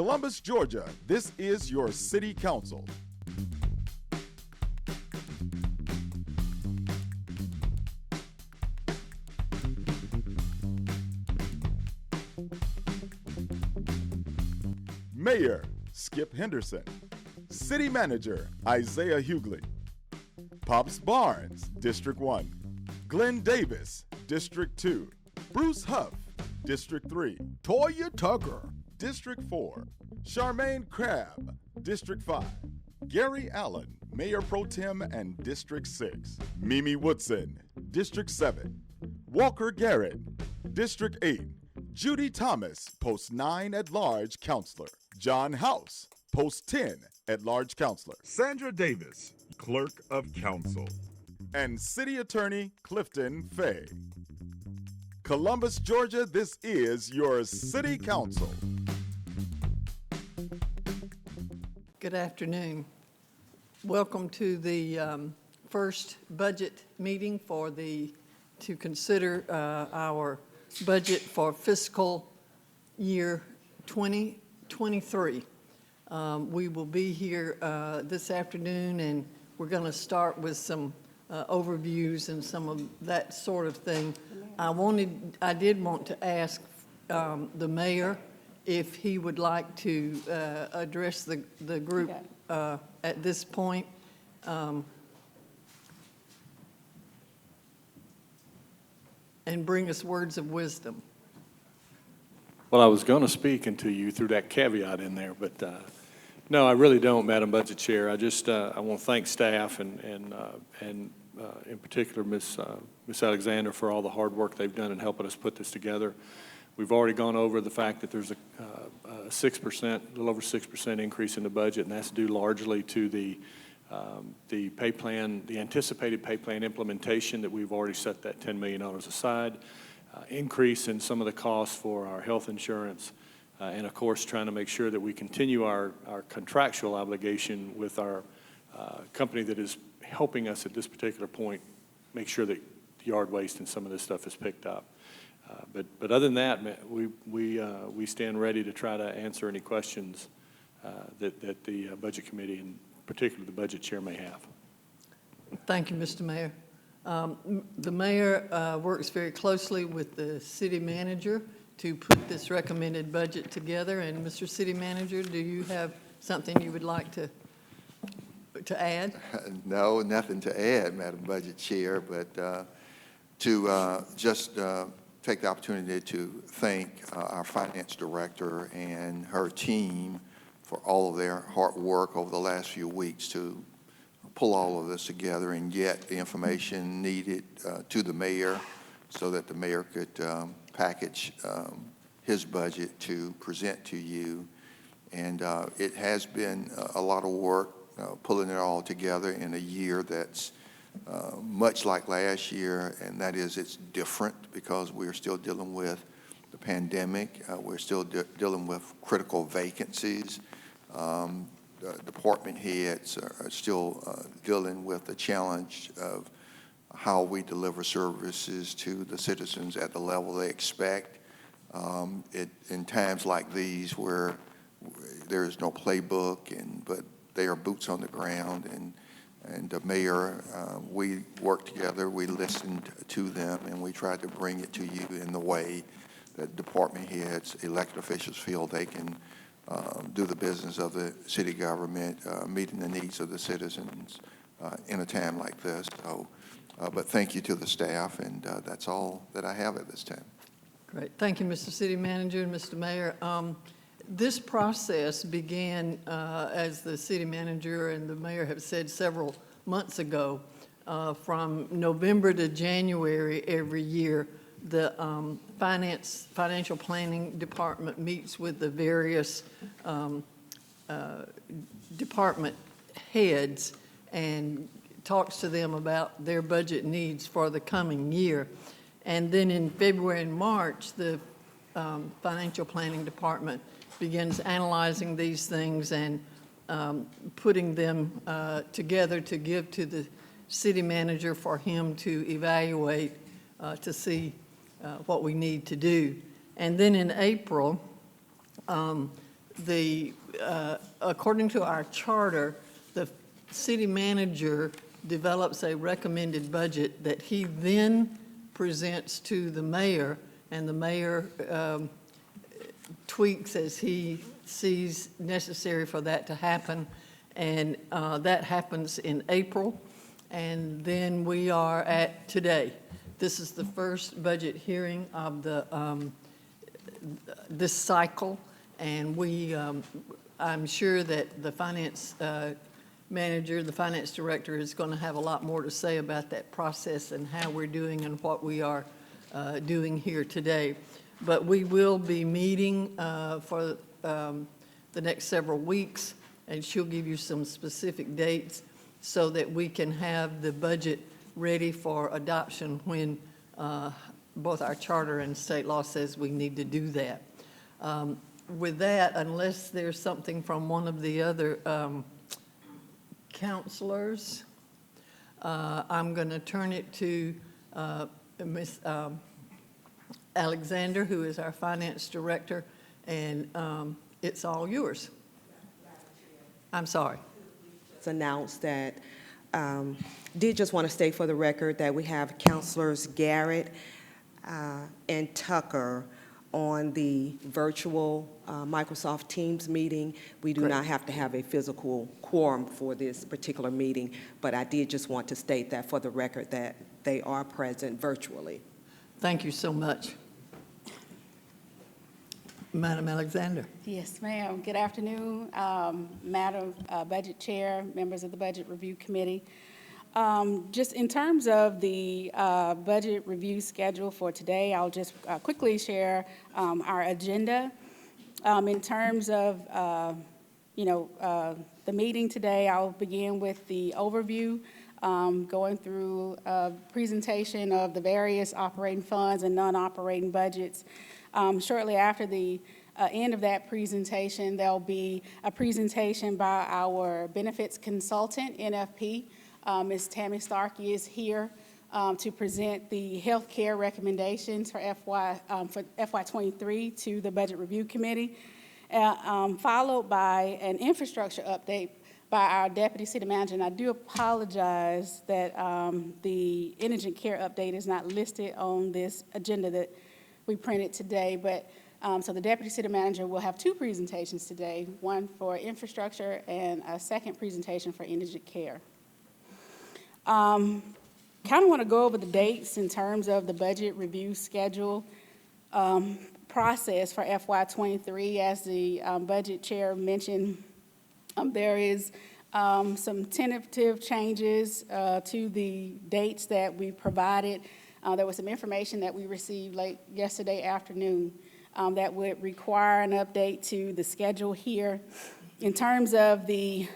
Columbus, Georgia, this is your City Council. Mayor, Skip Henderson. City Manager, Isaiah Hughley. Pops Barnes, District 1. Glenn Davis, District 2. Bruce Huff, District 3. Toya Tucker, District 4. Charmaine Crabb, District 5. Gary Allen, Mayor Pro Tem and District 6. Mimi Woodson, District 7. Walker Garrett, District 8. Judy Thomas, Post 9 at-large counselor. John House, Post 10 at-large counselor. Sandra Davis, Clerk of Council. And City Attorney Clifton Fay. Columbus, Georgia, this is your City Council. Good afternoon. Welcome to the first budget meeting to consider our budget for fiscal year 2023. We will be here this afternoon, and we're going to start with some overviews and some of that sort of thing. I did want to ask the mayor if he would like to address the group at this point. And bring us words of wisdom. Well, I was going to speak until you threw that caveat in there, but no, I really don't, Madam Budget Chair. I want to thank staff and in particular Miss Alexander for all the hard work they've done in helping us put this together. We've already gone over the fact that there's a 6%, a little over 6% increase in the budget, and that's due largely to the pay plan, the anticipated pay plan implementation that we've already set that $10 million aside, increase in some of the costs for our health insurance, and of course trying to make sure that we continue our contractual obligation with our company that is helping us at this particular point make sure that yard waste and some of this stuff is picked up. But other than that, we stand ready to try to answer any questions that the Budget Committee and particularly the Budget Chair may have. Thank you, Mr. Mayor. The mayor works very closely with the city manager to put this recommended budget together. And Mr. City Manager, do you have something you would like to add? No, nothing to add, Madam Budget Chair, but to just take the opportunity to thank our finance director and her team for all of their hard work over the last few weeks to pull all of this together and get the information needed to the mayor so that the mayor could package his budget to present to you. And it has been a lot of work pulling it all together in a year that's much like last year, and that is it's different because we're still dealing with the pandemic. We're still dealing with critical vacancies. Department heads are still dealing with the challenge of how we deliver services to the citizens at the level they expect. In times like these where there is no playbook, but they are boots on the ground, and the mayor, we worked together, we listened to them, and we tried to bring it to you in the way that department heads, elected officials feel they can do the business of the city government, meeting the needs of the citizens in a time like this. So, but thank you to the staff, and that's all that I have at this time. Great. Thank you, Mr. City Manager and Mr. Mayor. This process began, as the city manager and the mayor have said several months ago, from November to January every year. The financial planning department meets with the various department heads and talks to them about their budget needs for the coming year. And then in February and March, the financial planning department begins analyzing these things and putting them together to give to the city manager for him to evaluate to see what we need to do. And then in April, according to our charter, the city manager develops a recommended budget that he then presents to the mayor, and the mayor tweaks as he sees necessary for that to happen. And that happens in April. And then we are at today. This is the first budget hearing of this cycle. And I'm sure that the finance manager, the finance director is going to have a lot more to say about that process and how we're doing and what we are doing here today. But we will be meeting for the next several weeks, and she'll give you some specific dates so that we can have the budget ready for adoption when both our charter and state law says we need to do that. With that, unless there's something from one of the other counselors, I'm going to turn it to Ms. Alexander, who is our finance director, and it's all yours. I'm sorry. It's announced that, did just want to state for the record that we have Councilors Garrett and Tucker on the virtual Microsoft Teams meeting. We do not have to have a physical quorum for this particular meeting, but I did just want to state that for the record that they are present virtually. Thank you so much. Madam Alexander. Yes, ma'am. Good afternoon, Madam Budget Chair, members of the Budget Review Committee. Just in terms of the budget review schedule for today, I'll just quickly share our agenda. In terms of, the meeting today, I'll begin with the overview, going through a presentation of the various operating funds and non-operating budgets. Shortly after the end of that presentation, there'll be a presentation by our benefits consultant, NFP. Ms. Tammy Starkey is here to present the healthcare recommendations for FY23 to the Budget Review Committee, followed by an infrastructure update by our Deputy City Manager. And I do apologize that the indigent care update is not listed on this agenda that we printed today, but so the Deputy City Manager will have two presentations today, one for infrastructure and a second presentation for indigent care. Kind of want to go over the dates in terms of the budget review schedule process for FY23. As the budget chair mentioned, there is some tentative changes to the dates that we provided. There was some information that we received late yesterday afternoon that would require an update to the schedule here. In terms of the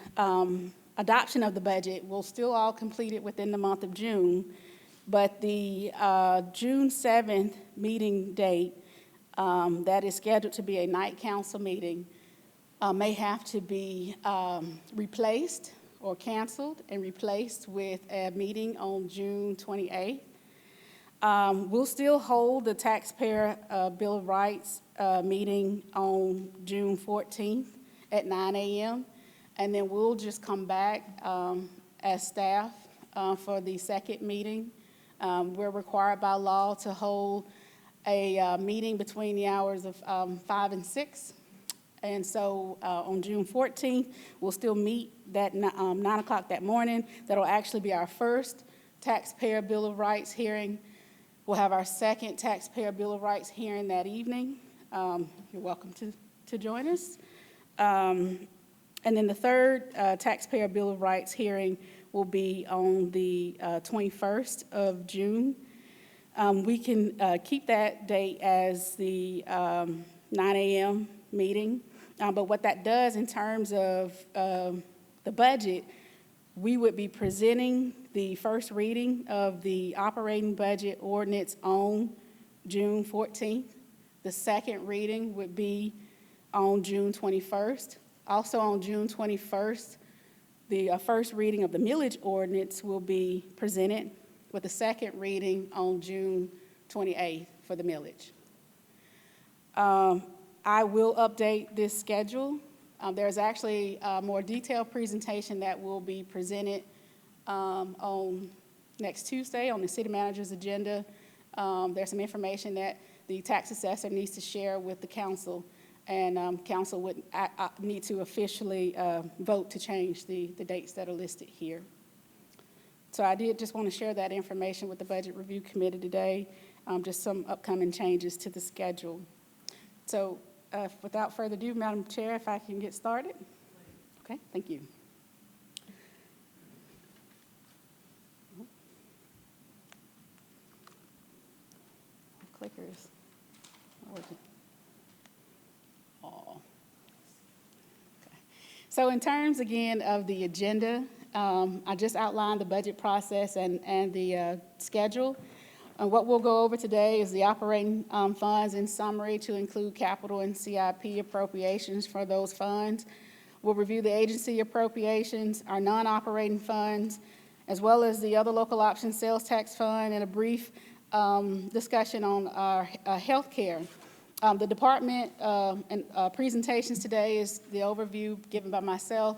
adoption of the budget, we'll still all complete it within the month of June, but the June 7th meeting date that is scheduled to be a night council meeting may have to be replaced or canceled and replaced with a meeting on June 28th. We'll still hold the Taxpayer Bill of Rights meeting on June 14th at 9 a.m. And then we'll just come back as staff for the second meeting. We're required by law to hold a meeting between the hours of 5 and 6. And so on June 14th, we'll still meet that 9 o'clock that morning. That'll actually be our first Taxpayer Bill of Rights hearing. We'll have our second Taxpayer Bill of Rights hearing that evening. You're welcome to join us. And then the third Taxpayer Bill of Rights hearing will be on the 21st of June. We can keep that date as the 9 a.m. meeting, but what that does in terms of the budget, we would be presenting the first reading of the operating budget ordinance on June 14th. The second reading would be on June 21st. Also on June 21st, the first reading of the millage ordinance will be presented, with the second reading on June 28th for the millage. I will update this schedule. There's actually a more detailed presentation that will be presented on next Tuesday on the city manager's agenda. There's some information that the tax assessor needs to share with the council, and council would need to officially vote to change the dates that are listed here. So I did just want to share that information with the Budget Review Committee today, just some upcoming changes to the schedule. So without further ado, Madam Chair, if I can get started. Okay, thank you. Clickers. Not working. Oh. Okay. So in terms, again, of the agenda, I just outlined the budget process and the schedule. What we'll go over today is the operating funds in summary to include capital and CIP appropriations for those funds. We'll review the agency appropriations, our non-operating funds, as well as the other local option sales tax fund, and a brief discussion on our health care. The department and presentations today is the overview given by myself,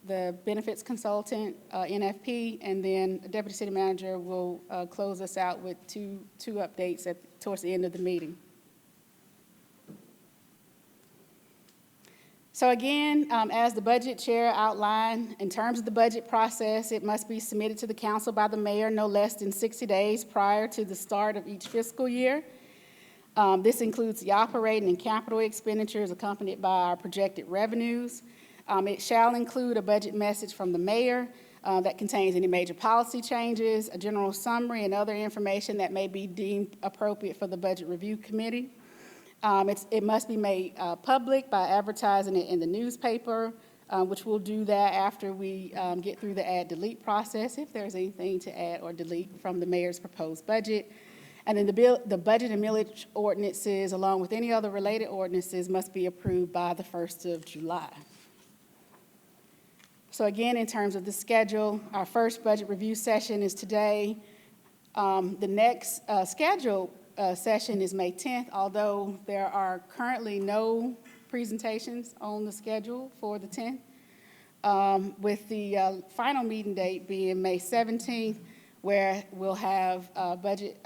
the benefits consultant, NFP, and then the deputy city manager will close us out with two updates towards the end of the meeting. So again, as the budget chair outlined, in terms of the budget process, it must be submitted to the council by the mayor no less than 60 days prior to the start of each fiscal year. This includes the operating and capital expenditures accompanied by our projected revenues. It shall include a budget message from the mayor that contains any major policy changes, a general summary, and other information that may be deemed appropriate for the Budget Review Committee. It must be made public by advertising it in the newspaper, which we'll do that after we get through the add-delete process, if there's anything to add or delete from the mayor's proposed budget. And then the budget and millage ordinances, along with any other related ordinances, must be approved by the 1st of July. So again, in terms of the schedule, our first budget review session is today. The next scheduled session is May 10th, although there are currently no presentations on the schedule for the 10th, with the final meeting date being May 17th, where we'll have budget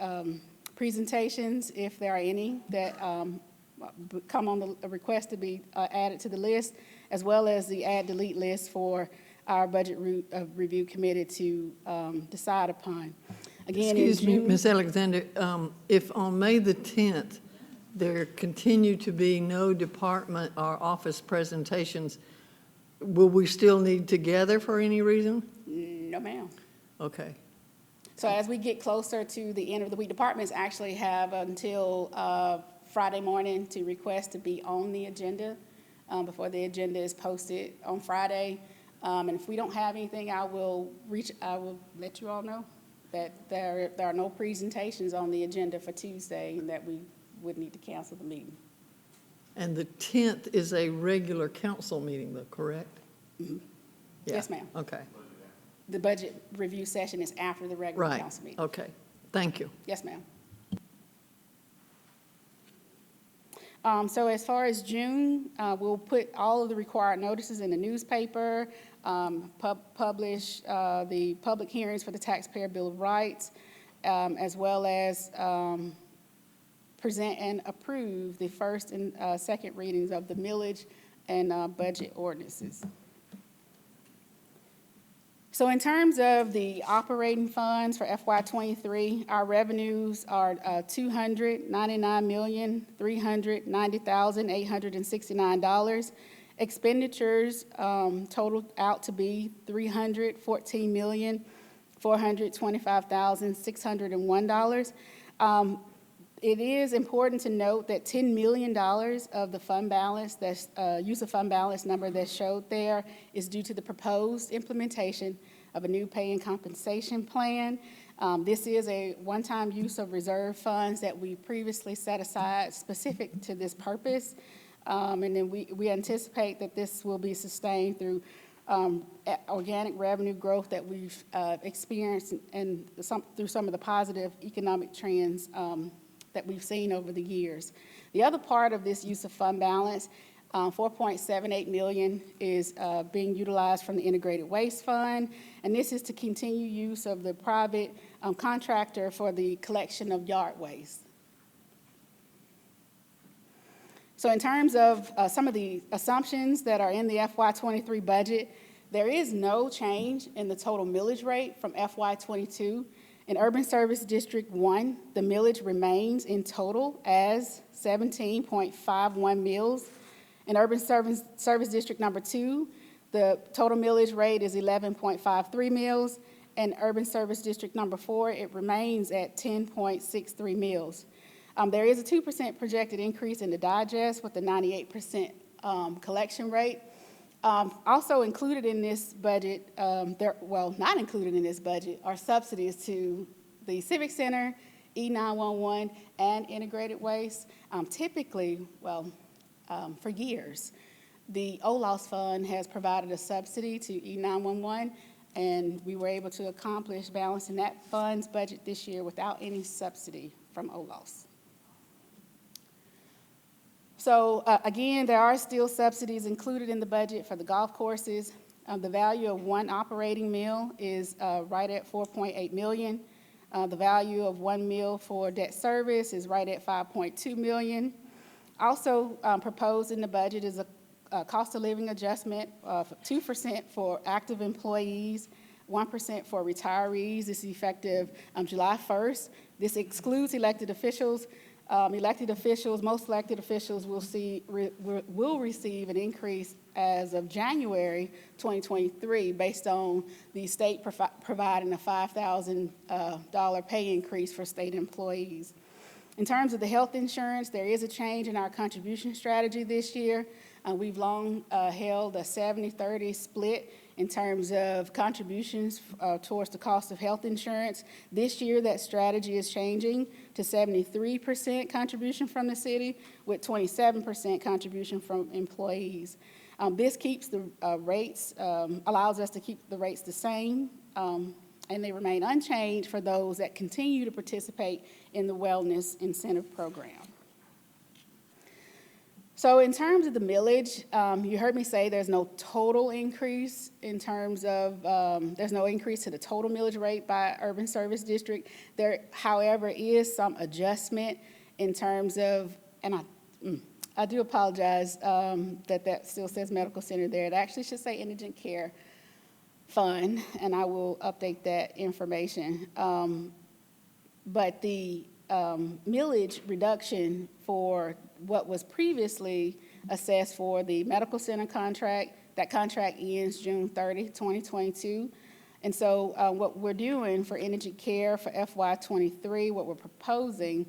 presentations, if there are any, that come on the request to be added to the list, as well as the add-delete list for our Budget Review Committee to decide upon. Again, Excuse me, Ms. Alexander, if on May the 10th, there continue to be no department or office presentations, will we still need to gather for any reason? No, ma'am. Okay. So as we get closer to the end of the week, departments actually have until Friday morning to request to be on the agenda before the agenda is posted on Friday. And if we don't have anything, I will let you all know that there are no presentations on the agenda for Tuesday and that we would need to cancel the meeting. And the 10th is a regular council meeting, though, correct? Mm-hmm. Yeah. Yes, ma'am. Okay. The budget review session is after the regular Right. council meeting. Okay. Thank you. Yes, ma'am. So as far as June, we'll put all of the required notices in the newspaper, publish the public hearings for the Taxpayer Bill of Rights, as well as present and approve the first and second readings of the millage and budget ordinances. So in terms of the operating funds for FY23, our revenues are $299,390,869. Expenditures totaled out to be $314,425,601. It is important to note that $10 million of the fund balance, that's use of fund balance number that's showed there, is due to the proposed implementation of a new pay and compensation plan. This is a one-time use of reserve funds that we previously set aside specific to this purpose. And then we anticipate that this will be sustained through organic revenue growth that we've experienced and through some of the positive economic trends that we've seen over the years. The other part of this use of fund balance, $4.78 million is being utilized from the Integrated Waste Fund, and this is to continue use of the private contractor for the collection of yard waste. So in terms of some of the assumptions that are in the FY23 budget, there is no change in the total millage rate from FY22. In Urban Service District 1, the millage remains in total as 17.51 mills. In Urban Service District number 2, the total millage rate is 11.53 mills. And Urban Service District number 4, it remains at 10.63 mills. There is a 2% projected increase in the digest with the 98% collection rate. Also included in this budget, not included in this budget, are subsidies to the Civic Center, E911, and Integrated Waste. Typically, for years, the OLOS Fund has provided a subsidy to E911, and we were able to accomplish balancing that fund's budget this year without any subsidy from OLOS. So again, there are still subsidies included in the budget for the golf courses. The value of one operating mill is right at $4.8 million. The value of one mill for debt service is right at $5.2 million. Also proposed in the budget is a cost of living adjustment of 2% for active employees, 1% for retirees. This is effective July 1st. This excludes elected officials. Most elected officials will receive an increase as of January 2023 based on the state providing a $5,000 pay increase for state employees. In terms of the health insurance, there is a change in our contribution strategy this year. We've long held a 70-30 split in terms of contributions towards the cost of health insurance. This year, that strategy is changing to 73% contribution from the city with 27% contribution from employees. This keeps the rates, allows us to keep the rates the same, and they remain unchanged for those that continue to participate in the Wellness Incentive Program. So in terms of the millage, you heard me say there's no total increase in terms of, there's no increase to the total millage rate by Urban Service District. There, however, is some adjustment in terms of, and I do apologize that still says medical center there. It actually should say indigent care fund, and I will update that information. But the millage reduction for what was previously assessed for the medical center contract, that contract ends June 30, 2022. And so what we're doing for indigent care for FY23, what we're proposing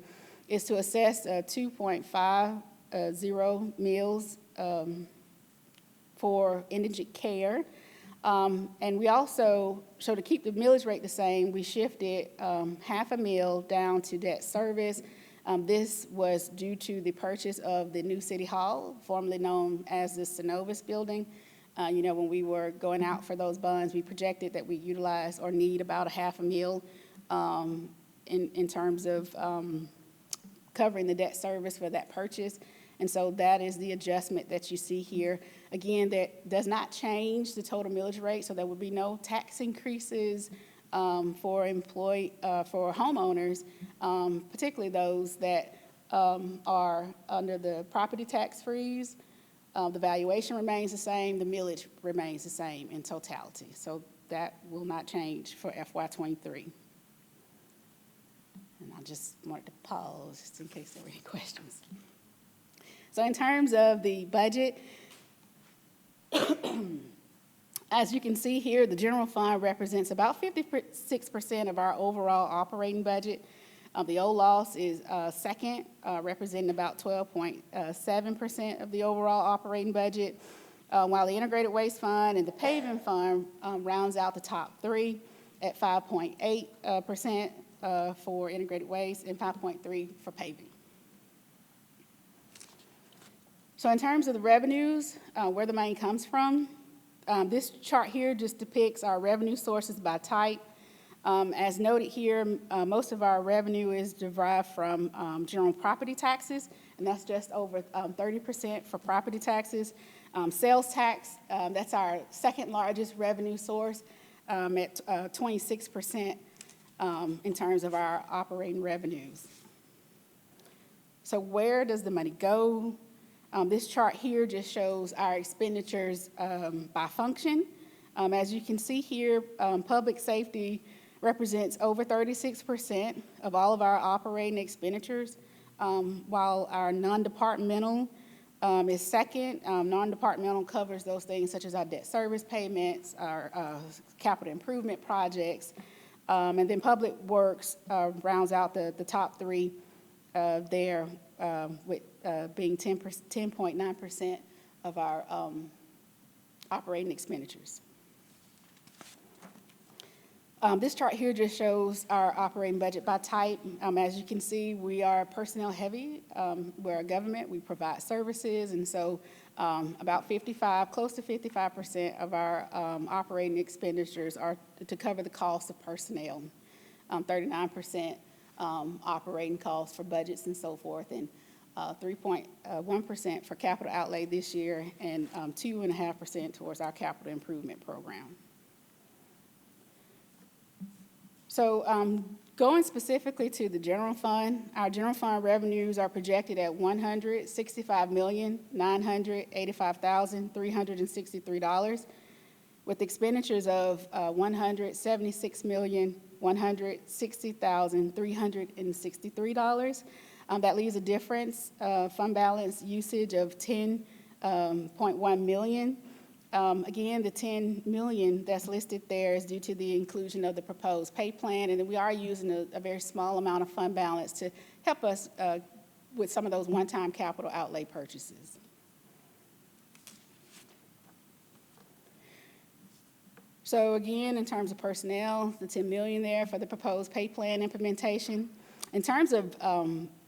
is to assess 2.50 mills for indigent care. And we also, so to keep the millage rate the same, we shifted half a mill down to debt service. This was due to the purchase of the new City Hall, formerly known as the Synovus building. When we were going out for those bonds, we projected that we utilize or need about a half a mill in terms of covering the debt service for that purchase. And so that is the adjustment that you see here. Again, that does not change the total millage rate, so there will be no tax increases for homeowners, particularly those that are under the property tax freeze. The valuation remains the same, the millage remains the same in totality. So that will not change for FY23. And I just wanted to pause just in case there were any questions. So in terms of the budget, as you can see here, the general fund represents about 56% of our overall operating budget. The OLOS is second, representing about 12.7% of the overall operating budget, while the Integrated Waste Fund and the Paving Fund rounds out the top three at 5.8% for integrated waste and 5.3% for paving. So in terms of the revenues, where the money comes from, this chart here just depicts our revenue sources by type. As noted here, most of our revenue is derived from general property taxes, and that's just over 30% for property taxes. Sales tax, that's our second largest revenue source at 26% in terms of our operating revenues. So where does the money go? This chart here just shows our expenditures by function. As you can see here, public safety represents over 36% of all of our operating expenditures, while our non-departmental is second. Non-departmental covers those things such as our debt service payments, our capital improvement projects, and then public works rounds out the top three there, with being 10.9% of our operating expenditures. This chart here just shows our operating budget by type. As you can see, we are personnel heavy. We're a government, we provide services, and so about close to 55% of our operating expenditures are to cover the cost of personnel, 39% operating costs for budgets and so forth, and 3.1% for capital outlay this year, and 2.5% towards our capital improvement program. So going specifically to the general fund, our general fund revenues are projected at $165,985,363, with expenditures of $176,160,363. That leaves a difference, fund balance usage of $10.1 million. Again, the $10 million that's listed there is due to the inclusion of the proposed pay plan, and then we are using a very small amount of fund balance to help us with some of those one-time capital outlay purchases. So again, in terms of personnel, the $10 million there for the proposed pay plan implementation. In terms of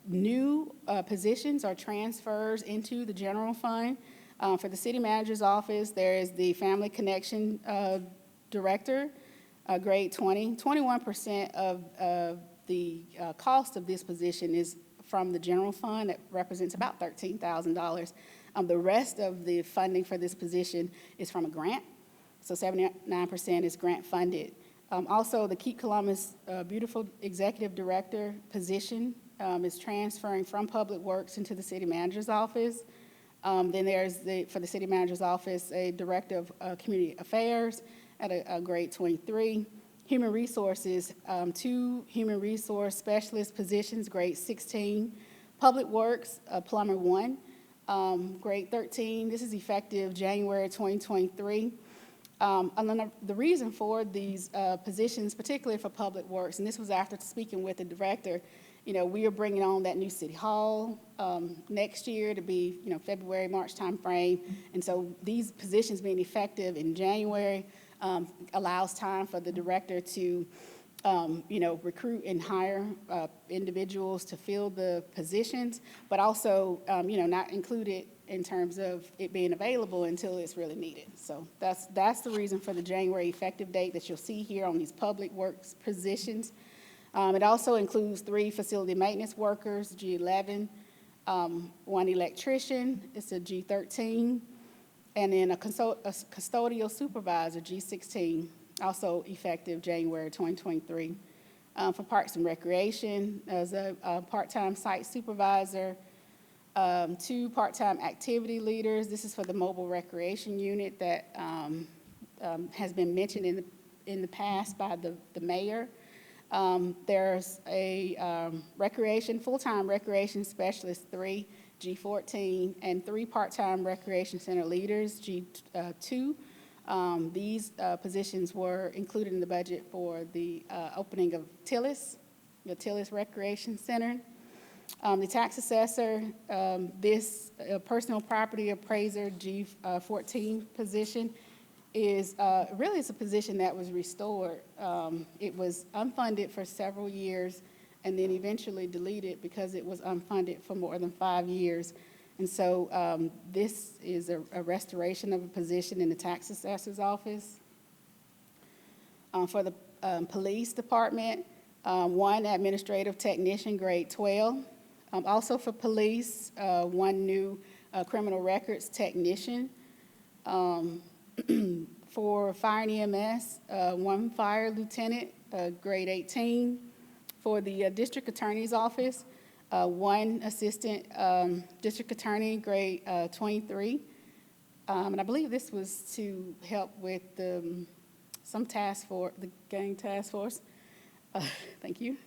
new positions or transfers into the general fund, for the city manager's office, there is the Family Connection Director, grade 20. 21% of the cost of this position is from the general fund. That represents about $13,000. The rest of the funding for this position is from a grant, so 79% is grant funded. Also, the Keep Columbus Beautiful Executive Director position is transferring from Public Works into the city manager's office. Then there's, for the city manager's office, a director of community affairs at a grade 23. Human resources, 2 human resource specialist positions, grade 16. Public works, plumber 1, grade 13. This is effective January 2023. And then the reason for these positions, particularly for public works, and this was after speaking with the director, we are bringing on that new city hall next year to be, February, March timeframe. And so these positions being effective in January allows time for the director to, recruit and hire individuals to fill the positions, but also, not include it in terms of it being available until it's really needed. So that's the reason for the January effective date that you'll see here on these public works positions. It also includes 3 facility maintenance workers, G11, 1 electrician, it's a G13, and then a custodial supervisor, G16, also effective January 2023. For Parks and Recreation, there's a part-time site supervisor, 2 part-time activity leaders. This is for the mobile recreation unit that has been mentioned in the past by the mayor. There's a full-time recreation specialist, 3, G14, and 3 part-time recreation center leaders, G2. These positions were included in the budget for the opening of the Tillis Recreation Center. The tax assessor, this personal property appraiser, G14 position, is really it's a position that was restored. It was unfunded for several years and then eventually deleted because it was unfunded for more than 5 years. And so this is a restoration of a position in the tax assessor's office. For the police department, 1 administrative technician, grade 12. Also for police, 1 new criminal records technician. For fire and EMS, 1 fire lieutenant, grade 18. For the district attorney's office, 1 assistant district attorney, grade 23. And I believe this was to help with some task force, the gang task force. Thank you.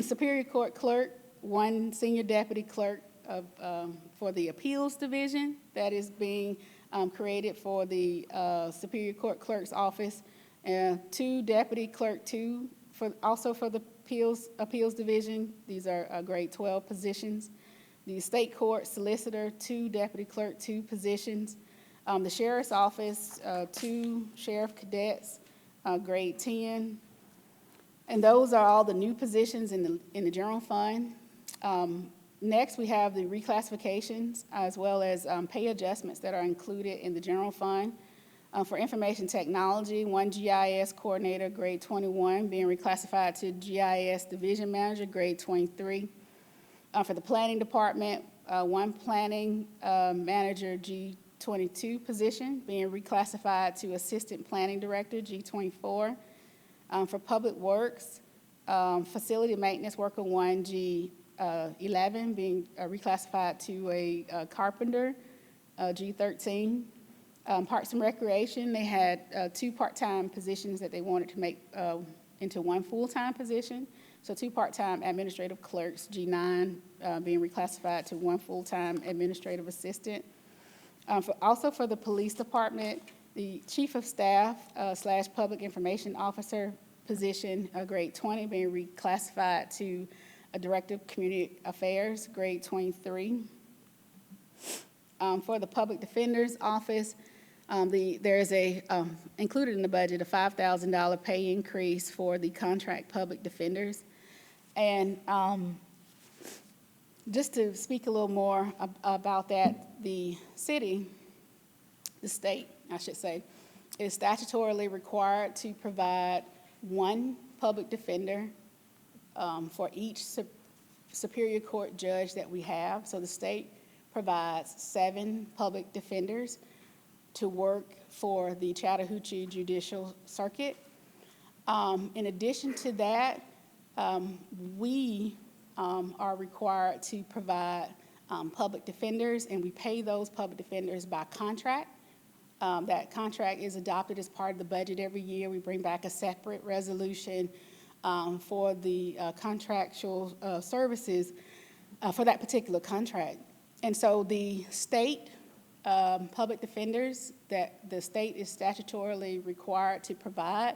Superior Court clerk, 1 senior deputy clerk for the appeals division that is being created for the Superior Court clerk's office, and 2 deputy clerk 2 also for the appeals division. These are grade 12 positions. The state court solicitor, 2 deputy clerk 2 positions. The sheriff's office, 2 sheriff cadets, grade 10. And those are all the new positions in the general fund. Next, we have the reclassifications as well as pay adjustments that are included in the general fund. For information technology, 1 GIS coordinator, grade 21, being reclassified to GIS division manager, grade 23. For the planning department, 1 planning manager, G22 position, being reclassified to assistant planning director, G24. For public works, facility maintenance worker 1, G11, being reclassified to a carpenter, G13. Parks and Recreation, they had 2 part-time positions that they wanted to make into 1 full-time position. So 2 part-time administrative clerks, G9, being reclassified to 1 full-time administrative assistant. Also for the police department, the chief of staff / public information officer position, grade 20, being reclassified to a director of community affairs, grade 23. For the public defender's office, there is included in the budget a $5,000 pay increase for the contract public defenders. And just to speak a little more about that, the state, I should say, is statutorily required to provide 1 public defender for each superior court judge that we have. So the state provides 7 public defenders to work for the Chattahoochee Judicial Circuit. In addition to that, we are required to provide public defenders, and we pay those public defenders by contract. That contract is adopted as part of the budget every year. We bring back a separate resolution for the contractual services for that particular contract. And so the state public defenders that the state is statutorily required to provide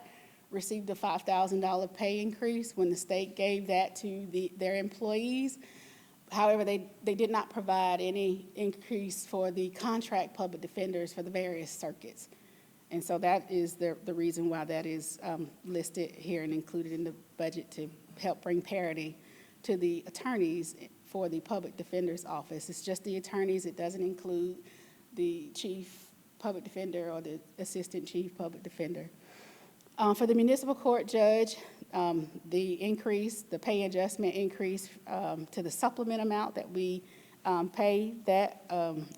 received a $5,000 pay increase when the state gave that to their employees. However, they did not provide any increase for the contract public defenders for the various circuits. And so that is the reason why that is listed here and included in the budget to help bring parity to the attorneys for the public defender's office. It's just the attorneys. It doesn't include the chief public defender or the assistant chief public defender. For the municipal court judge, the pay adjustment increase to the supplement amount that we pay that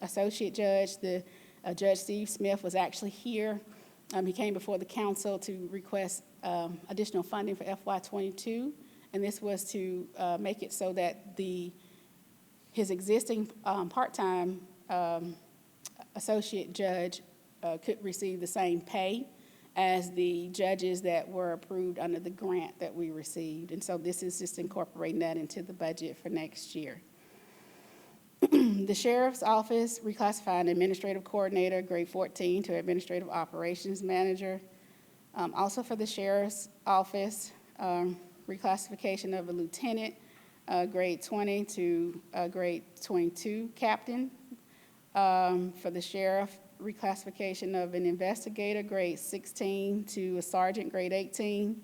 associate judge, Judge Steve Smith was actually here. He came before the council to request additional funding for FY22, and this was to make it so that his existing part-time associate judge could receive the same pay as the judges that were approved under the grant that we received. And so this is just incorporating that into the budget for next year. The sheriff's office reclassifying administrative coordinator, grade 14, to administrative operations manager. Also for the sheriff's office, reclassification of a lieutenant, grade 20 to grade 22 captain. For the sheriff, reclassification of an investigator, grade 16, to a sergeant, grade 18.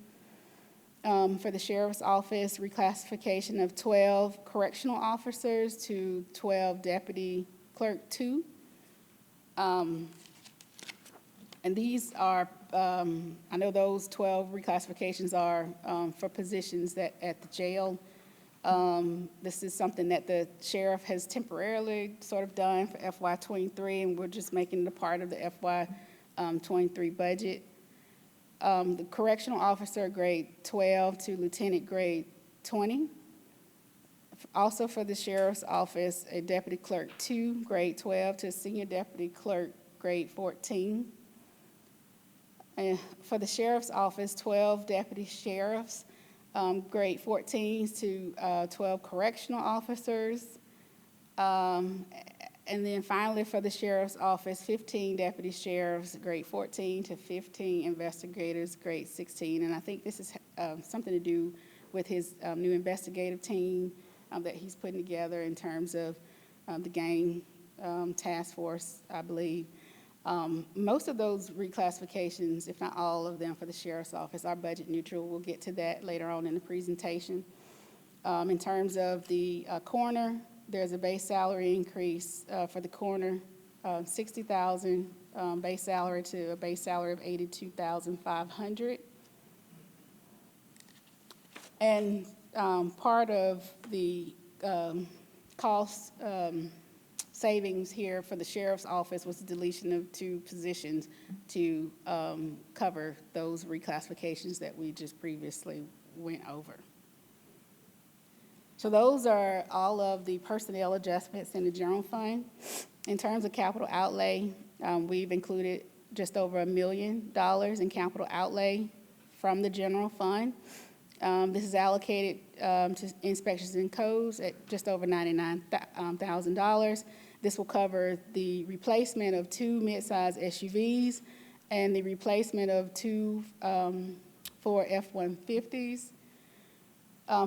For the sheriff's office, reclassification of 12 correctional officers to 12 deputy clerk 2. And these are I know those 12 reclassifications are for positions at the jail. This is something that the sheriff has temporarily sort of done for FY23, and we're just making it a part of the FY23 budget. The correctional officer, grade 12 to lieutenant grade 20. Also for the sheriff's office, a deputy clerk 2, grade 12 to senior deputy clerk, grade 14. And for the sheriff's office, 12 deputy sheriffs, grade 14 to 12 correctional officers. And then finally for the sheriff's office, 15 deputy sheriffs, grade 14 to 15 investigators, grade 16. And I think this is something to do with his new investigative team that he's putting together in terms of the gang task force, I believe. Most of those reclassifications, if not all of them for the sheriff's office, are budget neutral. We'll get to that later on in the presentation. In terms of the coroner, there's a base salary increase for the coroner, $60,000 base salary to a base salary of $82,500. And part of the cost savings here for the sheriff's office was the deletion of 2 positions to cover those reclassifications that we just previously went over. So those are all of the personnel adjustments in the general fund. In terms of capital outlay, we've included just over $1 million in capital outlay from the general fund. This is allocated to inspections and codes at just over $99,000. This will cover the replacement of 2 midsize SUVs and the replacement of 2 Ford F-150s.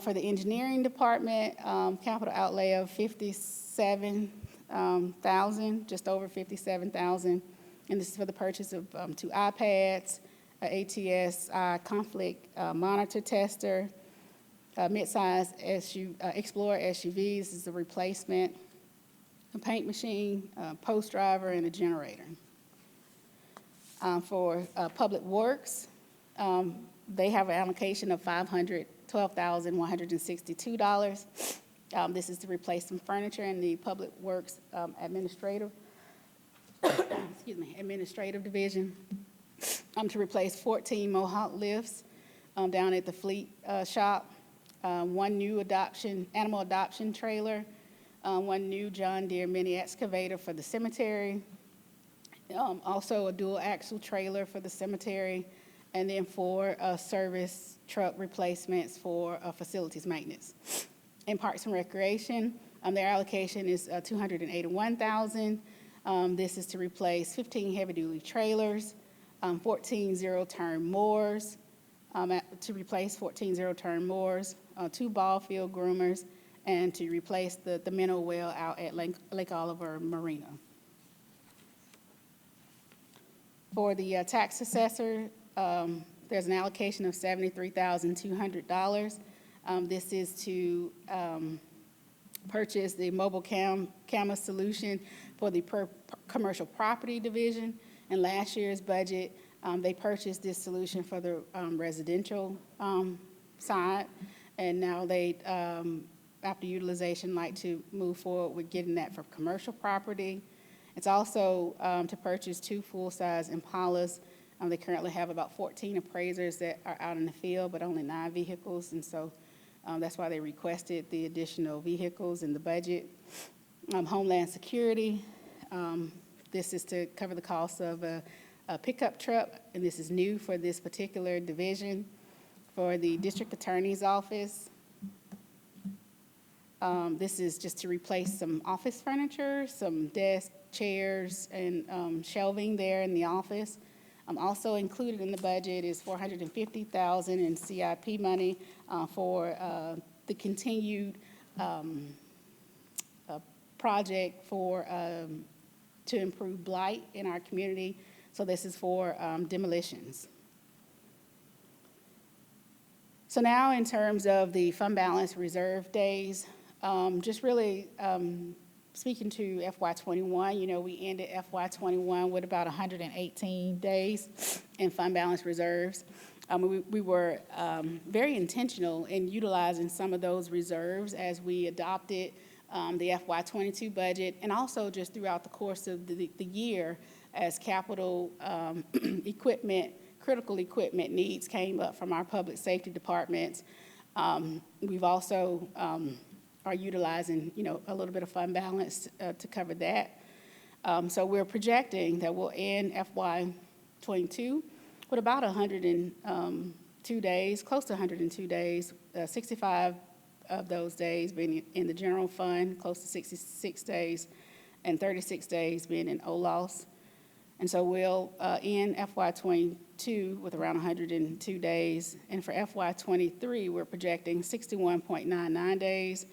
For the engineering department, capital outlay of $57,000, just over $57,000. And this is for the purchase of 2 iPads, ATS conflict monitor tester, midsize Explorer SUVs. This is a replacement, a paint machine, post driver, and a generator. For Public Works, they have an allocation of $512,162. This is to replace some furniture in the Public Works administrative division. To replace 14 Mohawk lifts down at the fleet shop, 1 new animal adoption trailer, 1 new John Deere mini excavator for the cemetery, also a dual axle trailer for the cemetery, and then 4 service truck replacements for facilities maintenance. In Parks and Recreation, their allocation is $281,000. This is to replace 15 heavy-duty trailers, 14 zero-turn mowers, to replace 14 zero-turn mowers, 2 ball field groomers, and to replace the minnow well out at Lake Oliver Marina. For the tax assessor, there's an allocation of $73,200. This is to purchase the mobile camera solution for the commercial property division. In last year's budget, they purchased this solution for the residential side, and now they, after utilization, like to move forward with getting that for commercial property. It's also to purchase 2 full-size Impalas. They currently have about 14 appraisers that are out in the field, but only 9 vehicles, and so that's why they requested the additional vehicles in the budget. Homeland Security, this is to cover the cost of a pickup truck, and this is new for this particular division. For the district attorney's office, this is just to replace some office furniture, some desks, chairs, and shelving there in the office. Also included in the budget is $450,000 in CIP money for the continued project for to improve blight in our community. So this is for demolitions. So now in terms of the fund balance reserve days, just really speaking to FY21, you know, we ended FY21 with about 118 days in fund balance reserves. We were very intentional in utilizing some of those reserves as we adopted the FY22 budget, and also just throughout the course of the year as capital equipment, critical equipment needs came up from our public safety departments. We've also are utilizing, you know, a little bit of fund balance to cover that. So we're projecting that we'll end FY22 with about 102 days, close to 102 days, 65 of those days being in the general fund, close to 66 days, and 36 days being in OLOS. And so we'll end FY22 with around 102 days. And for FY23, we're projecting 61.99 days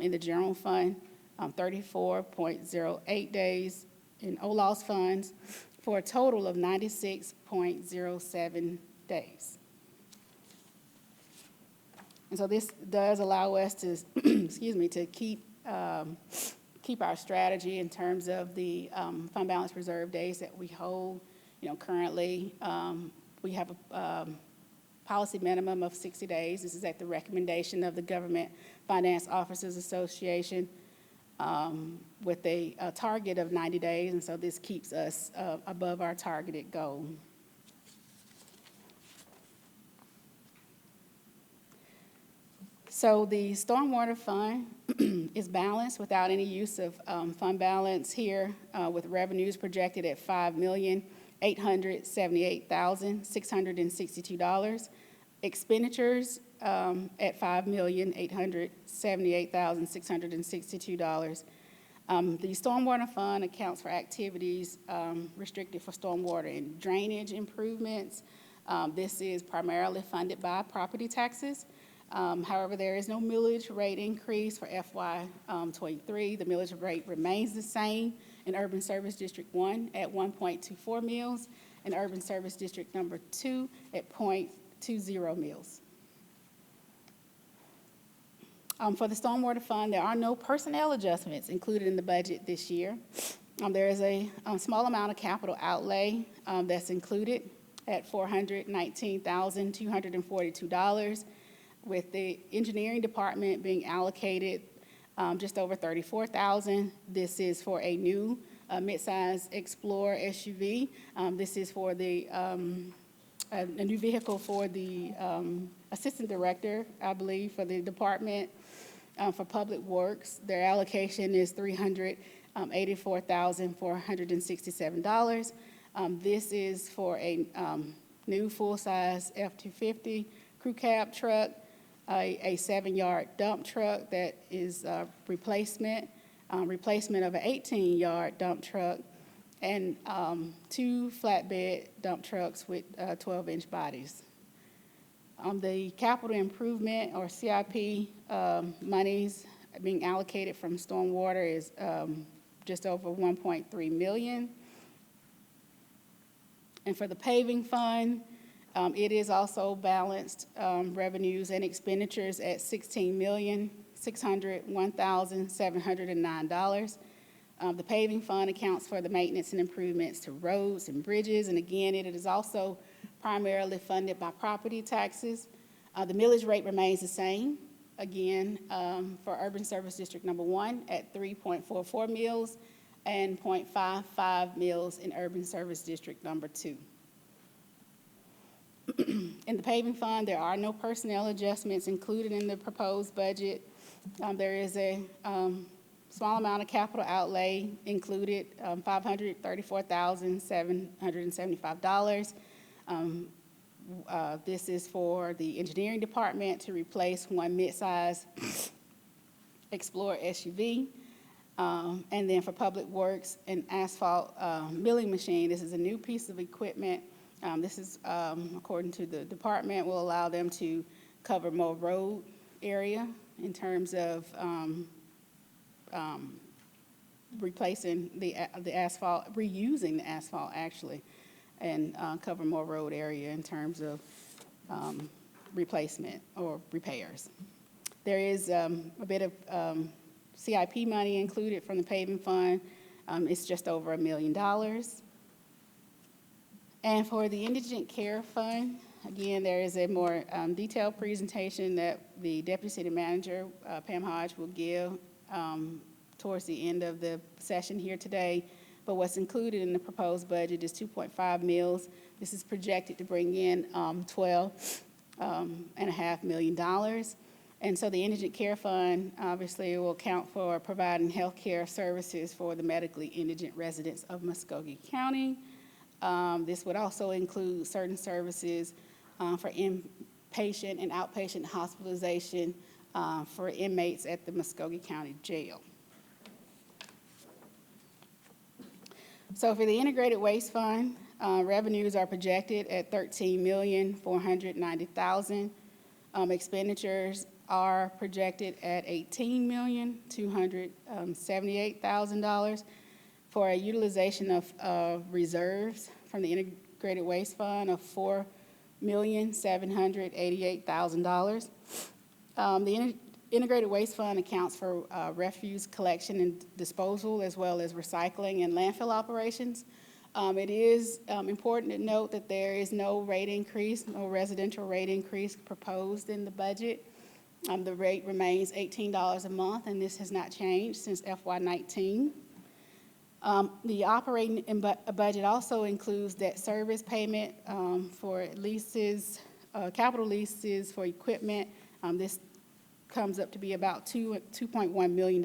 in the general fund, 34.08 days in OLOS funds, for a total of 96.07 days. And so this does allow us to, excuse me, to keep our strategy in terms of the fund balance reserve days that we hold. You know, currently we have a policy minimum of 60 days. This is at the recommendation of the Government Finance Officers Association, with a target of 90 days, and so this keeps us above our targeted goal. So the stormwater fund is balanced without any use of fund balance here, with revenues projected at $5,878,662, expenditures at $5,878,662. The stormwater fund accounts for activities restricted for stormwater and drainage improvements. This is primarily funded by property taxes. However, there is no millage rate increase for FY23. The millage rate remains the same in Urban Service District 1 at 1.24 mills, and Urban Service District number 2 at 0.20 mills. For the stormwater fund, there are no personnel adjustments included in the budget this year. There is a small amount of capital outlay that's included at $419,242, with the engineering department being allocated just over $34,000. This is for a new midsize Explorer SUV. This is for the a new vehicle for the assistant director, I believe, for the department. For Public Works, their allocation is $384,467. This is for a new full-size F-250 crew cab truck, a 7-yard dump truck that is replacement of an 18-yard dump truck, and 2 flatbed dump trucks with 12-inch bodies. The capital improvement or CIP monies being allocated from stormwater is just over $1.3 million. And for the paving fund, it is also balanced revenues and expenditures at $16,601,709. The paving fund accounts for the maintenance and improvements to roads and bridges, and again, it is also primarily funded by property taxes. The millage rate remains the same, again, for Urban Service District number 1 at 3.44 mills and 0.55 mills in Urban Service District number 2. In the paving fund, there are no personnel adjustments included in the proposed budget. There is a small amount of capital outlay included, $534,775. This is for the engineering department to replace 1 midsize Explorer SUV. And then for Public Works, an asphalt milling machine. This is a new piece of equipment. This is, according to the department, will allow them to cover more road area in terms of replacing the asphalt, reusing the asphalt actually, and cover more road area in terms of replacement or repairs. There is a bit of CIP money included from the paving fund, it's just over $1 million. And for the Indigent Care Fund, again, there is a more detailed presentation that the Deputy City Manager, Pam Hodge, will give towards the end of the session here today. But what's included in the proposed budget is 2.5 mils. This is projected to bring in $12.5 million. And so the Indigent Care Fund obviously will account for providing health care services for the medically indigent residents of Muskogee County. This would also include certain services for inpatient and outpatient hospitalization for inmates at the Muskogee County Jail. So for the Integrated Waste Fund, revenues are projected at $13,490,000. Expenditures are projected at $18,278,000 for a utilization of reserves from the Integrated Waste Fund of $4,788,000. The Integrated Waste Fund accounts for refuse collection and disposal, as well as recycling and landfill operations. It is important to note that there is no rate increase, no residential rate increase proposed in the budget. The rate remains $18 a month, and this has not changed since FY19. The operating budget also includes debt service payment for leases, capital leases for equipment. This comes up to be about $2.1 million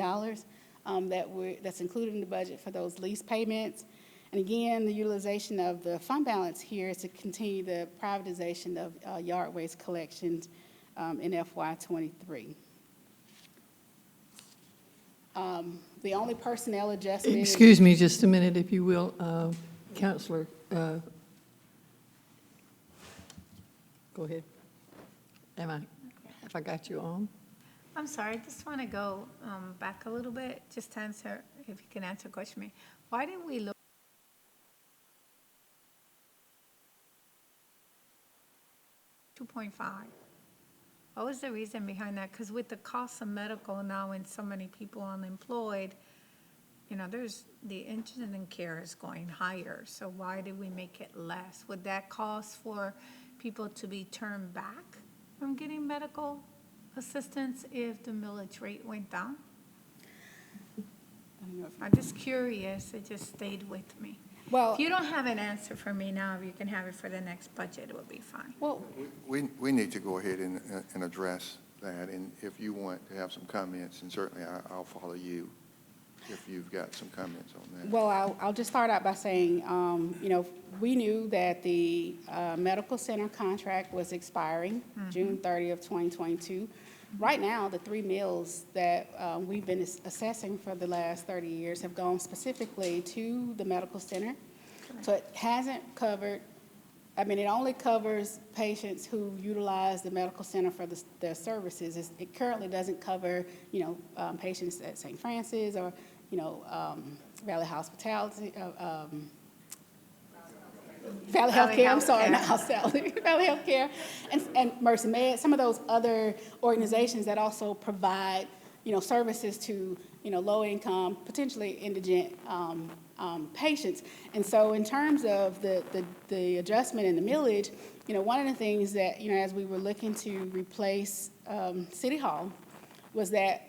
that's included in the budget for those lease payments. And again, the utilization of the fund balance here is to continue the privatization of yard waste collections in FY23. The only personnel adjustment. Excuse me just a minute, if you will, Counselor. Go ahead. Have I got you on? I'm sorry, I just want to go back a little bit, just to answer, if you can answer a question for me. Why didn't we look 2.5? What was the reason behind that? Because with the cost of medical now and so many people unemployed, you know, there's the indigent care is going higher. So why did we make it less? Would that cause for people to be turned back from getting medical assistance if the millage rate went down? I'm just curious. It just stayed with me. Well, if you don't have an answer for me now, you can have it for the next budget. It will be fine. Well, We need to go ahead and address that, and if you want to have some comments, and certainly I'll follow you if you've got some comments on that. well, I'll just start out by saying, you know, we knew that the medical center contract was expiring June 30th, 2022. Right now, the 3 mills that we've been assessing for the last 30 years have gone specifically to the medical center. So it hasn't covered, I mean, it only covers patients who utilize the medical center for their services. It currently doesn't cover, you know, patients at St. Francis or, you know, Valley Hospitality, Valley Healthcare, I'm sorry, not Hospitality, Valley Healthcare, and Mercy Med, some of those other organizations that also provide, you know, services to, you know, low-income, potentially indigent patients. And so in terms of the adjustment in the millage, you know, one of the things that, you know, as we were looking to replace City Hall was that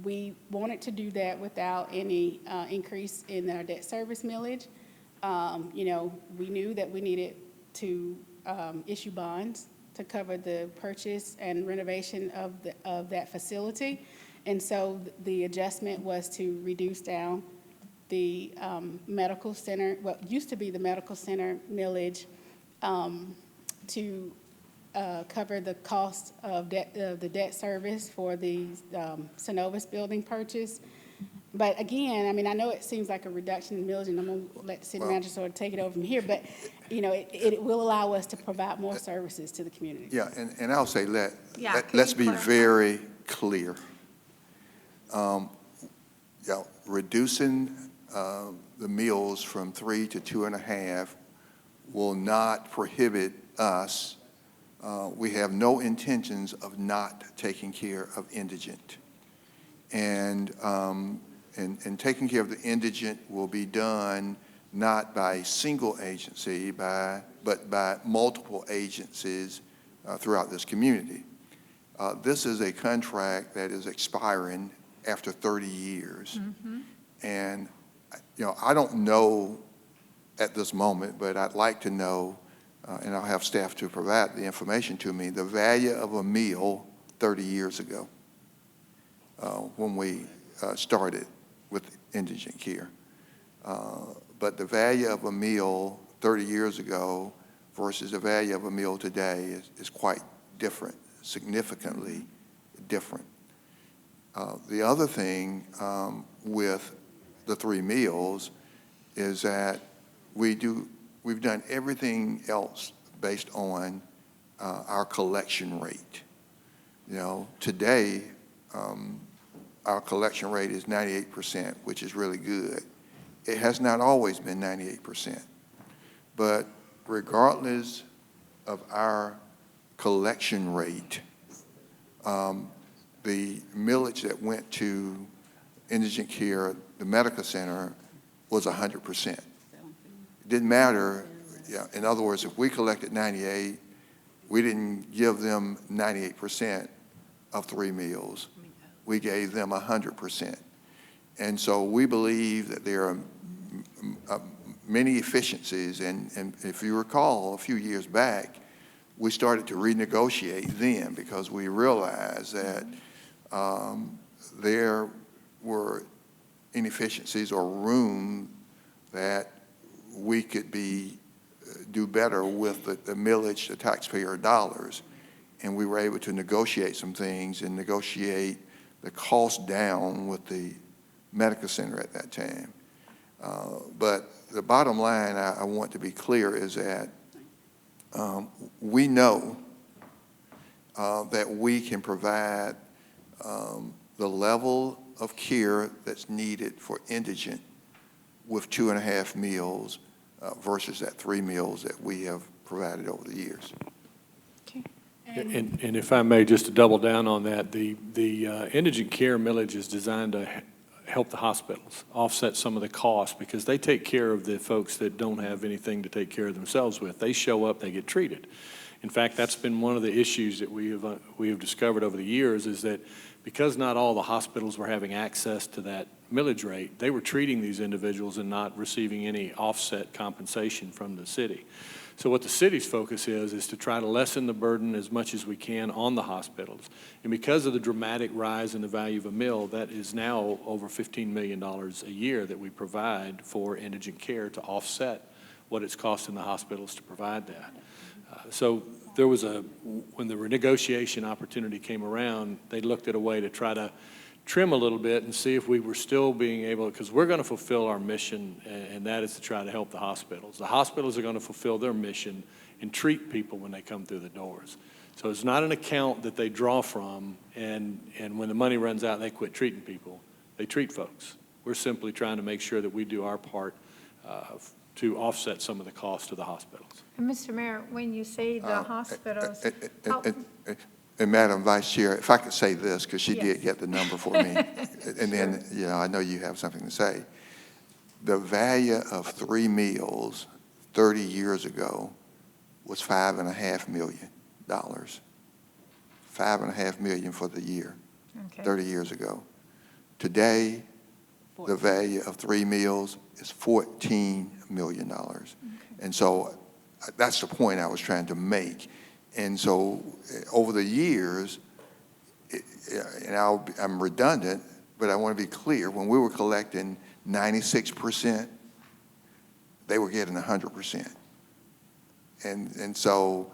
we wanted to do that without any increase in our debt service millage. You know, we knew that we needed to issue bonds to cover the purchase and renovation of that facility. And so the adjustment was to reduce down the medical center, what used to be the medical center millage, to cover the cost of the debt service for the Synovus building purchase. But again, I mean, I know it seems like a reduction in millage, and I'm going to let the city manager sort of take it over from here, but, you know, it will allow us to provide more services to the community. Yeah, and I'll say Yeah, let's be clarify? very clear. Yeah, reducing the meals from 3 to 2.5 will not prohibit us. We have no intentions of not taking care of indigent. And taking care of the indigent will be done not by a single agency, but by multiple agencies throughout this community. This is a contract that is expiring after 30 years. And, you know, I don't know at this moment, but I'd like to know, and I'll have staff to provide the information to me, the value of a meal 30 years ago when we started with indigent care. But the value of a meal 30 years ago versus the value of a meal today is quite different, significantly different. The other thing with the 3 meals is that we've done everything else based on our collection rate. You know, today, our collection rate is 98%, which is really good. It has not always been 98%. But regardless of our collection rate, the millage that went to indigent care, the medical center, was 100%. It didn't matter. Yeah, in other words, if we collected 98, we didn't give them 98% of 3 meals. We gave them 100%. And so we believe that there are many efficiencies, and if you recall, a few years back, we started to renegotiate then because we realized that there were inefficiencies or room that we could do better with the millage, the taxpayer dollars, and we were able to negotiate some things and negotiate the cost down with the medical center at that time. But the bottom line I want to be clear is that we know that we can provide the level of care that's needed for indigent with 2.5 meals versus that 3 meals that we have provided over the years. Okay. And if I may, just to double down on that, the indigent care millage is designed to help the hospitals offset some of the costs because they take care of the folks that don't have anything to take care of themselves with. They show up, they get treated. In fact, that's been one of the issues that we have discovered over the years is that because not all the hospitals were having access to that millage rate, they were treating these individuals and not receiving any offset compensation from the city. So what the city's focus is to try to lessen the burden as much as we can on the hospitals. And because of the dramatic rise in the value of a meal, that is now over $15 million a year that we provide for indigent care to offset what it's costing the hospitals to provide that. So there was when the renegotiation opportunity came around, they looked at a way to try to trim a little bit and see if we were still being able, because we're going to fulfill our mission, and that is to try to help the hospitals. The hospitals are going to fulfill their mission and treat people when they come through the doors. So it's not an account that they draw from, and when the money runs out, they quit treating people. They treat folks. We're simply trying to make sure that we do our part to offset some of the costs to the hospitals. And Mr. Mayor, when you say the hospitals, And Madam Vice Chair, if I could say this, because she Yes. did get the number for me, and then, you know, I know you have something to say. The value of 3 meals 30 years ago was $5.5 million. $5.5 million for the year, okay. 30 years ago. Today, the value of 3 meals is $14 million. Okay. And so that's the point I was trying to make. And so over the years, and I'm redundant, but I want to be clear, when we were collecting 96%, they were getting 100%. And so,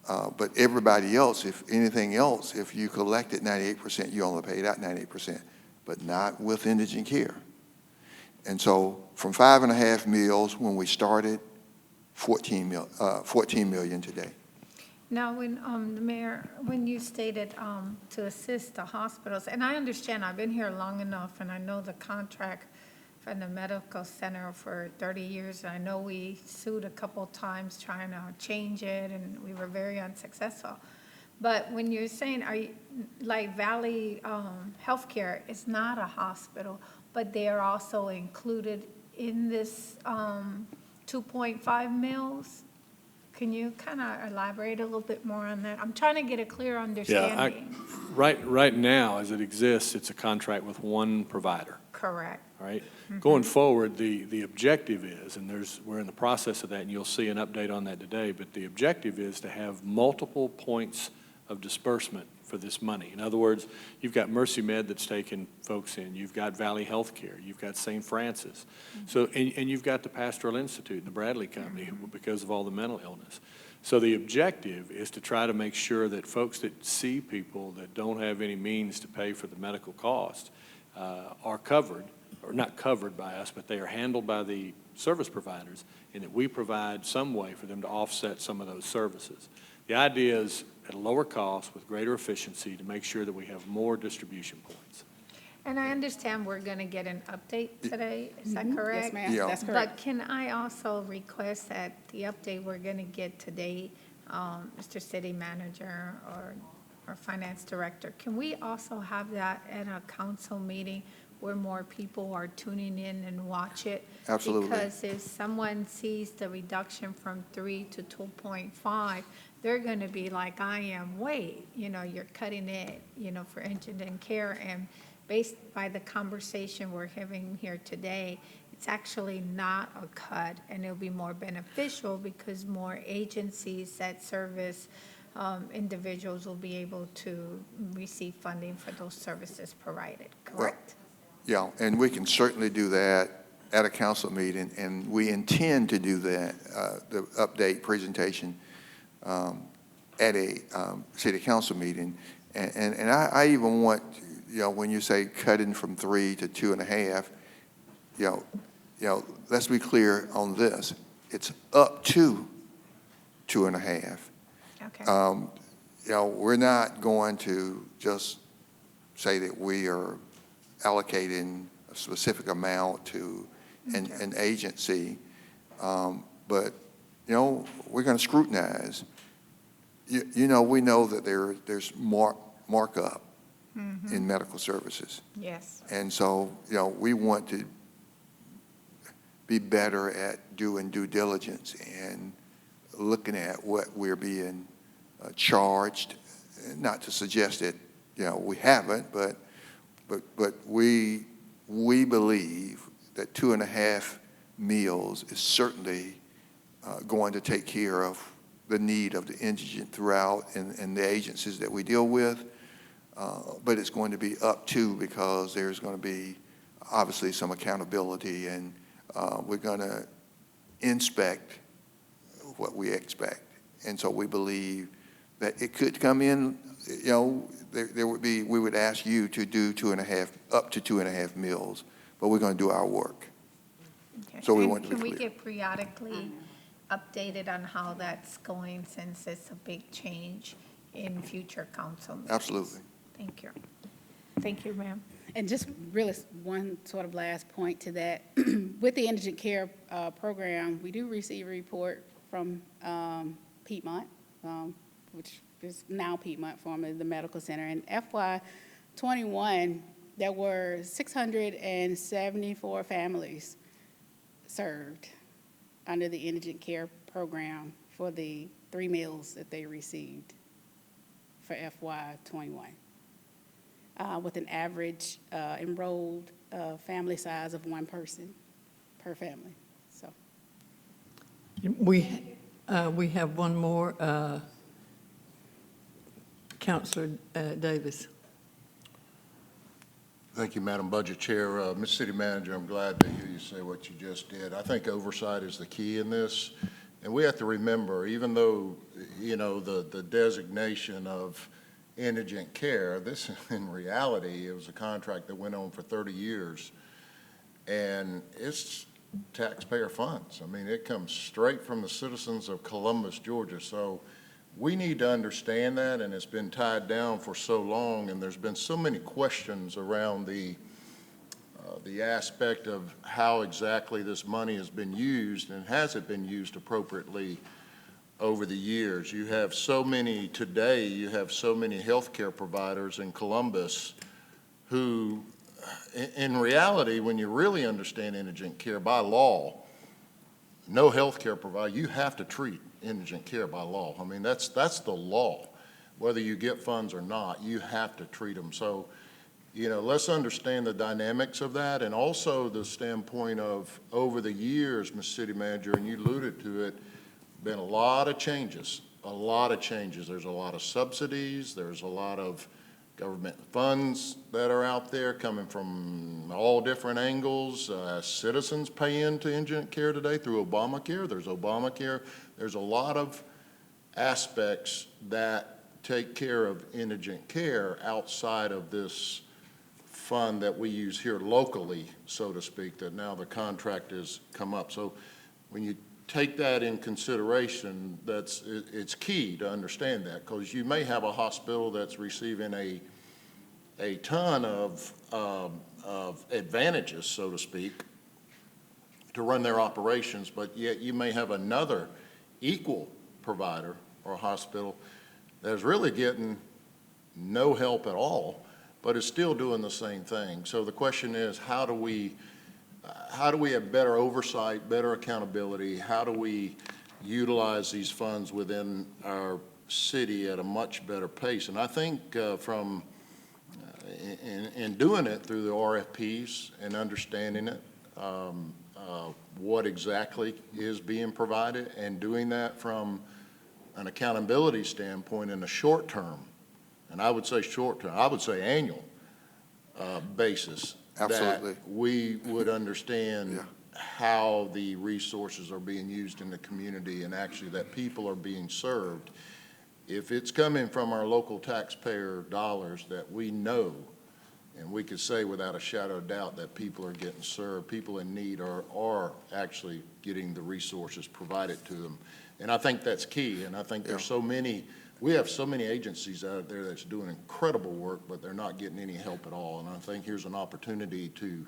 but everybody else, if anything else, if you collected 98%, you only paid out 98%, but not with indigent care. And so from 5.5 meals when we started, 14 million today. Now, when, the mayor, when you stated to assist the hospitals, and I understand, I've been here long enough, and I know the contract from the medical center for 30 years. I know we sued a couple times trying to change it, and we were very unsuccessful. But when you're saying, like Valley Healthcare is not a hospital, but they are also included in this 2.5 mils? Can you kind of elaborate a little bit more on that? I'm trying to get a clear understanding. Right now, as it exists, it's a contract with one provider. Correct. Right? Going forward, the objective is, and we're in the process of that, and you'll see an update on that today, but the objective is to have multiple points of disbursement for this money. In other words, you've got Mercy Med that's taking folks in, you've got Valley Healthcare, you've got St. Francis, so, and you've got the Pastoral Institute and the Bradley Company because of all the mental illness. So the objective is to try to make sure that folks that see people that don't have any means to pay for the medical cost are covered, or not covered by us, but they are handled by the service providers, and that we provide some way for them to offset some of those services. The idea is at a lower cost with greater efficiency to make sure that we have more distribution points. And I understand we're going to get an update today, is that correct? Yes, ma'am, Yeah. that's correct. But can I also request that the update we're going to get today, Mr. City Manager or Finance Director, can we also have that at a council meeting where more people are tuning in and watch it? Absolutely. Because if someone sees the reduction from 3 to 2.5, they're going to be like, I am, wait, you're cutting it, for indigent care. And based by the conversation we're having here today, it's actually not a cut, and it'll be more beneficial because more agencies that service individuals will be able to receive funding for those services provided, correct? Yeah, and we can certainly do that at a council meeting, and we intend to do that, the update presentation at a city council meeting. And I even want, when you say cutting from 3 to 2.5, let's be clear on this. It's up to 2.5. Okay. We're not going to just say that we are allocating a specific amount to an agency, but we're going to scrutinize. We know that there's markup in medical services, Yes. and so we want to be better at doing due diligence and looking at what we're being charged. Not to suggest that we haven't, but we believe that 2.5 meals is certainly going to take care of the need of the indigent throughout in the agencies that we deal with, but it's going to be up to, because there's going to be obviously some accountability, and we're going to inspect what we expect. And so we believe that it could come in, we would ask you to do 2.5, up to 2.5 meals, but we're going to do our work. Okay. So we And want to be can we clear. get periodically updated on how that's going, since it's a big change in future council meetings? Absolutely. Thank you. Thank you, ma'am. And just really one sort of last point to that. With the indigent care program, we do receive a report from Piedmont, which is now Piedmont, formerly the Medical Center. In FY21, there were 674 families served under the indigent care program for the 3 meals that they received for FY21, with an average enrolled family size of 1 person per family. So, We have one more, Councilor Davis. Thank you, Madam Budget Chair. Mr. City Manager, I'm glad to hear you say what you just did. I think oversight is the key in this. And we have to remember, even though, the designation of indigent care, this in reality, it was a contract that went on for 30 years. And it's taxpayer funds. I mean, it comes straight from the citizens of Columbus, Georgia. So we need to understand that, and it's been tied down for so long, and there's been so many questions around the aspect of how exactly this money has been used, and has it been used appropriately. over the years. You have so many, today, you have so many healthcare providers in Columbus who, in reality, when you really understand indigent care by law, no healthcare provider, you have to treat indigent care by law. I mean, that's the law. Whether you get funds or not, you have to treat them. So, you know, let's understand the dynamics of that, and also the standpoint of over the years, Mr. City Manager, and you alluded to it, been a lot of changes, a lot of changes. There's a lot of subsidies, there's a lot of government funds that are out there coming from all different angles. Citizens pay into indigent care today through Obamacare. There's Obamacare. There's a lot of aspects that take care of indigent care outside of this fund that we use here locally, so to speak, that now the contract has come up. So when you take that in consideration, it's key to understand that, because you may have a hospital that's receiving a ton of advantages, so to speak, to run their operations, but yet you may have another equal provider or hospital that's really getting no help at all, but is still doing the same thing. So the question is, how do we have better oversight, better accountability? How do we utilize these funds within our city at a much better pace? And I think in doing it through the RFPs and understanding it, what exactly is being provided, and doing that from an accountability standpoint in the short term, and I would say short term, I would say annual basis. Absolutely. That we would understand how the resources are being used in the community, and actually that people are being served. If it's coming from our local taxpayer dollars, that we know, and we could say without a shadow of doubt that people are getting served, people in need are actually getting the resources provided to them. And I think that's key, and I think there's so many, we have so many agencies out there that's doing incredible work, but they're not getting any help at all. And I think here's an opportunity to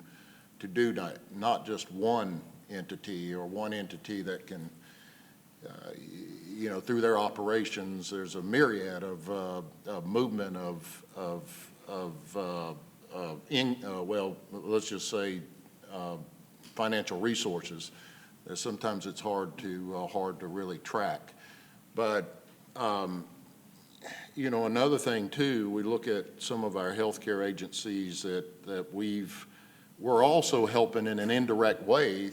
do not just one entity or one entity that can, you know, through their operations, there's a myriad of movement well, let's just say financial resources. Sometimes it's hard to really track. But you know, another thing too, we look at some of our healthcare agencies that we're also helping in an indirect way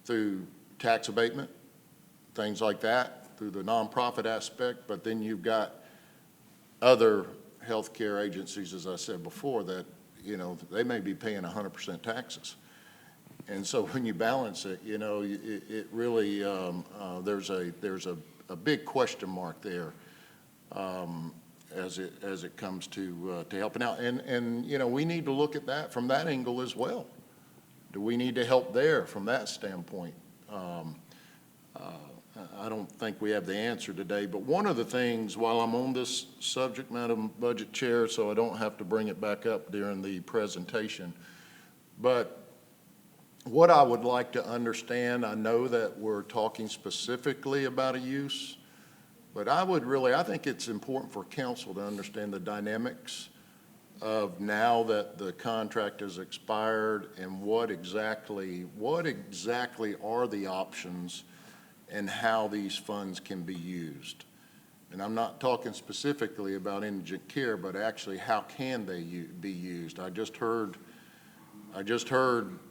through tax abatement, things like that, through the nonprofit aspect. But then you've got other healthcare agencies, as I said before, that, you know, they may be paying 100% taxes. And so when you balance it, you know, it really, there's a big question mark there as it comes to helping out. And, you know, we need to look at that from that angle as well. Do we need to help there from that standpoint? I don't think we have the answer today, but one of the things, while I'm on this subject, Madam Budget Chair, so I don't have to bring it back up during the presentation, but what I would like to understand, I know that we're talking specifically about a use, but I think it's important for council to understand the dynamics of now that the contract has expired, and what exactly are the options and how these funds can be used. And I'm not talking specifically about indigent care, but actually how can they be used. I just heard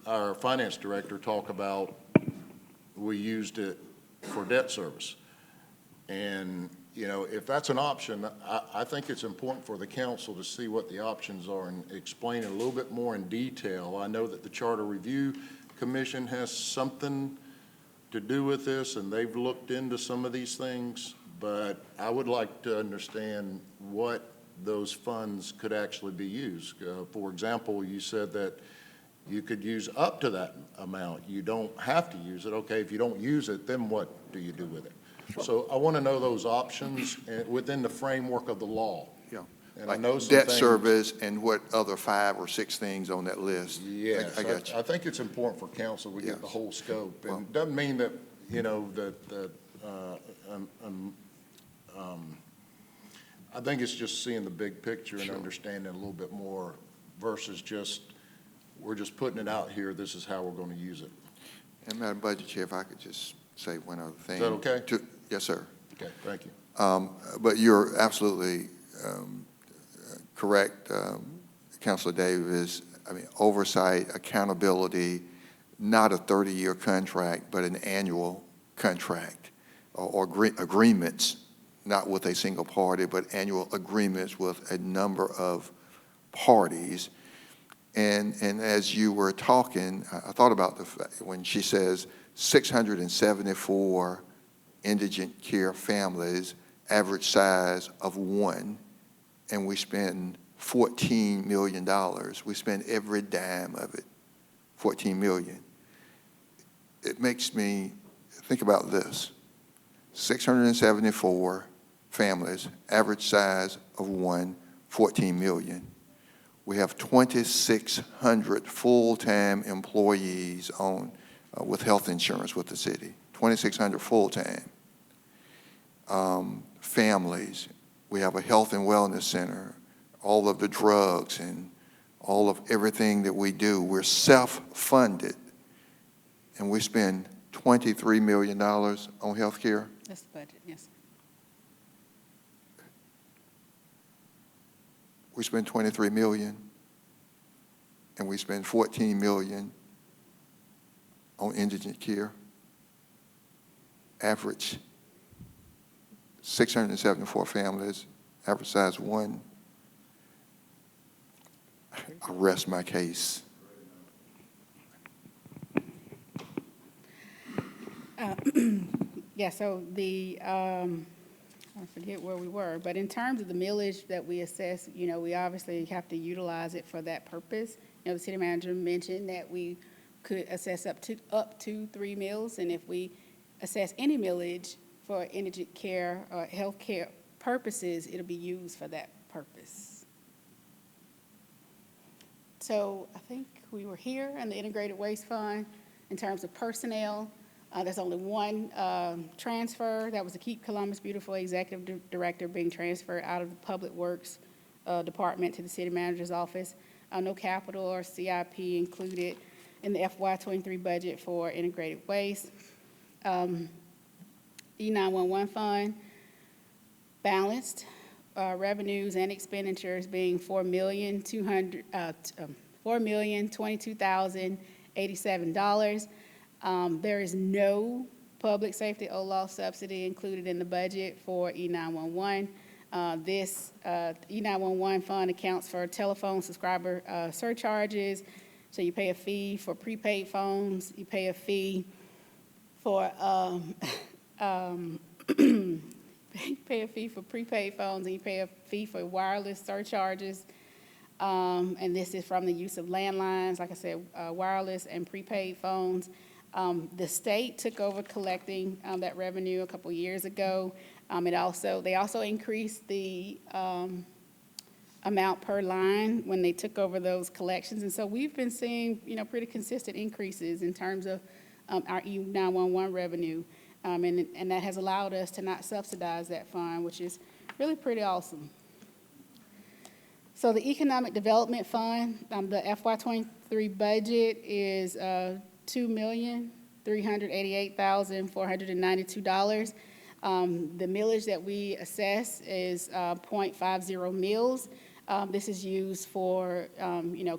our finance director talk about we used it for debt service. And, you know, if that's an option, I think it's important for the council to see what the options are and explain it a little bit more in detail. I know that the Charter Review Commission has something to do with this, and they've looked into some of these things, but I would like to understand what those funds could actually be used. For example, you said that you could use up to that amount. You don't have to use it. Okay, if you don't use it, then what do you do with it? So I want to know those options within the framework of the law. Yeah. And like I know some debt things, service and what other 5 or 6 things on that list. Yes, I got you. I think it's important for council to get the whole scope. And Well, it doesn't mean that, you know, that I think it's just seeing the big picture and understanding a little bit more versus just, we're just putting it out here, this is how we're going to use it. And Madam Budget Chair, if I could just say one other thing. Is that okay? Yes, sir. Okay, thank you. But you're absolutely correct, Councilor Davis. I mean, oversight, accountability, not a 30-year contract, but an annual contract or agreements, not with a single party, but annual agreements with a number of parties. And as you were talking, I thought about the fact when she says 674 indigent care families, average size of 1, and we spend $14 million. We spend every dime of it, $14 million. It makes me think about this. 674 families, average size of 1, $14 million. We have 2,600 full-time employees on with health insurance with the city, 2,600 full-time. Families, we have a health and wellness center, all of the drugs and all of everything that we do, we're self-funded, and we spend $23 million on health care. That's the budget, yes. We spend $23 million, and we spend $14 million on indigent care. Average 674 families, average size 1. I rest my case. Yeah, so I forget where we were, but in terms of the millage that we assess, we obviously have to utilize it for that purpose. The city manager mentioned that we could assess up to 3 mills, and if we assess any millage for indigent care or health care purposes, it'll be used for that purpose. So I think we were here in the Integrated Waste Fund in terms of personnel. There's only one transfer. That was the Keep Columbus Beautiful Executive Director being transferred out of the Public Works Department to the City Manager's office. No capital or CIP included in the FY23 budget for integrated waste. E911 fund balanced revenues and expenditures being $4,022,087. There is no public safety OLAW subsidy included in the budget for E911. This E911 fund accounts for telephone subscriber surcharges. So you pay a fee for prepaid phones, you pay a fee for pay a fee for prepaid phones, and you pay a fee for wireless surcharges. And this is from the use of landlines, like I said, wireless and prepaid phones. The state took over collecting that revenue a couple years ago. They also increased the amount per line when they took over those collections, and so we've been seeing pretty consistent increases in terms of our E911 revenue, and that has allowed us to not subsidize that fund, which is really pretty awesome. So the Economic Development Fund, the FY23 budget is $2,388,492. The millage that we assess is 0.50 mills. This is used for,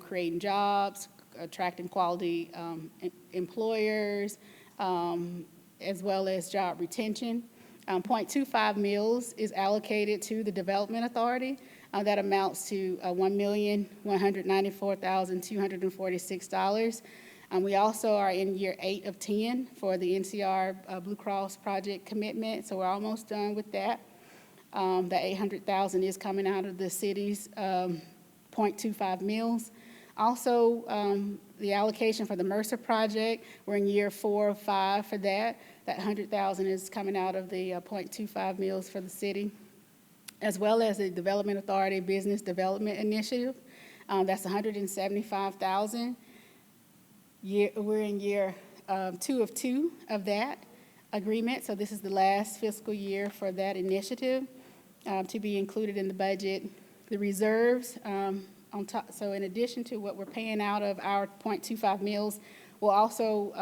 creating jobs, attracting quality employers, as well as job retention. 0.25 mills is allocated to the Development Authority. That amounts to $1,194,246. We also are in year 8 of 10 for the NCR Blue Cross project commitment, so we're almost done with that. The $800,000 is coming out of the city's 0.25 mills. Also, the allocation for the Mercer project, we're in year 4 of 5 for that. That $100,000 is coming out of the 0.25 mills for the city, as well as the Development Authority Business Development Initiative. That's $175,000. We're in year 2 of 2 of that. agreement, so this is the last fiscal year for that initiative to be included in the budget. The reserves on top, so in addition to what we're paying out of our .25 mills, we're also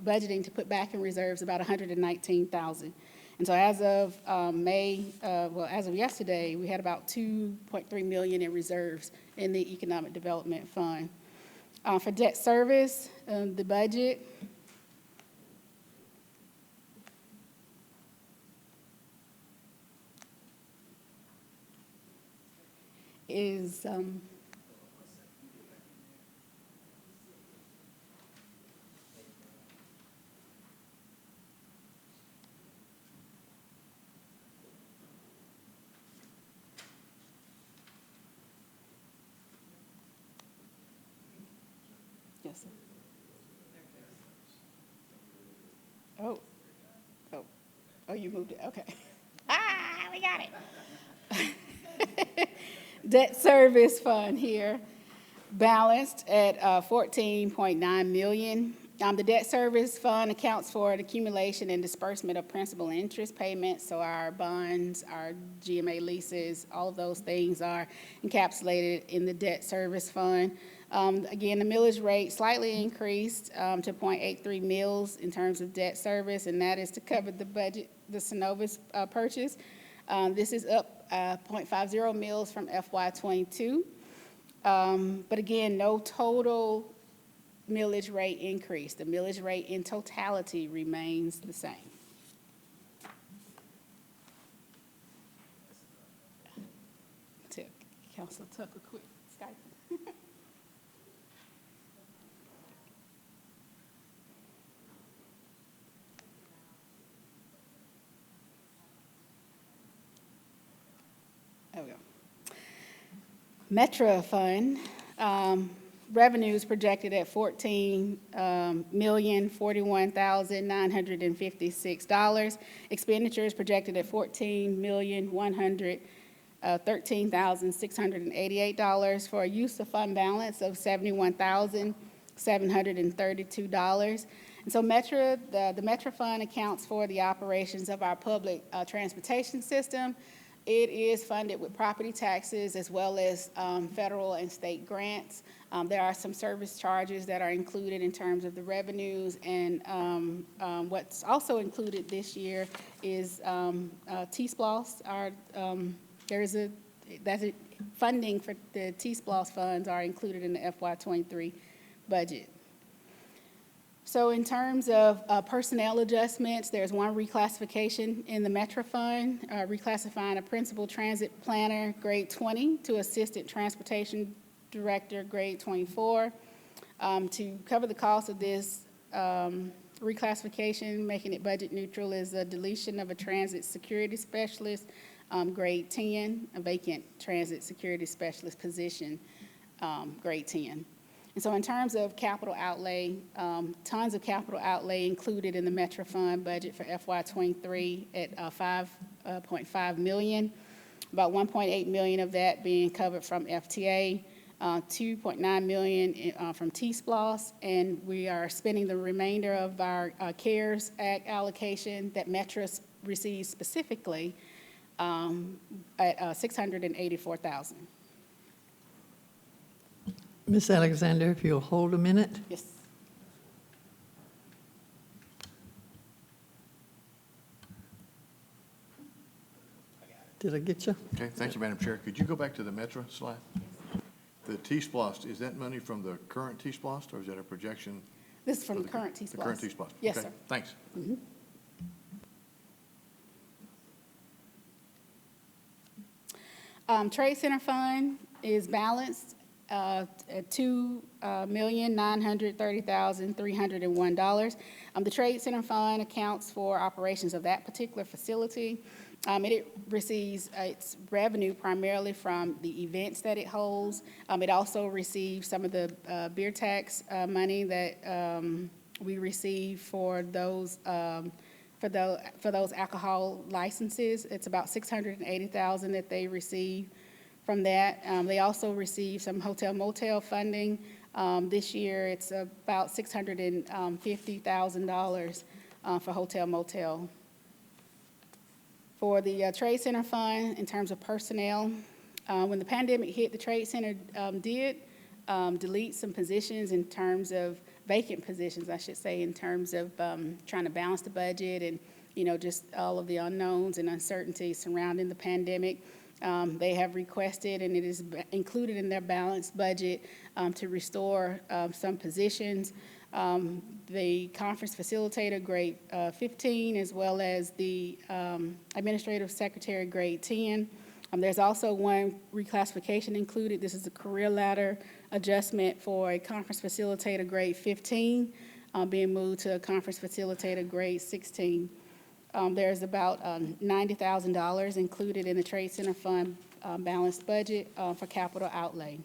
budgeting to put back in reserves about $119,000. And so as of as of yesterday, we had about $2.3 million in reserves in the Economic Development Fund. For debt service, the budget is yes, sir. Oh, you moved it, okay. We got it. Debt service fund here, balanced at $14.9 million. The debt service fund accounts for the accumulation and disbursement of principal and interest payments, so our bonds, our GMA leases, all of those things are encapsulated in the debt service fund. Again, the millage rate slightly increased to 0.83 mils in terms of debt service, and that is to cover the budget, the Synovus purchase. This is up 0.50 mils from FY22. But again, no total millage rate increase. The millage rate in totality remains the same. Tell Councilor Tucker quick Skype. There we go. Metro Fund, revenues projected at $14,041,956. Expenditures projected at $14,113,688 for a use of fund balance of $71,732. And so the Metro Fund accounts for the operations of our public transportation system. It is funded with property taxes as well as federal and state grants. There are some service charges that are included in terms of the revenues, and what's also included this year is T-SPLOS. Funding for the T-SPLOS funds are included in the FY23 budget. So in terms of personnel adjustments, there's one reclassification in the Metro Fund, reclassifying a principal transit planner, grade 20, to assistant transportation director, grade 24. To cover the cost of this reclassification, making it budget neutral, is a deletion of a transit security specialist, grade 10, a vacant transit security specialist position, grade 10. And so in terms of capital outlay, tons of capital outlay included in the Metro Fund budget for FY23 at $5.5 million, about $1.8 million of that being covered from FTA, $2.9 million from T-SPLOS, and we are spending the remainder of our CARES Act allocation that Metro receives specifically at $684,000. Ms. Alexander, if you'll hold a minute. Yes. Did I get you? Okay, thank you, Madam Chair. Could you go back to the Metro slide? The T-SPLOS, is that money from the current T-SPLOS, or is that a projection? This is from the current T-SPLOS. The current T-SPLOS? Yes, okay, sir. Thanks. Mm-hmm. Trade Center Fund is balanced at $2,930,301. The Trade Center Fund accounts for operations of that particular facility. It receives its revenue primarily from the events that it holds. It also receives some of the beer tax money that we receive for those alcohol licenses. It's about $680,000 that they receive from that. They also receive some hotel motel funding. This year, it's about $650,000 for hotel motel. For the Trade Center Fund, in terms of personnel, when the pandemic hit, the Trade Center did delete some positions in terms of vacant positions, I should say, in terms of trying to balance the budget and, you know, just all of the unknowns and uncertainties surrounding the pandemic. They have requested, and it is included in their balanced budget, to restore some positions. The conference facilitator, grade 15, as well as the administrative secretary, grade 10. There's also one reclassification included. This is a career ladder adjustment for a conference facilitator, grade 15, being moved to a conference facilitator, grade 16. There's about $90,000 included in the Trade Center Fund balanced budget for capital outlay.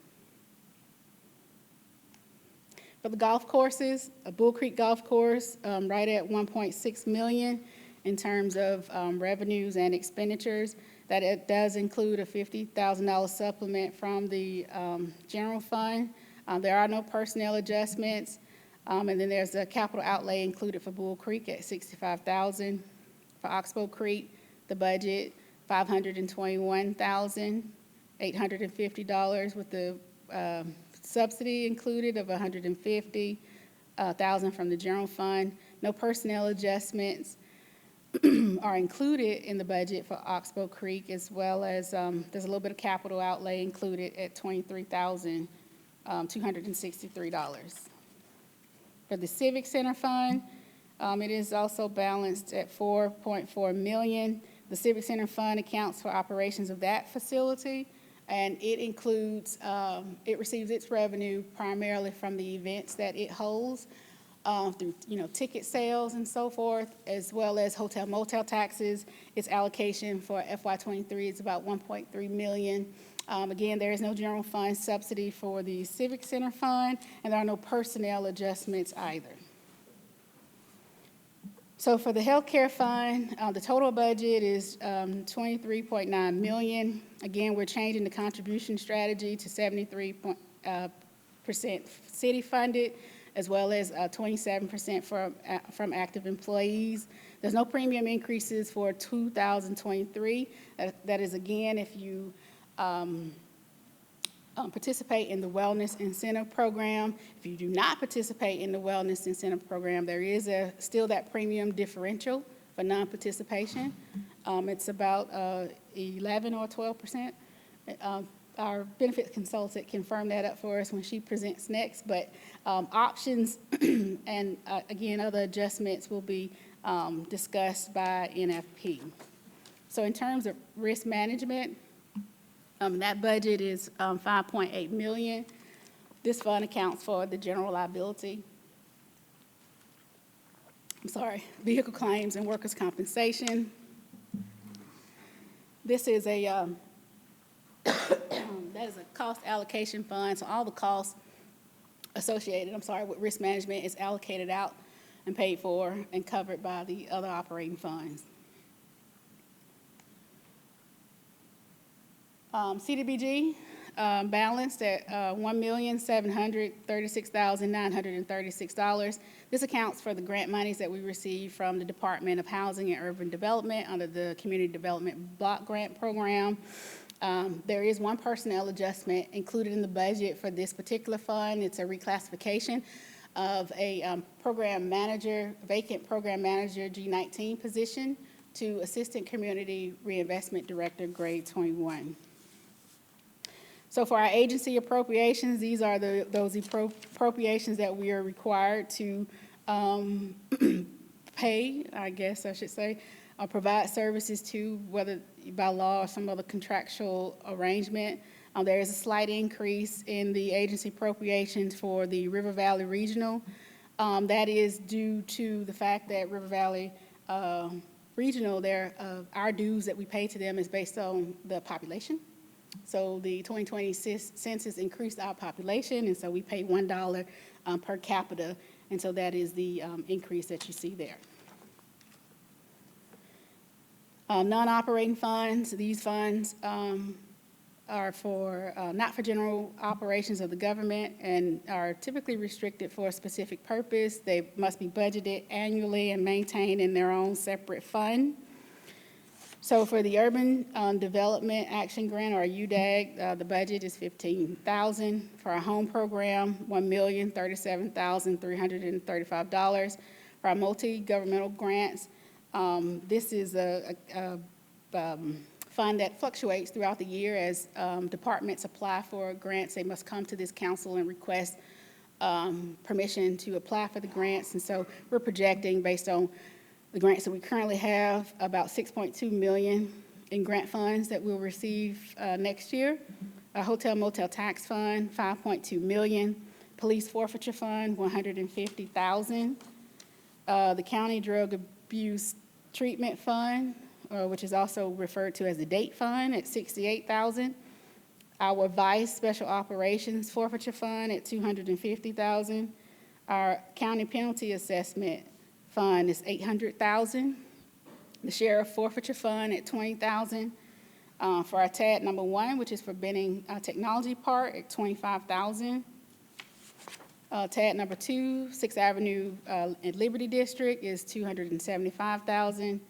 For the golf courses, a Bull Creek Golf Course, right at $1.6 million in terms of revenues and expenditures. That it does include a $50,000 supplement from the general fund. There are no personnel adjustments. And then there's a capital outlay included for Bull Creek at $65,000. For Oxbow Creek, the budget, $521,850 with the subsidy included of $150,000 from the general fund. No personnel adjustments are included in the budget for Oxbow Creek, as well as there's a little bit of capital outlay included at $23,263. For the Civic Center Fund, it is also balanced at $4.4 million. The Civic Center Fund accounts for operations of that facility, and it includes, it receives its revenue primarily from the events that it holds, through, you know, ticket sales and so forth, as well as hotel motel taxes. Its allocation for FY23 is about $1.3 million. Again, there is no general fund subsidy for the Civic Center Fund, and there are no personnel adjustments either. So for the healthcare fund, the total budget is $23.9 million. Again, we're changing the contribution strategy to 73% city funded, as well as 27% from active employees. There's no premium increases for 2023. That is, again, if you participate in the Wellness Incentive Program. If you do not participate in the Wellness Incentive Program, there is still that premium differential for non-participation. It's about 11 or 12%. Our benefits consultant can firm that up for us when she presents next, but options and, again, other adjustments will be discussed by NFP. So in terms of risk management, that budget is $5.8 million. This fund accounts for the general liability, vehicle claims and workers' compensation. This is a that is a cost allocation fund, so all the costs associated, with risk management is allocated out and paid for and covered by the other operating funds. CDBG balanced at $1,736,936. This accounts for the grant monies that we received from the Department of Housing and Urban Development under the Community Development Block Grant Program. There is one personnel adjustment included in the budget for this particular fund. It's a reclassification of a program manager, vacant program manager G19 position to Assistant Community Reinvestment Director, grade 21. So for our agency appropriations, these are those appropriations that we are required to pay, I guess I should say, or provide services to, whether by law or some other contractual arrangement. There is a slight increase in the agency appropriations for the River Valley Regional. That is due to the fact that River Valley Regional, our dues that we pay to them is based on the population. So the 2020 census increased our population, and so we pay $1 per capita, and so that is the increase that you see there. Non-operating funds, these funds are for, not for general operations of the government and are typically restricted for a specific purpose. They must be budgeted annually and maintained in their own separate fund. So for the Urban Development Action Grant, or UDAG, the budget is $15,000. For our home program, $1,037,335. For our multi-governmental grants, this is a fund that fluctuates throughout the year as departments apply for grants. They must come to this council and request permission to apply for the grants. And so we're projecting, based on the grants that we currently have, about $6.2 million in grant funds that we'll receive next year. A hotel motel tax fund, $5.2 million. Police forfeiture fund, $150,000. The county drug abuse treatment fund, which is also referred to as the DATE fund, at $68,000. Our Vice Special Operations Forfeiture Fund at $250,000. Our County Penalty Assessment Fund is $800,000. The Sheriff Forfeiture Fund at $20,000. For our TAD number 1, which is for Benning Technology Park, at $25,000. TAD number 2, 6th Avenue in Liberty District, is $275,000.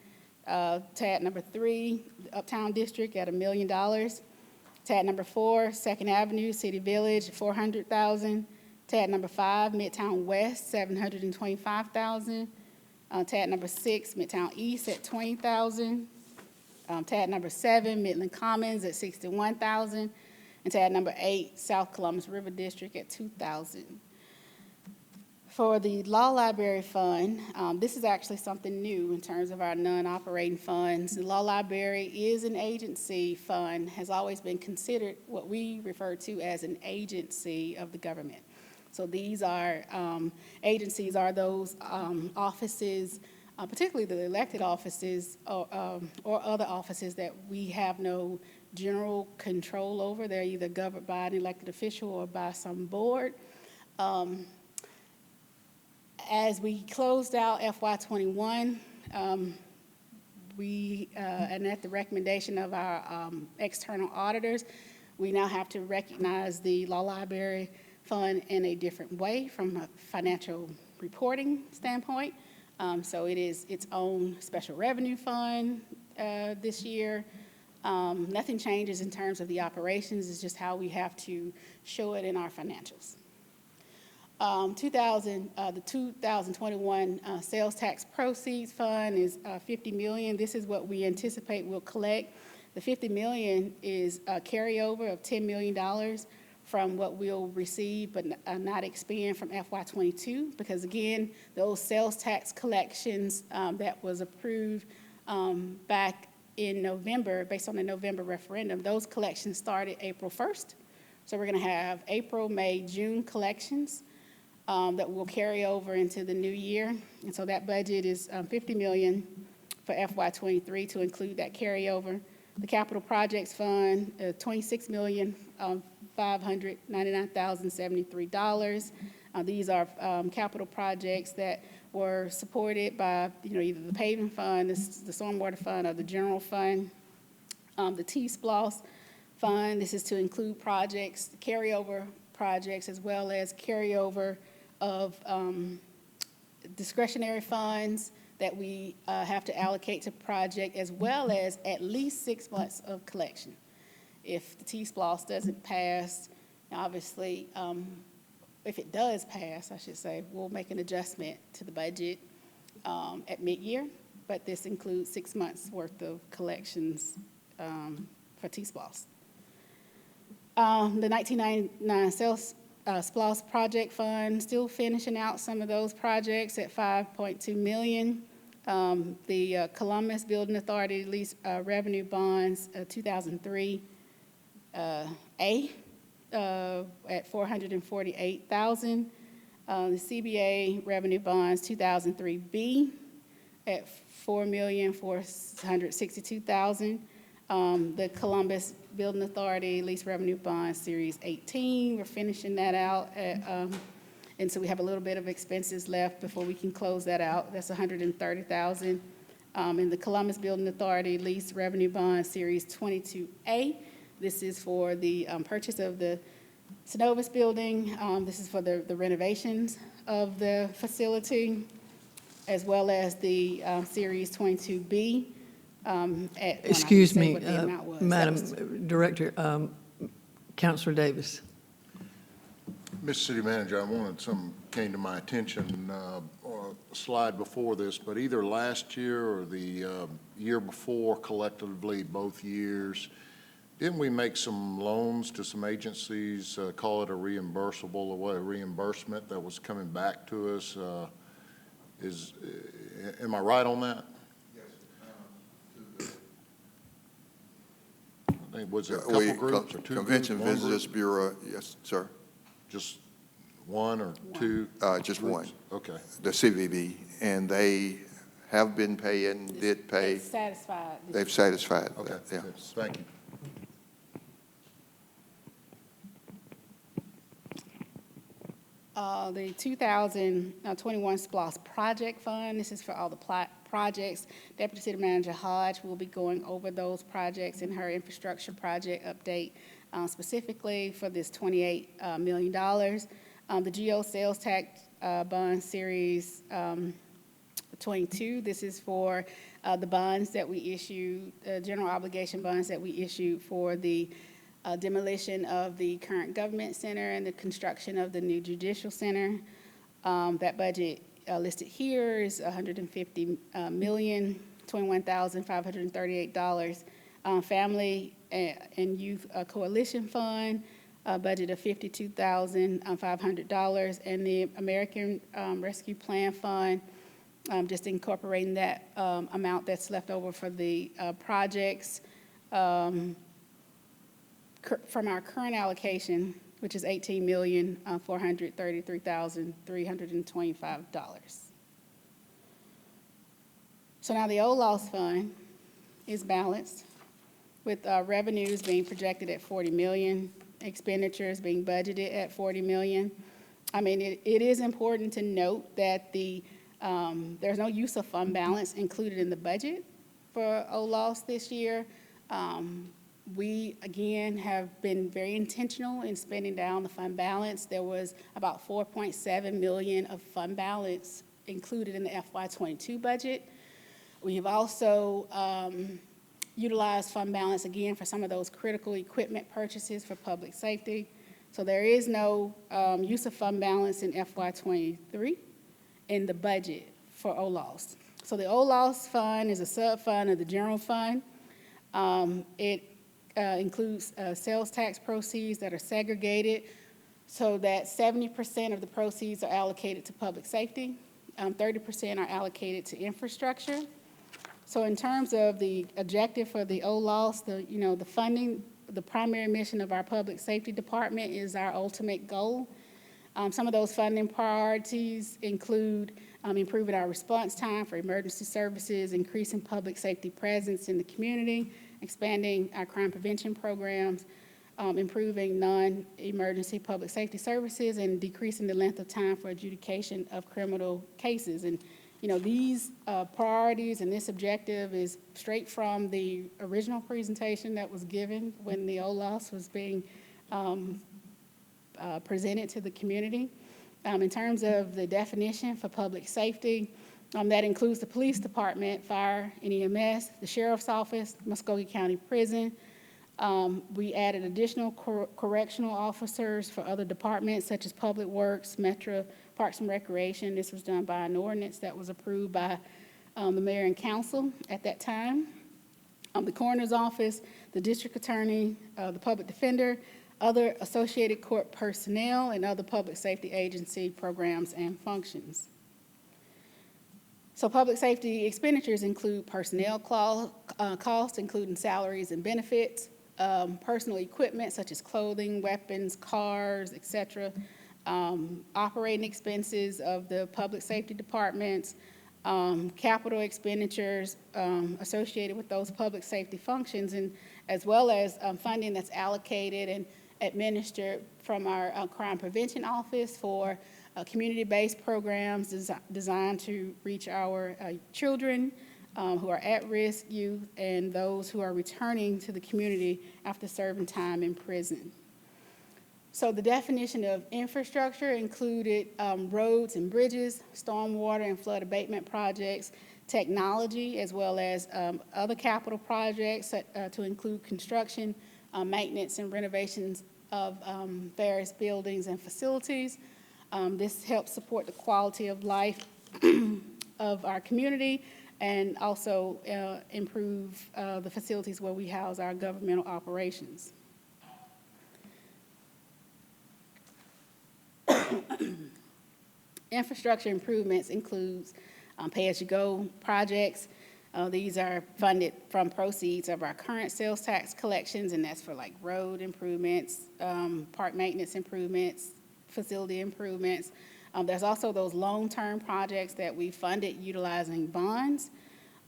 TAD number 3, Uptown District, at $1 million. TAD number 4, 2nd Avenue, City Village, $400,000. TAD number 5, Midtown West, $725,000. TAD number 6, Midtown East, at $20,000. TAD number 7, Midland Commons, at $61,000. And TAD number 8, South Columbus River District, at $2,000. For the Law Library Fund, this is actually something new in terms of our non-operating funds. The Law Library is an agency fund, has always been considered what we refer to as an agency of the government. So these are, agencies are those offices, particularly the elected offices or other offices that we have no general control over. They're either governed by an elected official or by some board. As we closed out FY21, and at the recommendation of our external auditors, we now have to recognize the Law Library Fund in a different way from a financial reporting standpoint. So it is its own special revenue fund this year. Nothing changes in terms of the operations. It's just how we have to show it in our financials. The 2021 sales tax proceeds fund is $50 million. This is what we anticipate we'll collect. The $50 million is a carryover of $10 million from what we'll receive but not expend from FY22, because again, those sales tax collections that was approved back in November, based on the November referendum, those collections started April 1st. So we're gonna have April, May, June collections that will carry over into the new year. And so that budget is $50 million for FY23 to include that carryover. The Capital Projects Fund, $26,599,073. These are capital projects that were supported by, either the paving fund, the stormwater fund, or the general fund. The T-SPLOS fund, this is to include projects, carryover projects, as well as carryover of discretionary funds that we have to allocate to project, as well as at least 6 months of collection. If the T-SPLOS doesn't pass, obviously, if it does pass, I should say, we'll make an adjustment to the budget at mid-year, but this includes 6 months worth of collections for T-SPLOS. The 1999 sales SPLOS project fund, still finishing out some of those projects at $5.2 million. The Columbus Building Authority lease revenue bonds, 2003 A at $448,000. The CBA revenue bonds, 2003 B at $4,462,000. The Columbus Building Authority Lease Revenue Bond Series 18, we're finishing that out. And so we have a little bit of expenses left before we can close that out. That's $130,000. In the Columbus Building Authority Lease Revenue Bond Series 22A, This is for the purchase of the Synovus building. This is for the renovations of the facility, as well as the Series 22B. Excuse me, what the amount was. Madam Director, Councilor Davis. Mr. City Manager, I wanted some, came to my attention, on a slide before this, but either last year or the year before, collectively, both years, didn't we make some loans to some agencies, call it a reimbursable or what, a reimbursement that was coming back to us? Am I right on that? I think, was it a couple groups or two groups? Convention Visitors Bureau, yes, sir. Just one or two? Just groups? one. Okay. The CVB, and they have been paying, did pay. It's satisfied. They've satisfied Okay, that, yeah. good. Thank you. The 2021 SPLOST Project Fund, this is for all the projects. Deputy City Manager Hodge will be going over those projects in her infrastructure project update, specifically for this $28 million. The GO Sales Tax Bond Series 22, this is for the bonds that we issue, general obligation bonds that we issue for the demolition of the current government center and the construction of the new judicial center. That budget listed here is $150,021,538. Family and Youth Coalition Fund, a budget of $52,500, and the American Rescue Plan Fund, just incorporating that amount that's left over for the projects. From our current allocation, which is $18,433,325. So now the OLOS fund is balanced, with revenues being projected at $40 million, expenditures being budgeted at $40 million. I mean, it is important to note that there's no use of fund balance included in the budget for OLOS this year. We, again, have been very intentional in spending down the fund balance. There was about $4.7 million of fund balance included in the FY22 budget. We have also utilized fund balance, again, for some of those critical equipment purchases for public safety. So there is no use of fund balance in FY23 in the budget for OLOS. So the OLOS fund is a sub-fund of the general fund. It includes sales tax proceeds that are segregated so that 70% of the proceeds are allocated to public safety, 30% are allocated to infrastructure. So in terms of the objective for the OLOS, the funding, the primary mission of our public safety department is our ultimate goal. Some of those funding priorities include improving our response time for emergency services, increasing public safety presence in the community, expanding our crime prevention programs, improving non-emergency public safety services, and decreasing the length of time for adjudication of criminal cases. And, these priorities and this objective is straight from the original presentation that was given when the OLOS was being presented to the community. In terms of the definition for public safety, that includes the police department, fire and EMS, the sheriff's office, Muskogee County Prison. We added additional correctional officers for other departments such as Public Works, Metro, Parks and Recreation. This was done by an ordinance that was approved by the mayor and council at that time. The coroner's office, the district attorney, the public defender, other associated court personnel, and other public safety agency programs and functions. So public safety expenditures include personnel costs, including salaries and benefits, personal equipment such as clothing, weapons, cars, etc., operating expenses of the public safety departments, capital expenditures associated with those public safety functions, and as well as funding that's allocated and administered from our crime prevention office for community-based programs designed to reach our children, who are at-risk youth, and those who are returning to the community after serving time in prison. So the definition of infrastructure included roads and bridges, stormwater and flood abatement projects, technology, as well as other capital projects to include construction, maintenance, and renovations of various buildings and facilities. This helps support the quality of life of our community and also improve the facilities where we house our governmental operations. Infrastructure improvements includes pay-as-you-go projects. These are funded from proceeds of our current sales tax collections, and that's for like road improvements, park maintenance improvements, facility improvements. There's also those long-term projects that we funded utilizing bonds.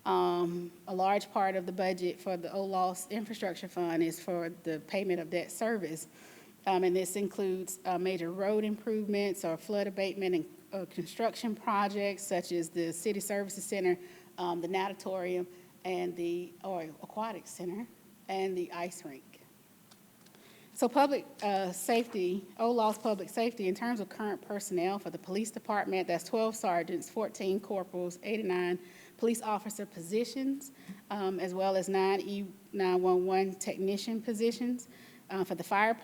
A large part of the budget for the OLOS Infrastructure Fund is for the payment of debt service. And this includes major road improvements or flood abatement and construction projects such as the City Services Center, the natatorium, and the aquatic center, and the ice rink. So public safety, OLOS public safety, in terms of current personnel for the police department, that's 12 sergeants, 14 corporals, 89 police officer positions, as well as 9 E911 technician positions. For the fire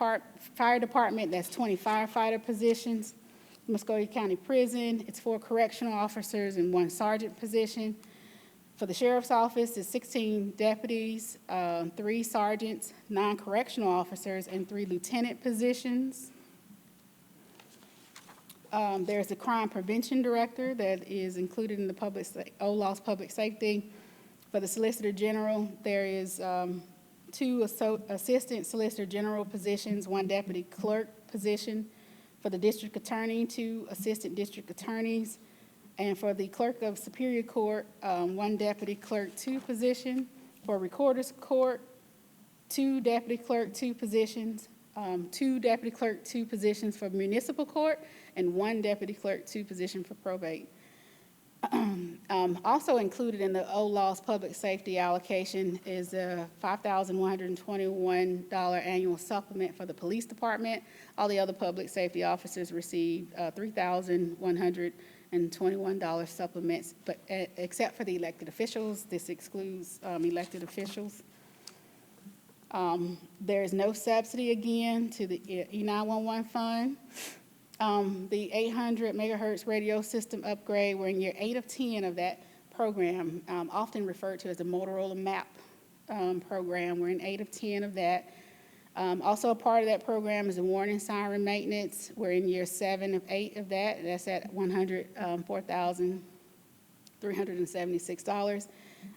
department, that's 20 firefighter positions. Muscogee County Prison, it's 4 correctional officers and 1 sergeant position. For the sheriff's office, it's 16 deputies, 3 sergeants, 9 correctional officers, and 3 lieutenant positions. There's a crime prevention director that is included in the OLOS public safety. For the solicitor general, there is 2 assistant solicitor general positions, 1 deputy clerk position. For the district attorney, 2 assistant district attorneys. And for the clerk of Superior Court, 1 deputy clerk 2 position. For recorder's court, 2 deputy clerk 2 positions, 2 deputy clerk 2 positions for municipal court, and 1 deputy clerk 2 position for probate. Also included in the OLOS public safety allocation is a $5,121 annual supplement for the police department. All the other public safety officers receive $3,121 supplements, but except for the elected officials. This excludes elected officials. There is no subsidy again to the E911 fund. The 800 megahertz radio system upgrade, we're in year 8 of 10 of that program, often referred to as the Motorola MAP program. We're in 8 of 10 of that. Also a part of that program is the warning siren maintenance. We're in year 7 of 8 of that. That's at $104,376.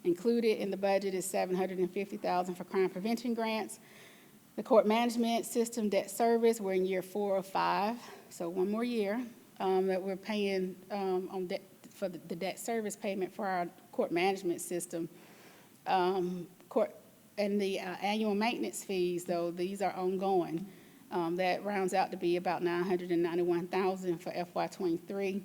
Included in the budget is $750,000 for crime prevention grants. The court management system debt service, we're in year 4 of 5, so 1 more year that we're paying on debt for the debt service payment for our court management system. And the annual maintenance fees, though, these are ongoing. That rounds out to be about $991,000 for FY23.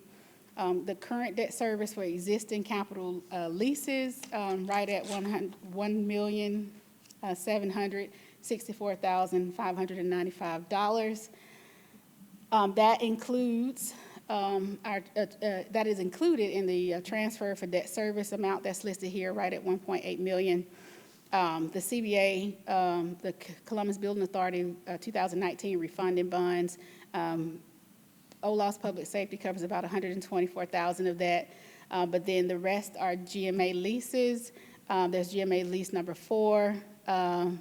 The current debt service for existing capital leases, right at $1,764,595. That includes that is included in the transfer for debt service amount that's listed here, right at $1.8 million. The CBA, the Columbus Building Authority 2019 refunding bonds, OLOS Public Safety covers about $124,000 of that, but then the rest are GMA leases. There's GMA lease number 4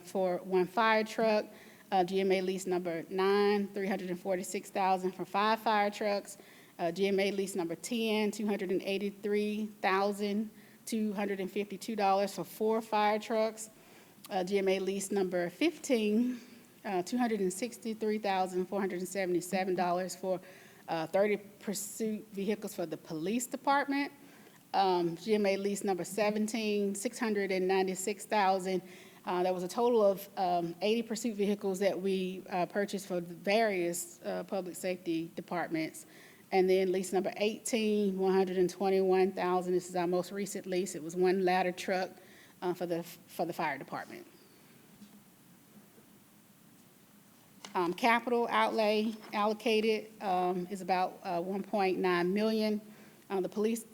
for 1 fire truck, GMA lease number 9, $346,000 for 5 fire trucks, GMA lease number 10, $283,252 for 4 fire trucks, GMA lease number 15, $263,477 for 30 pursuit vehicles for the police department. GMA lease number 17, $696,000. That was a total of 80 pursuit vehicles that we purchased for the various public safety departments. And then lease number 18, $121,000. This is our most recent lease. It was one ladder truck for the fire department. Capital outlay allocated is about 1.9 million. The police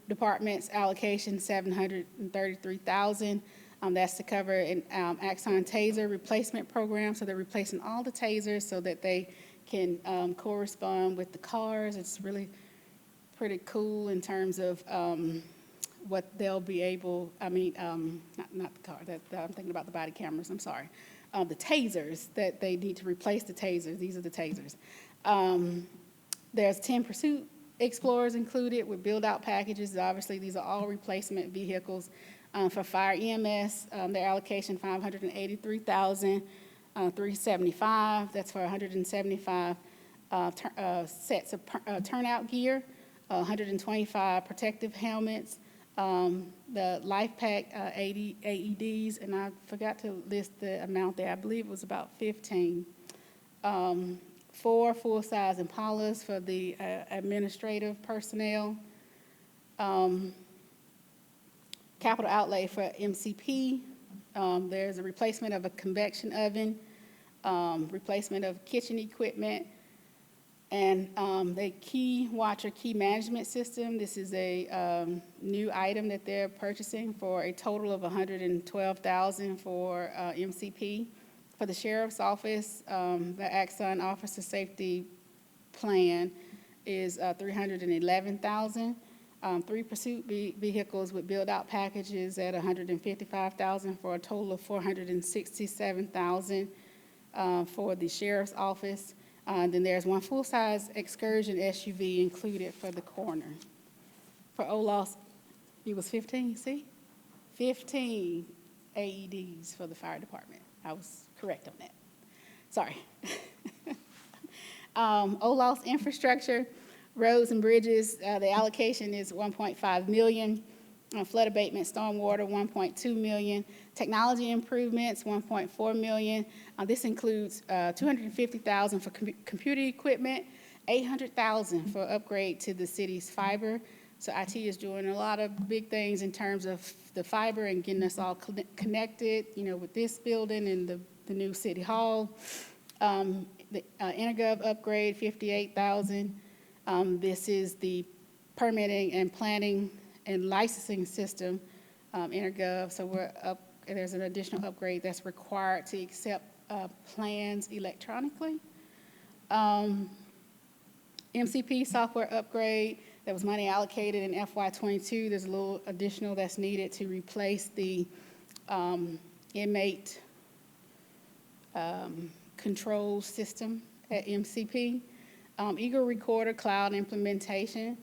department's allocation, 733,000. That's to cover an Axon Taser replacement program. So they're replacing all the tasers so that they can correspond with the cars. It's really pretty cool in terms of what they'll be able, not the car, I'm thinking about the body cameras, I'm sorry. The tasers, that they need to replace the tasers. These are the tasers. There's 10 pursuit explorers included with build-out packages. Obviously, these are all replacement vehicles. For fire EMS, their allocation, $583,375. That's for 175 sets of turnout gear, 125 protective helmets, the Life Pack 80 AEDs, and I forgot to list the amount there. I believe it was about 15. 4 full-size Impalas for the administrative personnel. Capital outlay for MCP. There's a replacement of a convection oven, replacement of kitchen equipment, and the key watcher key management system. This is a new item that they're purchasing for a total of $112,000 for MCP. For the sheriff's office, the Axon Officer Safety Plan is $311,000. 3 pursuit vehicles with build-out packages at $155,000 for a total of $467,000 for the sheriff's office. Then there's 1 full-size excursion SUV included for the coroner. For OLOS, it was 15, see? 15 AEDs for the fire department. I was correct on that. Sorry. OLOS infrastructure, roads and bridges, the allocation is $1.5 million. Flood abatement, stormwater, $1.2 million. Technology improvements, $1.4 million. This includes $250,000 for computer equipment, $800,000 for upgrade to the city's fiber. So IT is doing a lot of big things in terms of the fiber and getting us all connected, with this building and the new city hall. The Intergov upgrade, $58,000. This is the permitting and planning and licensing system, Intergov. So there's an additional upgrade that's required to accept plans electronically. MCP software upgrade, there was money allocated in FY22. There's a little additional that's needed to replace the inmate control system at MCP. Eagle Recorder cloud implementation.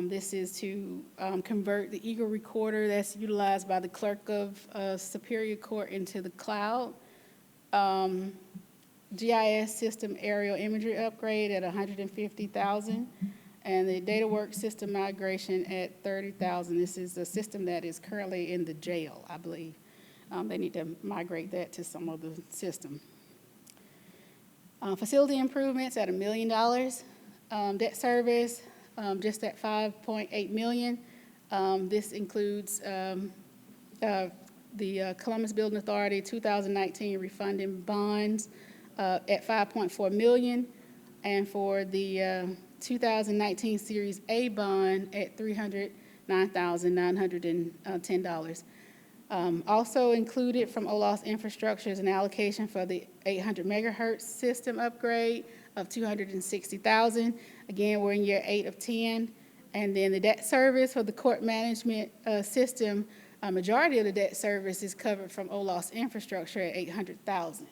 This is to convert the Eagle Recorder that's utilized by the clerk of Superior Court into the cloud. GIS system aerial imagery upgrade at $150,000, and the DataWorks system migration at $30,000. This is a system that is currently in the jail, I believe. They need to migrate that to some other system. Facility improvements at $1 million. Debt service, just at $5.8 million. This includes the Columbus Building Authority 2019 refunding bonds at $5.4 million, and for the 2019 Series A bond at $309,910. Also included from OLOS Infrastructure is an allocation for the 800 megahertz system upgrade of $260,000. Again, we're in year 8 of 10. And then the debt service for the court management system, a majority of the debt service is covered from OLOS Infrastructure at $800,000.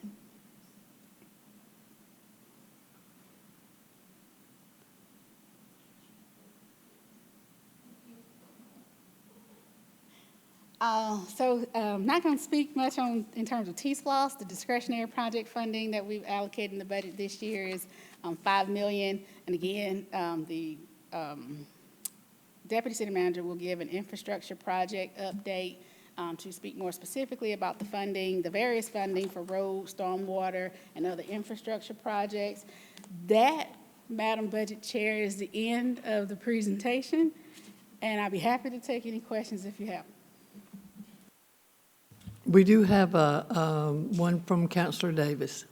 I'm not going to speak much in terms of T-SPLOS. The discretionary project funding that we've allocated in the budget this year is $5 million. And again, the Deputy City Manager will give an infrastructure project update to speak more specifically about the funding, the various funding for road, stormwater, and other infrastructure projects. That Madam Budget Chair, is the end of the presentation, and I'd be happy to take any questions if you have. We do have one from Councilor Davis.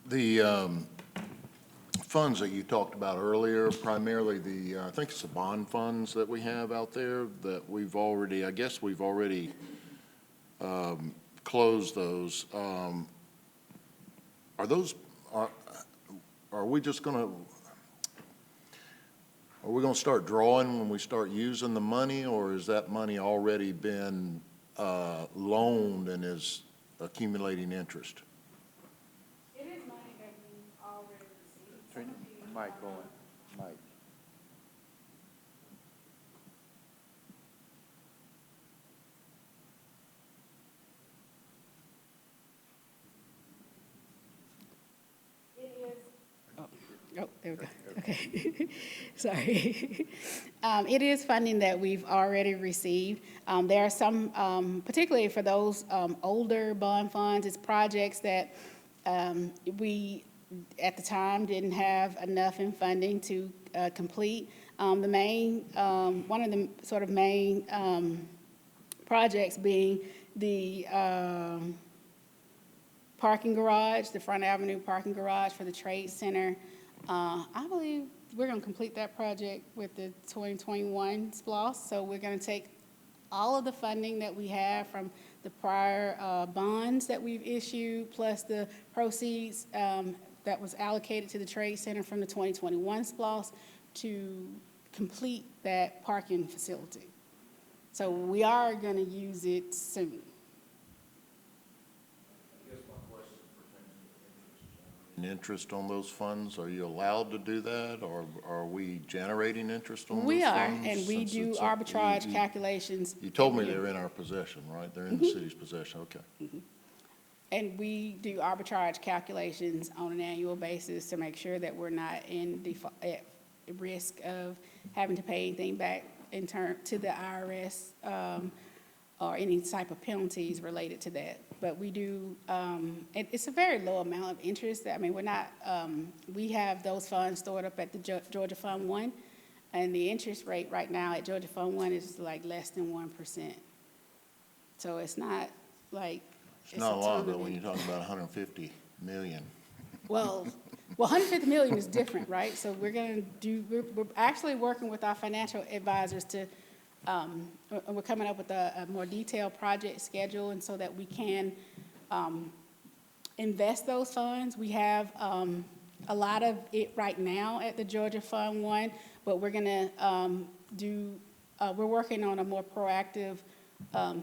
The funds that you talked about earlier, primarily I think it's the bond funds that we have out there that we've already, I guess we've already closed those. Are we just going to, are we going to start drawing when we start using the money, or is that money already been loaned and is accumulating interest? It is money that we've already received. Turn your mic on, Mike. Oh, there we go. Okay. Sorry. It is funding that we've already received. There are some, particularly for those older bond funds, it's projects that we, at the time, didn't have enough in funding to complete. One of the sort of main projects being the parking garage, the Front Avenue parking garage for the Trade Center. I believe we're going to complete that project with the 2021 SPLOST. So we're going to take all of the funding that we have from the prior bonds that we've issued, plus the proceeds that was allocated to the Trade Center from the 2021 SPLOST to complete that parking facility. So we are going to use it soon. Interest on those funds? Are you allowed to do that, or are we generating interest on those funds? We are, and we do arbitrage calculations. You told me they're in our possession, right? They're in the city's possession, okay. And we do arbitrage calculations on an annual basis to make sure that we're not at risk of having to pay anything back to the IRS or any type of penalties related to that. But we do, it's a very low amount of interest. I mean, we're not, we have those funds stored up at the Georgia Fund 1, and the interest rate right now at Georgia Fund 1 is like less than 1%. So it's not like, It's not a lot, though, when you're talking about 150 million. Well, 150 million is different, right? So we're actually working with our financial advisors to, we're coming up with a more detailed project schedule, and so that we can invest those funds. We have a lot of it right now at the Georgia Fund 1, but we're going to we're working on a more proactive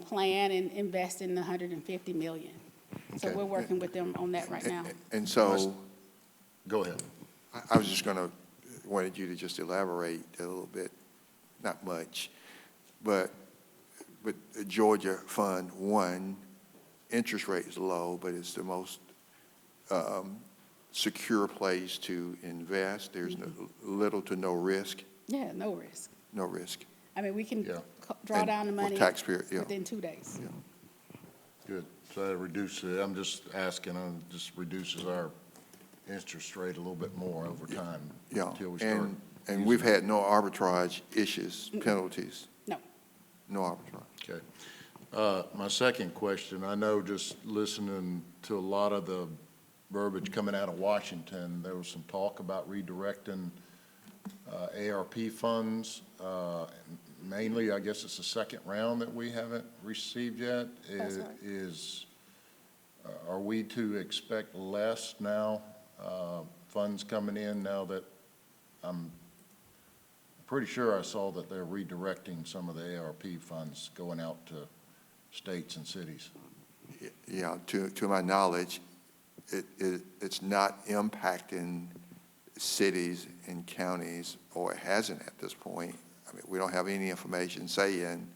plan and invest in the 150 million. So Okay. we're working with them on that right now. And so, Go ahead. I was just wanted you to just elaborate a little bit, not much, but with Georgia Fund 1, interest rate is low, but it's the most secure place to invest. There's little to no risk. Yeah, no risk. No risk. I mean, we can Yeah. draw And down the with money taxpayer, yeah. within 2 days. Yeah. Good. So that reduces, I'm just asking, just reduces our interest rate a little bit more over time. Yeah, Until we start. and we've had no arbitrage issues, penalties, No. no arbitrage. Okay. My second question, I know just listening to a lot of the verbiage coming out of Washington, there was some talk about redirecting ARP funds. Mainly, I guess it's the second round that we haven't received yet. That's right. Are we to expect less now, funds coming in now that I'm pretty sure I saw that they're redirecting some of the ARP funds going out to states and cities? Yeah, to my knowledge, it's not impacting cities and counties, or it hasn't at this point. I mean, we don't have any information saying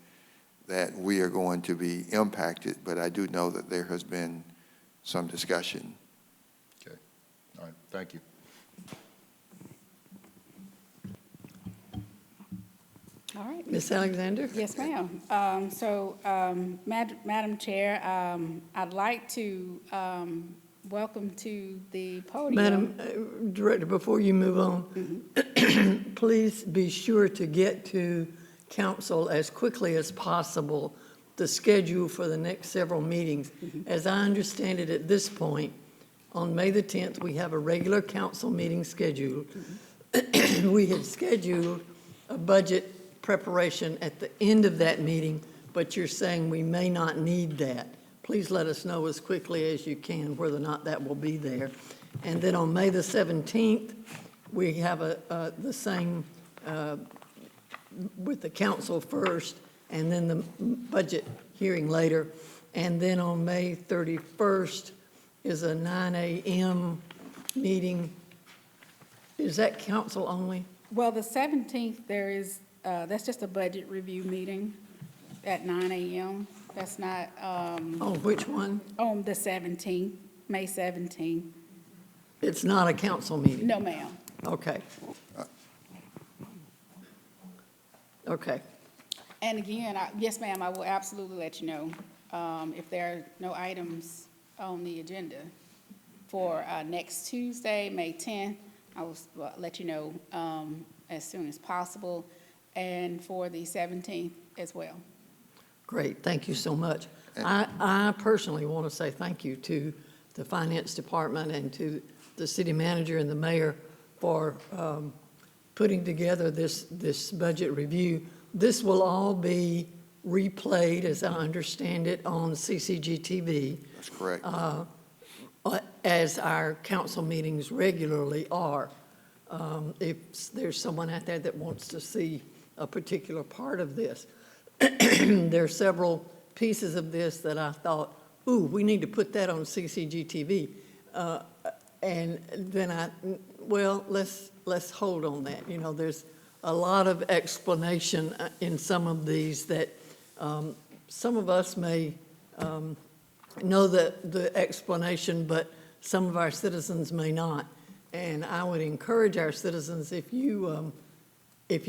that we are going to be impacted, but I do know that there has been some discussion. Okay. All right. Thank you. All right. Ms. Alexander? Yes, ma'am. Madam Chair, I'd like to welcome to the podium. Madam Director, before you move on, please be sure to get to council as quickly as possible the schedule for the next several meetings. As I understand it at this point, on May the 10th, we have a regular council meeting scheduled. We had scheduled a budget preparation at the end of that meeting, but you're saying we may not need that. Please let us know as quickly as you can whether or not that will be there. And then on May the 17th, we have the same with the council first, and then the budget hearing later. And then on May 31st is a 9 a.m. meeting. Is that council only? Well, the 17th, there is, that's just a budget review meeting at 9 a.m. That's not, Oh, which one? on the 17th, May 17th. It's not a council meeting? No, ma'am. Okay. Okay. And again, yes, ma'am, I will absolutely let you know if there are no items on the agenda. For next Tuesday, May 10th, I will let you know as soon as possible, and for the 17th as well. Great, thank you so much. I personally want to say thank you to the Finance Department and to the city manager and the mayor for putting together this budget review. This will all be replayed, as I understand it, on CCG TV. That's correct. As our council meetings regularly are. If there's someone out there that wants to see a particular part of this, there are several pieces of this that I thought, ooh, we need to put that on CCG TV. And then well, let's hold on that. You know, there's a lot of explanation in some of these that some of us may know the explanation, but some of our citizens may not. And I would encourage our citizens, if you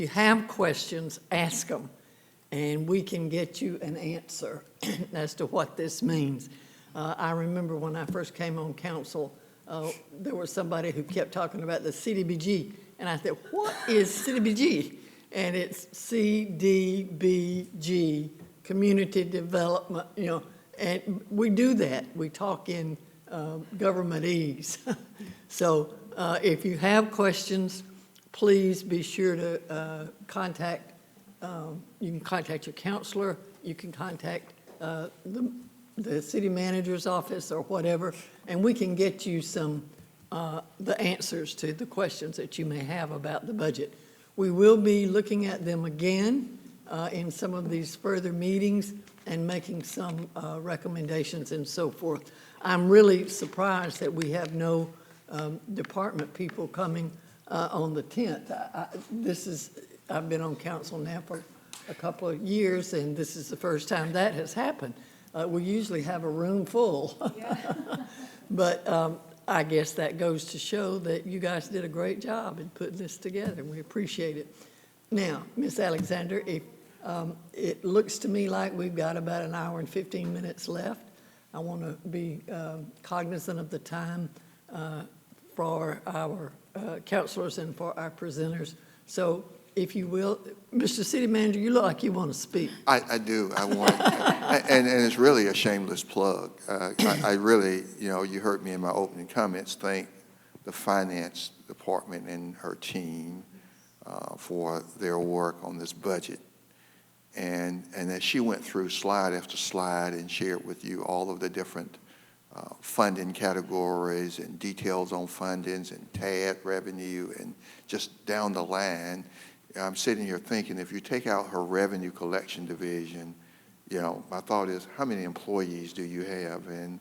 have questions, ask them, and we can get you an answer as to what this means. I remember when I first came on council, there was somebody who kept talking about the CDBG, and I said, what is CDBG? And it's CDBG, Community Development, you know, and we do that. We talk in governmentese. So if you have questions, please be sure to contact, you can contact your counselor, you can contact the city manager's office or whatever, and we can get you some, the answers to the questions that you may have about the budget. We will be looking at them again in some of these further meetings and making some recommendations and so forth. I'm really surprised that we have no department people coming on the 10th. I've been on council now for a couple of years, and this is the first time that has happened. We usually have a room full. But I guess that goes to show that you guys did a great job in putting this together, and we appreciate it. Now, Ms. Alexander, if it looks to me like we've got about an hour and 15 minutes left. I want to be cognizant of the time for our counselors and for our presenters. So if you will, Mr. City Manager, you look like you want to speak. I do. I want, and it's really a shameless plug. I really, you know, you heard me in my opening comments thank the Finance Department and her team for their work on this budget. And as she went through slide after slide and shared with you all of the different funding categories and details on fundings and TAD revenue and just down the line, I'm sitting here thinking, if you take out her revenue collection division, you know, my thought is, how many employees do you have? And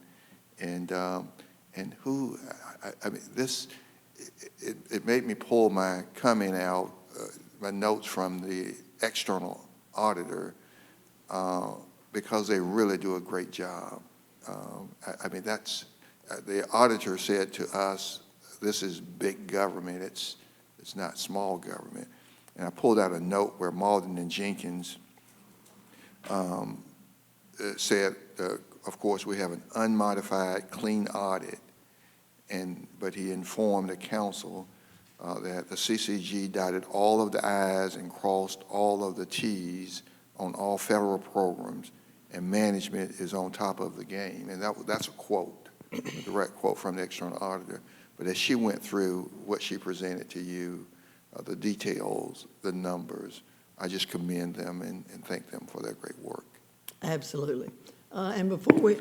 who, I mean, this, it made me pull my comment out, my notes from the external auditor, because they really do a great job. I mean, that's, the auditor said to us, this is big government, it's not small government. And I pulled out a note where Malden and Jenkins said, of course, we have an unmodified, clean audit but he informed the council that the CCG dotted all of the i's and crossed all of the t's on all federal programs, and management is on top of the game. And that's a quote, a direct quote from the external auditor. But as she went through what she presented to you, the details, the numbers, I just commend them and thank them for their great work. Absolutely. And before we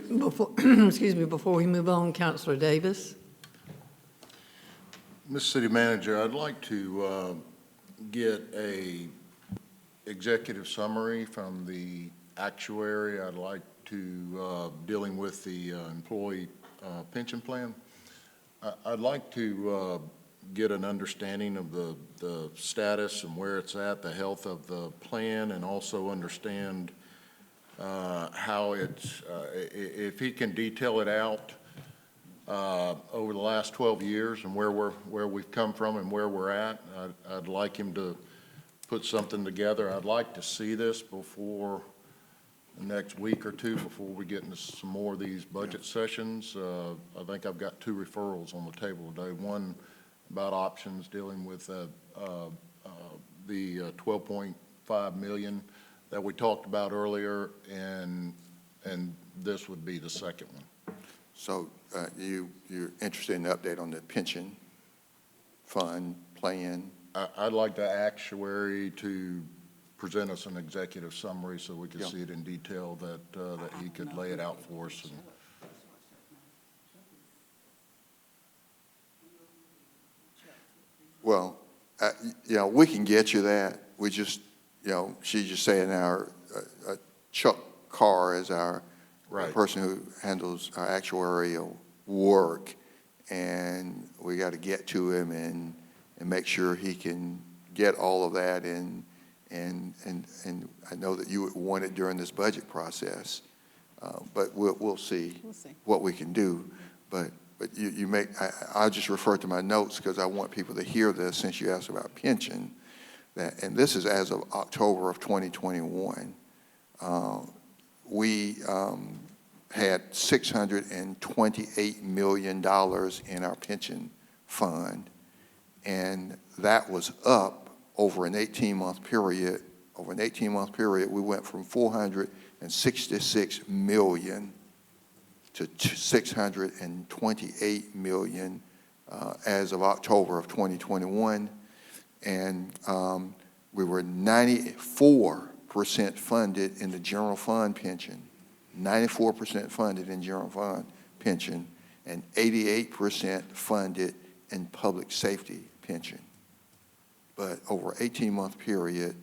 move on, Councilor Davis. Mr. City Manager, I'd like to get a executive summary from the actuary. I'd like to, dealing with the employee pension plan. I'd like to get an understanding of the status and where it's at, the health of the plan, and also understand how it's, if he can detail it out over the last 12 years and where we've come from and where we're at. I'd like him to put something together. I'd like to see this before the next week or two, before we get into some more of these budget sessions. I think I've got 2 referrals on the table today. One about options dealing with the 12.5 million that we talked about earlier, and this would be the second one. So you're interested in the update on the pension fund plan? I'd like the actuary to present us an executive summary so we can see it in detail, that he could lay it out for us. Well, we can get you that. We just, she's just saying Chuck Carr is our person who handles our actuarial work, and we got to get to him and make sure he can get all of that in. And I know that you would want it during this budget process, but we'll see what we can do. But I'll just refer to my notes because I want people to hear this since you asked about pension. And this is as of October of 2021. We had $628 million in our pension fund, and that was up over an 18-month period. Over an 18-month period, we went from 466 million to 628 million as of October of 2021. And we were 94% funded in the general fund pension, 94% funded in general fund pension, and 88% funded in public safety pension. But over an 18-month period,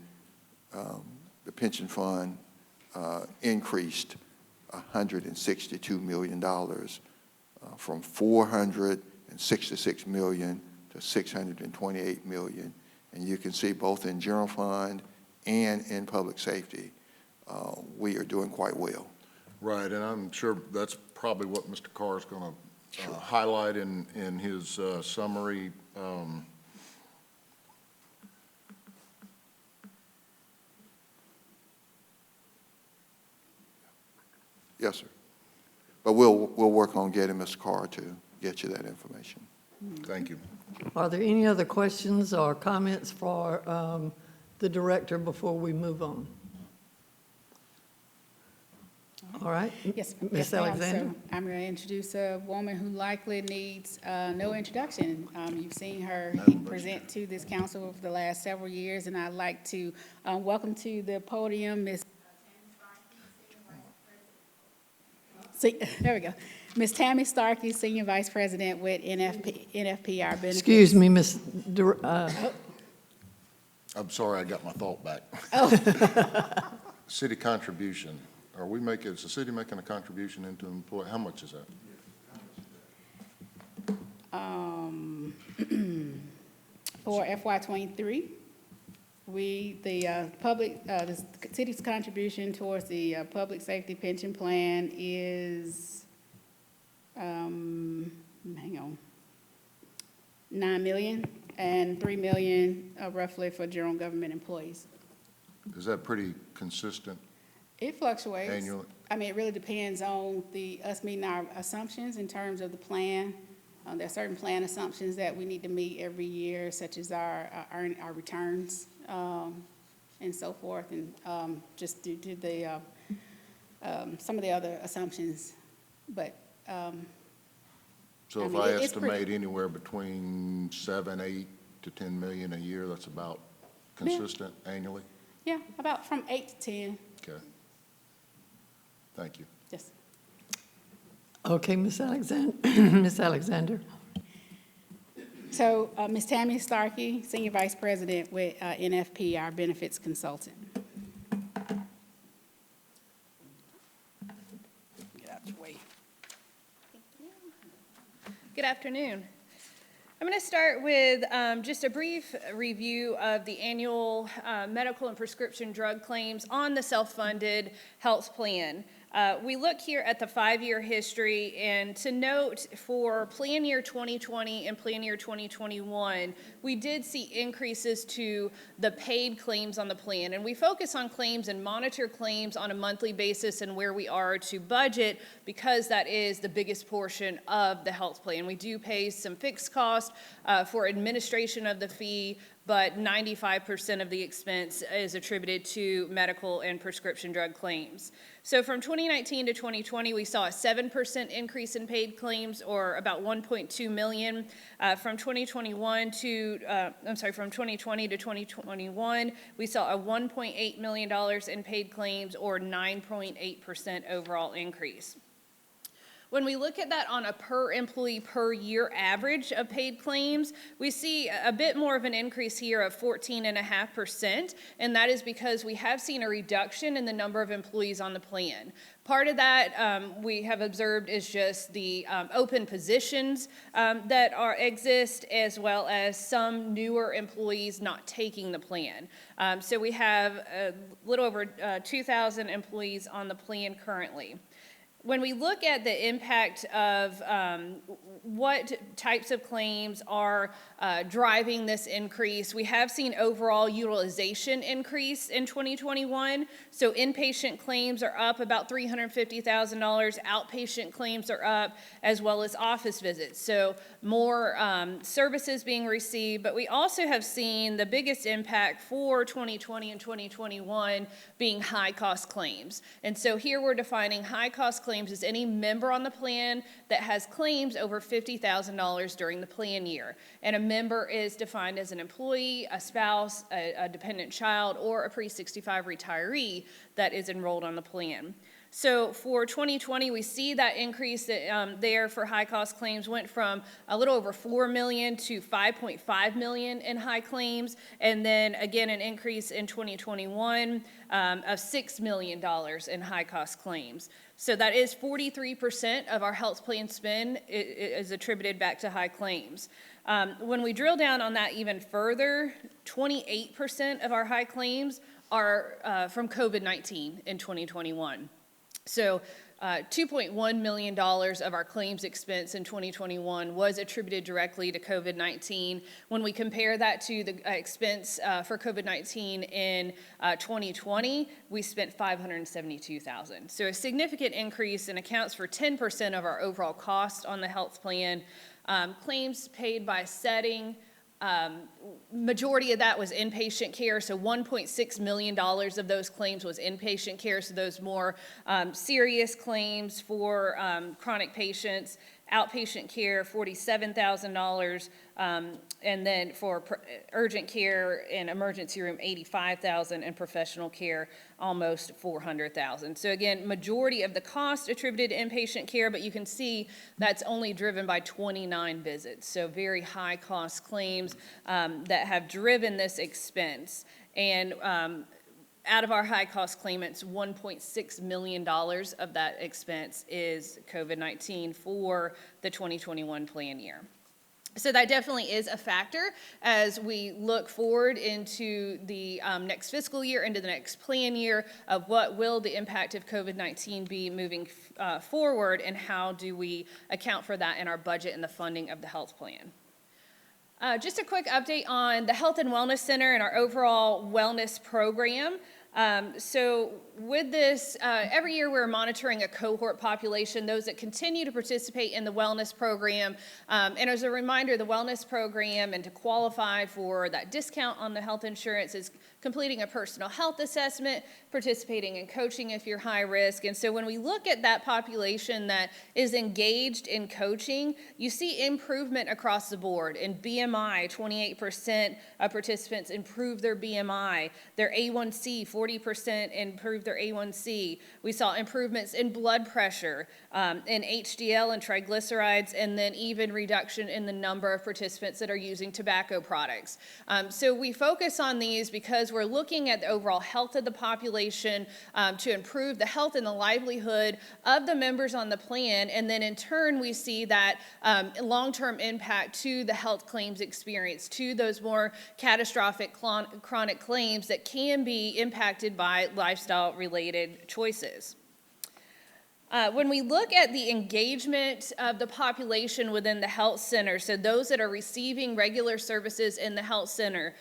the pension fund increased $162 million from 466 million to 628 million. And you can see both in general fund and in public safety, we are doing quite well. Right, and I'm sure that's probably what Mr. Carr is going to highlight in his summary. Yes, sir. But we'll work on getting Mr. Carr to get you that information. Thank you. Are there any other questions or comments for the director before we move on? All right. Yes, Ms. ma'am. Alexander? So I'm going to introduce a woman who likely needs no introduction. You've seen her present to this council over the last several years, and I'd like to welcome to the podium Ms. There we go. Ms. Tammy Starkey, Senior Vice President with NFP, our benefits. Excuse me, Ms. I'm sorry, I got my thought back. Oh. City contribution. Is the city making a contribution into employee? How much is that? For FY23, the city's contribution towards the public safety pension plan is, hang on, $9 million and $3 million roughly for general government employees. Is that pretty consistent? It fluctuates. Annually? I mean, it really depends on us meeting our assumptions in terms of the plan There are certain plan assumptions that we need to meet every year, such as our returns and so forth, and just due to the some of the other assumptions. But So I if mean, I it's pretty- estimate anywhere between 7, 8 to 10 million a year, that's about consistent annually? yeah, about from 8 to 10. Okay. Thank you. Yes. Okay, Ms. Alexander, Ms. Alexander. So, Ms. Tammy Starkey, Senior Vice President with NFP, our benefits consultant. Get out your way. Good afternoon. I'm going to start with just a brief review of the annual medical and prescription drug claims on the self-funded health plan. We look here at the 5-year history, and to note for plan year 2020 and plan year 2021, we did see increases to the paid claims on the plan. And we focus on claims and monitor claims on a monthly basis and where we are to budget, because that is the biggest portion of the health plan. We do pay some fixed cost for administration of the fee, but 95% of the expense is attributed to medical and prescription drug claims. So from 2019 to 2020, we saw a 7% increase in paid claims, or about 1.2 million. From 2020 to 2021, we saw a $1.8 million in paid claims, or 9.8% overall increase. When we look at that on a per employee per year average of paid claims, we see a bit more of an increase here of 14.5%, and that is because we have seen a reduction in the number of employees on the plan. Part of that we have observed is just the open positions that exist, as well as some newer employees not taking the plan. So we have a little over 2,000 employees on the plan currently. When we look at the impact of what types of claims are driving this increase, we have seen overall utilization increase in 2021. So inpatient claims are up about $350,000, outpatient claims are up, as well as office visits. So more services being received, but we also have seen the biggest impact for 2020 and 2021 being high-cost claims. And so here we're defining high-cost claims as any member on the plan that has claims over $50,000 during the plan year. And a member is defined as an employee, a spouse, a dependent child, or a pre-65 retiree that is enrolled on the plan. So for 2020, we see that increase there for high-cost claims went from a little over 4 million to 5.5 million in high claims, and then again an increase in 2021 of $6 million in high-cost claims. So that is 43% of our health plan spend is attributed back to high claims. When we drill down on that even further, 28% of our high claims are from COVID-19 in 2021. So $2.1 million of our claims expense in 2021 was attributed directly to COVID-19. When we compare that to the expense for COVID-19 in 2020, we spent $572,000. So a significant increase, and accounts for 10% of our overall cost on the health plan. Claims paid by setting, majority of that was inpatient care, so $1.6 million of those claims was inpatient care, so those more serious claims for chronic patients. Outpatient care, $47,000, and then for urgent care and emergency room, $85,000, and professional care, almost $400,000. So again, majority of the cost attributed to inpatient care, but you can see that's only driven by 29 visits. So very high cost claims that have driven this expense. And out of our high-cost claimants, $1.6 million of that expense is COVID-19 for the 2021 plan year. So that definitely is a factor as we look forward into the next fiscal year, into the next plan year, of what will the impact of COVID-19 be moving forward, and how do we account for that in our budget and the funding of the health plan. Just a quick update on the Health and Wellness Center and our overall wellness program. So with this, every year we're monitoring a cohort population, those that continue to participate in the wellness program. And as a reminder, the wellness program, and to qualify for that discount on the health insurance, is completing a personal health assessment, participating in coaching if you're high risk. And so when we look at that population that is engaged in coaching, you see improvement across the board. In BMI, 28% of participants improve their BMI. Their A1C, 40% improved their A1C. We saw improvements in blood pressure, in HDL and triglycerides, and then even reduction in the number of participants that are using tobacco products. So we focus on these because we're looking at the overall health of the population to improve the health and the livelihood of the members on the plan, and then in turn we see that long-term impact to the health claims experience, to those more catastrophic chronic claims that can be impacted by lifestyle-related choices. When we look at the engagement of the population within the health center, so those that are receiving regular services in the health center,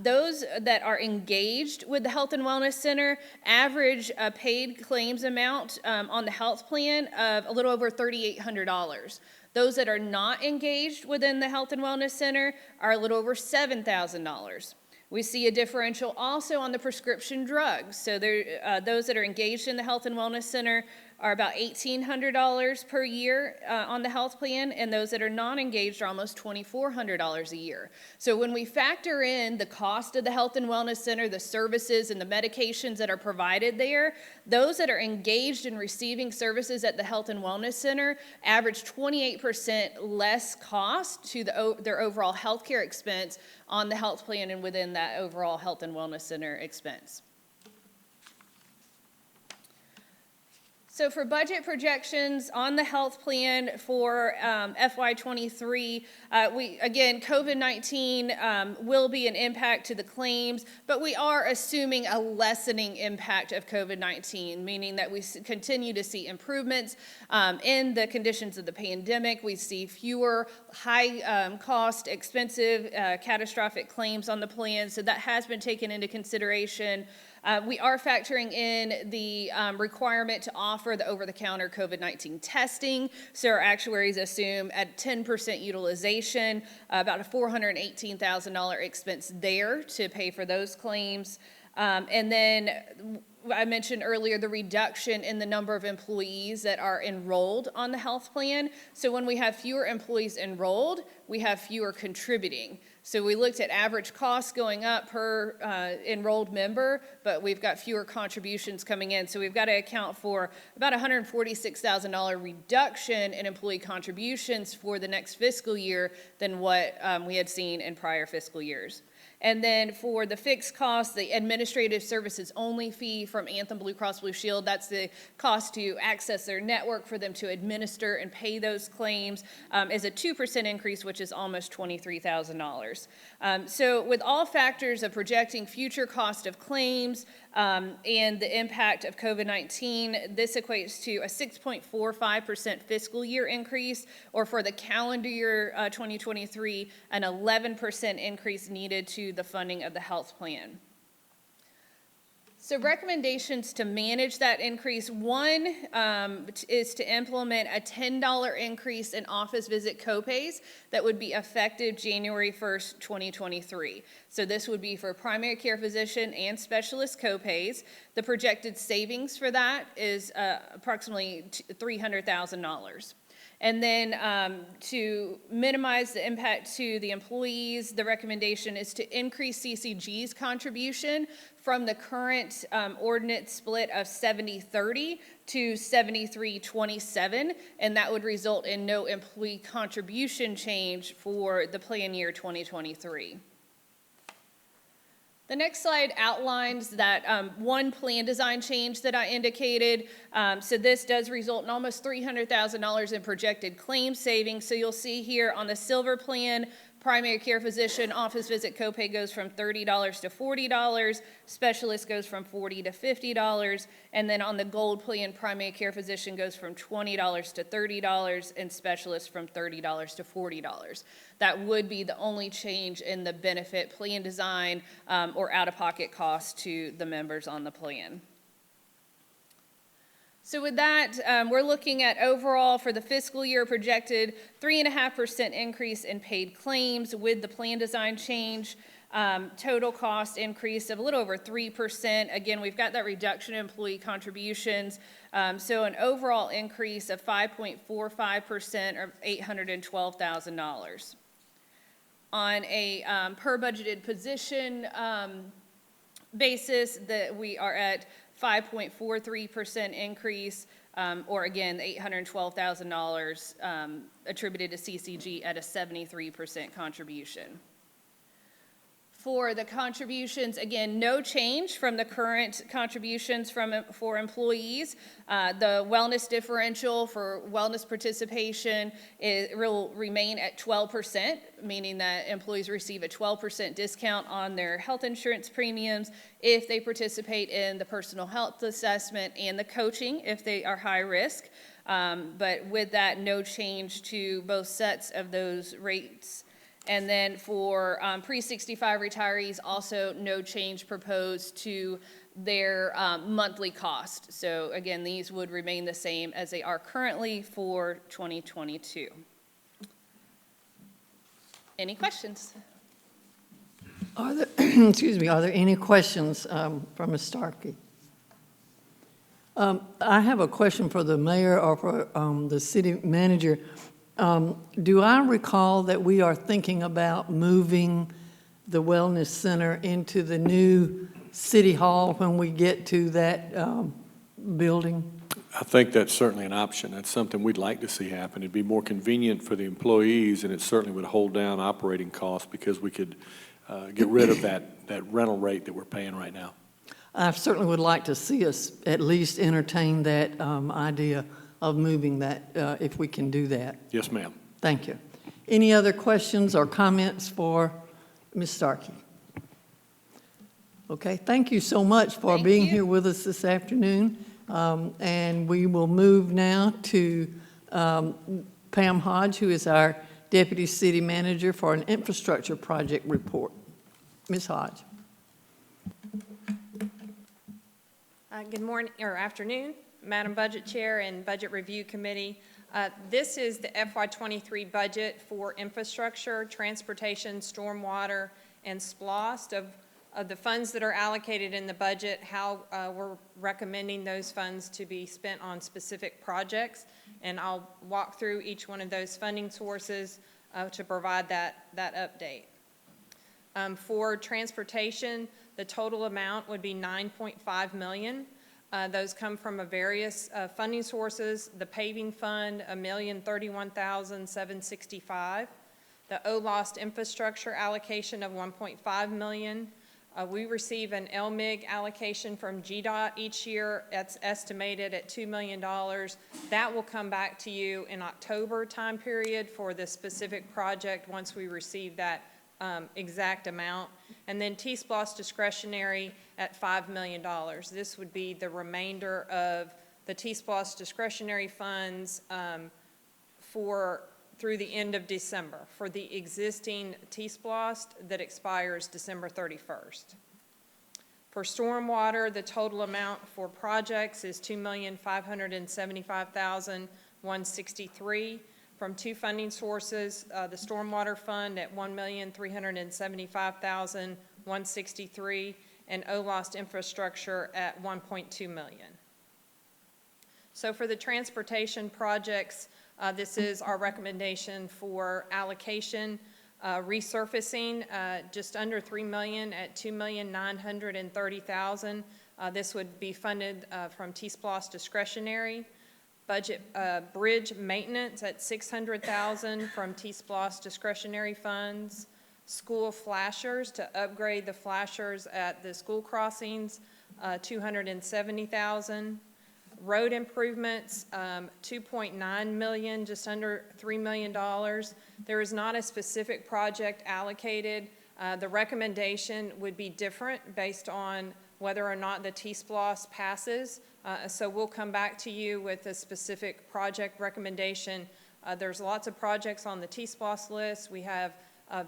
those that are engaged with the health and wellness center average a paid claims amount on the health plan of a little over $3,800. Those that are not engaged within the health and wellness center are a little over $7,000. We see a differential also on the prescription drugs. So those that are engaged in the health and wellness center are about $1,800 per year on the health plan, and those that are not engaged are almost $2,400 a year. So when we factor in the cost of the health and wellness center, the services and the medications that are provided there, those that are engaged in receiving services at the health and wellness center average 28% less cost to their overall healthcare expense on the health plan and within that overall health and wellness center expense. So for budget projections on the health plan for FY23, again, COVID-19 will be an impact to the claims, but we are assuming a lessening impact of COVID-19, meaning that we continue to see improvements in the conditions of the pandemic. We see fewer high-cost, expensive, catastrophic claims on the plan, so that has been taken into consideration. We are factoring in the requirement to offer the over-the-counter COVID-19 testing. So our actuaries assume at 10% utilization, about a $418,000 expense there to pay for those claims. And then I mentioned earlier the reduction in the number of employees that are enrolled on the health plan. So when we have fewer employees enrolled, we have fewer contributing. So we looked at average costs going up per enrolled member, but we've got fewer contributions coming in. So we've got to account for about $146,000 reduction in employee contributions for the next fiscal year than what we had seen in prior fiscal years. And then for the fixed costs, the administrative services only fee from Anthem Blue Cross Blue Shield, that's the cost to access their network for them to administer and pay those claims, is a 2% increase, which is almost $23,000. So with all factors of projecting future cost of claims and the impact of COVID-19, this equates to a 6.45% fiscal year increase, or for the calendar year 2023, an 11% increase needed to the funding of the health plan. So recommendations to manage that increase, one is to implement a $10 increase in office visit copays that would be effective January 1st, 2023. So this would be for primary care physician and specialist copays. The projected savings for that is approximately $300,000. And then to minimize the impact to the employees, the recommendation is to increase CCG's contribution from the current ordinance split of 70-30 to 73-27, and that would result in no employee contribution change for the plan year 2023. The next slide outlines that one plan design change that I indicated. So this does result in almost $300,000 in projected claim savings. So you'll see here on the silver plan, Primary care physician office visit copay goes from $30 to $40, specialist goes from $40 to $50, and then on the gold plan, primary care physician goes from $20 to $30, and specialist from $30 to $40. That would be the only change in the benefit plan design or out-of-pocket cost to the members on the plan. So with that, we're looking at overall for the fiscal year projected 3.5% increase in paid claims with the plan design change. Total cost increase of a little over 3%. Again, we've got that reduction in employee contributions. So an overall increase of 5.45% or $812,000. On a per budgeted position basis, that we are at 5.43% increase, or again, $812,000 attributed to CCG at a 73% contribution. For the contributions, again, no change from the current contributions for employees. The wellness differential for wellness participation will remain at 12%, meaning that employees receive a 12% discount on their health insurance premiums if they participate in the personal health assessment and the coaching if they are high risk. But with that, no change to both sets of those rates. And then for pre-65 retirees, also no change proposed to their monthly cost. So again, these would remain the same as they are currently for 2022. Any questions? Are there, excuse me, are there any questions from Ms. Starkey? I have a question for the mayor or for the city manager. Do I recall that we are thinking about moving the wellness center into the new city hall when we get to that building? I think that's certainly an option. That's something we'd like to see happen. It'd be more convenient for the employees, and it certainly would hold down operating costs because we could get rid of that rental rate that we're paying right now. I certainly would like to see us at least entertain that idea of moving that, if we can do that. Yes, ma'am. Thank you. Any other questions or comments for Ms. Starkey? Okay, thank you so much for being here with us this afternoon. And we will move now to Pam Hodge, who is our Deputy City Manager for an infrastructure project report. Ms. Hodge. Good morning or afternoon, Madam Budget Chair and Budget Review Committee. This is the FY23 budget for infrastructure, transportation, stormwater, and SPLOST. Of the funds that are allocated in the budget, how we're recommending those funds to be spent on specific projects. And I'll walk through each one of those funding sources to provide that update. For transportation, the total amount would be $9.5 million. Those come from various funding sources. The paving fund, $1,031,765. The OLOST infrastructure allocation of $1.5 million. We receive an LMIG allocation from GDOT each year. That's estimated at $2 million. That will come back to you in October time period for the specific project once we receive that exact amount. And then T-SPLOST discretionary at $5 million. This would be the remainder of the T-SPLOST discretionary funds through the end of December for the existing T-SPLOST that expires December 31st. For stormwater, the total amount for projects is $2,575,163. From two funding sources, the Stormwater Fund at $1,375,163 and OLOST Infrastructure at $1.2 million. So for the transportation projects, this is our recommendation for allocation. Resurfacing, just under $3 million at $2,930,000. This would be funded from T-SPLOST discretionary. Budget bridge maintenance at $600,000 from T-SPLOST discretionary funds. School flashers to upgrade the flashers at the school crossings, $270,000. Road improvements, 2.9 million, just under $3 million. There is not a specific project allocated. The recommendation would be different based on whether or not the T-SPLOS passes. So we'll come back to you with a specific project recommendation. There's lots of projects on the T-SPLOS list. We have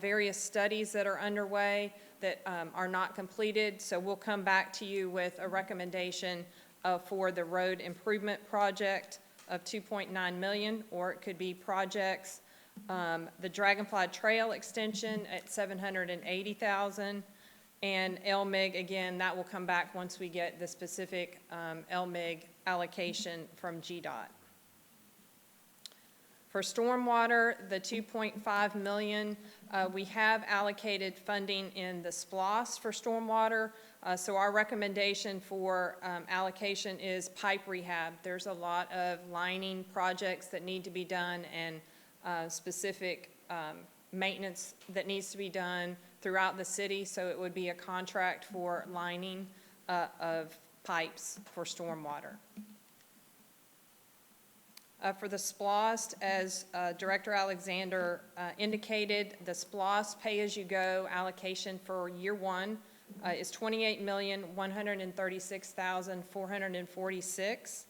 various studies that are underway that are not completed. So we'll come back to you with a recommendation for the road improvement project of 2.9 million, or it could be projects, the Dragonfly Trail extension at 780,000, and LMIG, again, that will come back once we get the specific LMIG allocation from GDOT. For stormwater, the 2.5 million, we have allocated funding in the SPLOS for stormwater. So our recommendation for allocation is pipe rehab. There's a lot of lining projects that need to be done and specific maintenance that needs to be done throughout the city. So it would be a contract for lining of pipes for stormwater. For the SPLOST, as Director Alexander indicated, the SPLOST pay-as-you-go allocation for year one is $28,136,446.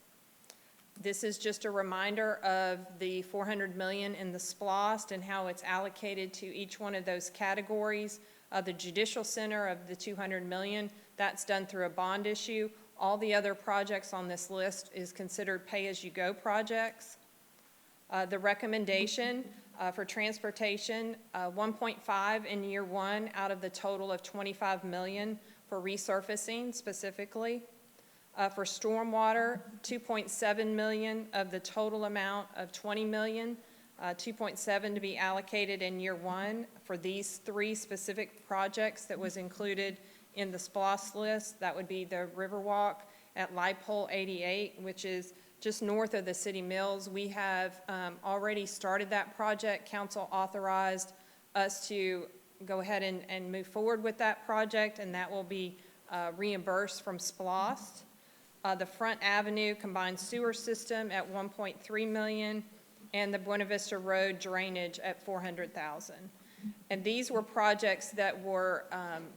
This is just a reminder of the $400 million in the SPLOST and how it's allocated to each one of those categories. The Judicial Center of the $200 million, that's done through a bond issue. All the other projects on this list is considered pay-as-you-go projects. The recommendation for transportation, 1.5 in year one out of the total of 25 million for resurfacing specifically. For stormwater, 2.7 million of the total amount of 20 million, 2.7 to be allocated in year one for these three specific projects that was included in the SPLOS list. That would be the Riverwalk at Light Pole 88, which is just north of the city mills. We have already started that project. Council authorized us to go ahead and move forward with that project, and that will be reimbursed from SPLOS. The Front Avenue combined sewer system at 1.3 million, and the Buena Vista Road drainage at 400,000. And these were projects that were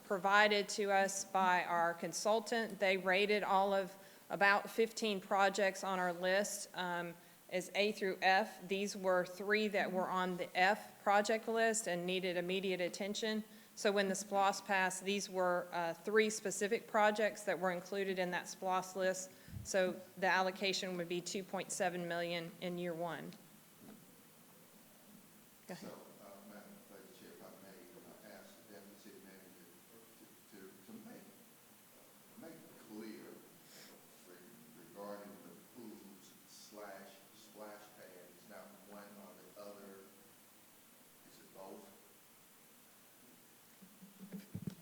provided to us by our consultant. They rated all of about 15 projects on our list as A through F. These were 3 that were on the F project list and needed immediate attention. So when the SPLOS passed, these were 3 specific projects that were included in that SPLOS list. So the allocation would be 2.7 million in year one. Go ahead.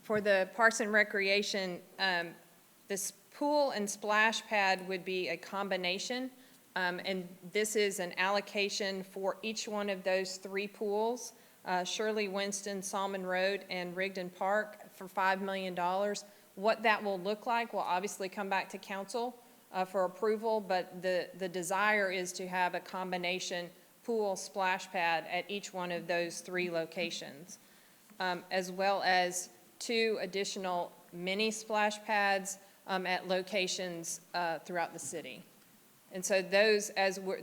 For the Parks and Recreation, this pool and splash pad would be a combination, and this is an allocation for each one of those 3 pools, Shirley Winston, Salmon Road, and Rigdon Park for $5 million. What that will look like will obviously come back to council for approval, but the desire is to have a combination pool splash pad at each one of those 3 locations, as well as 2 additional mini splash pads at locations throughout the city. And so those,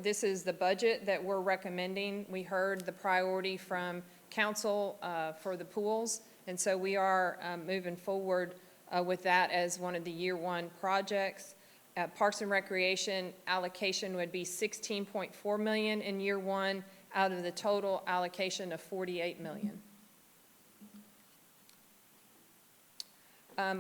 this is the budget that we're recommending. We heard the priority from council for the pools, and so we are moving forward with that as one of the year one projects. Parks and Recreation allocation would be 16.4 million in year one out of the total allocation of 48 million.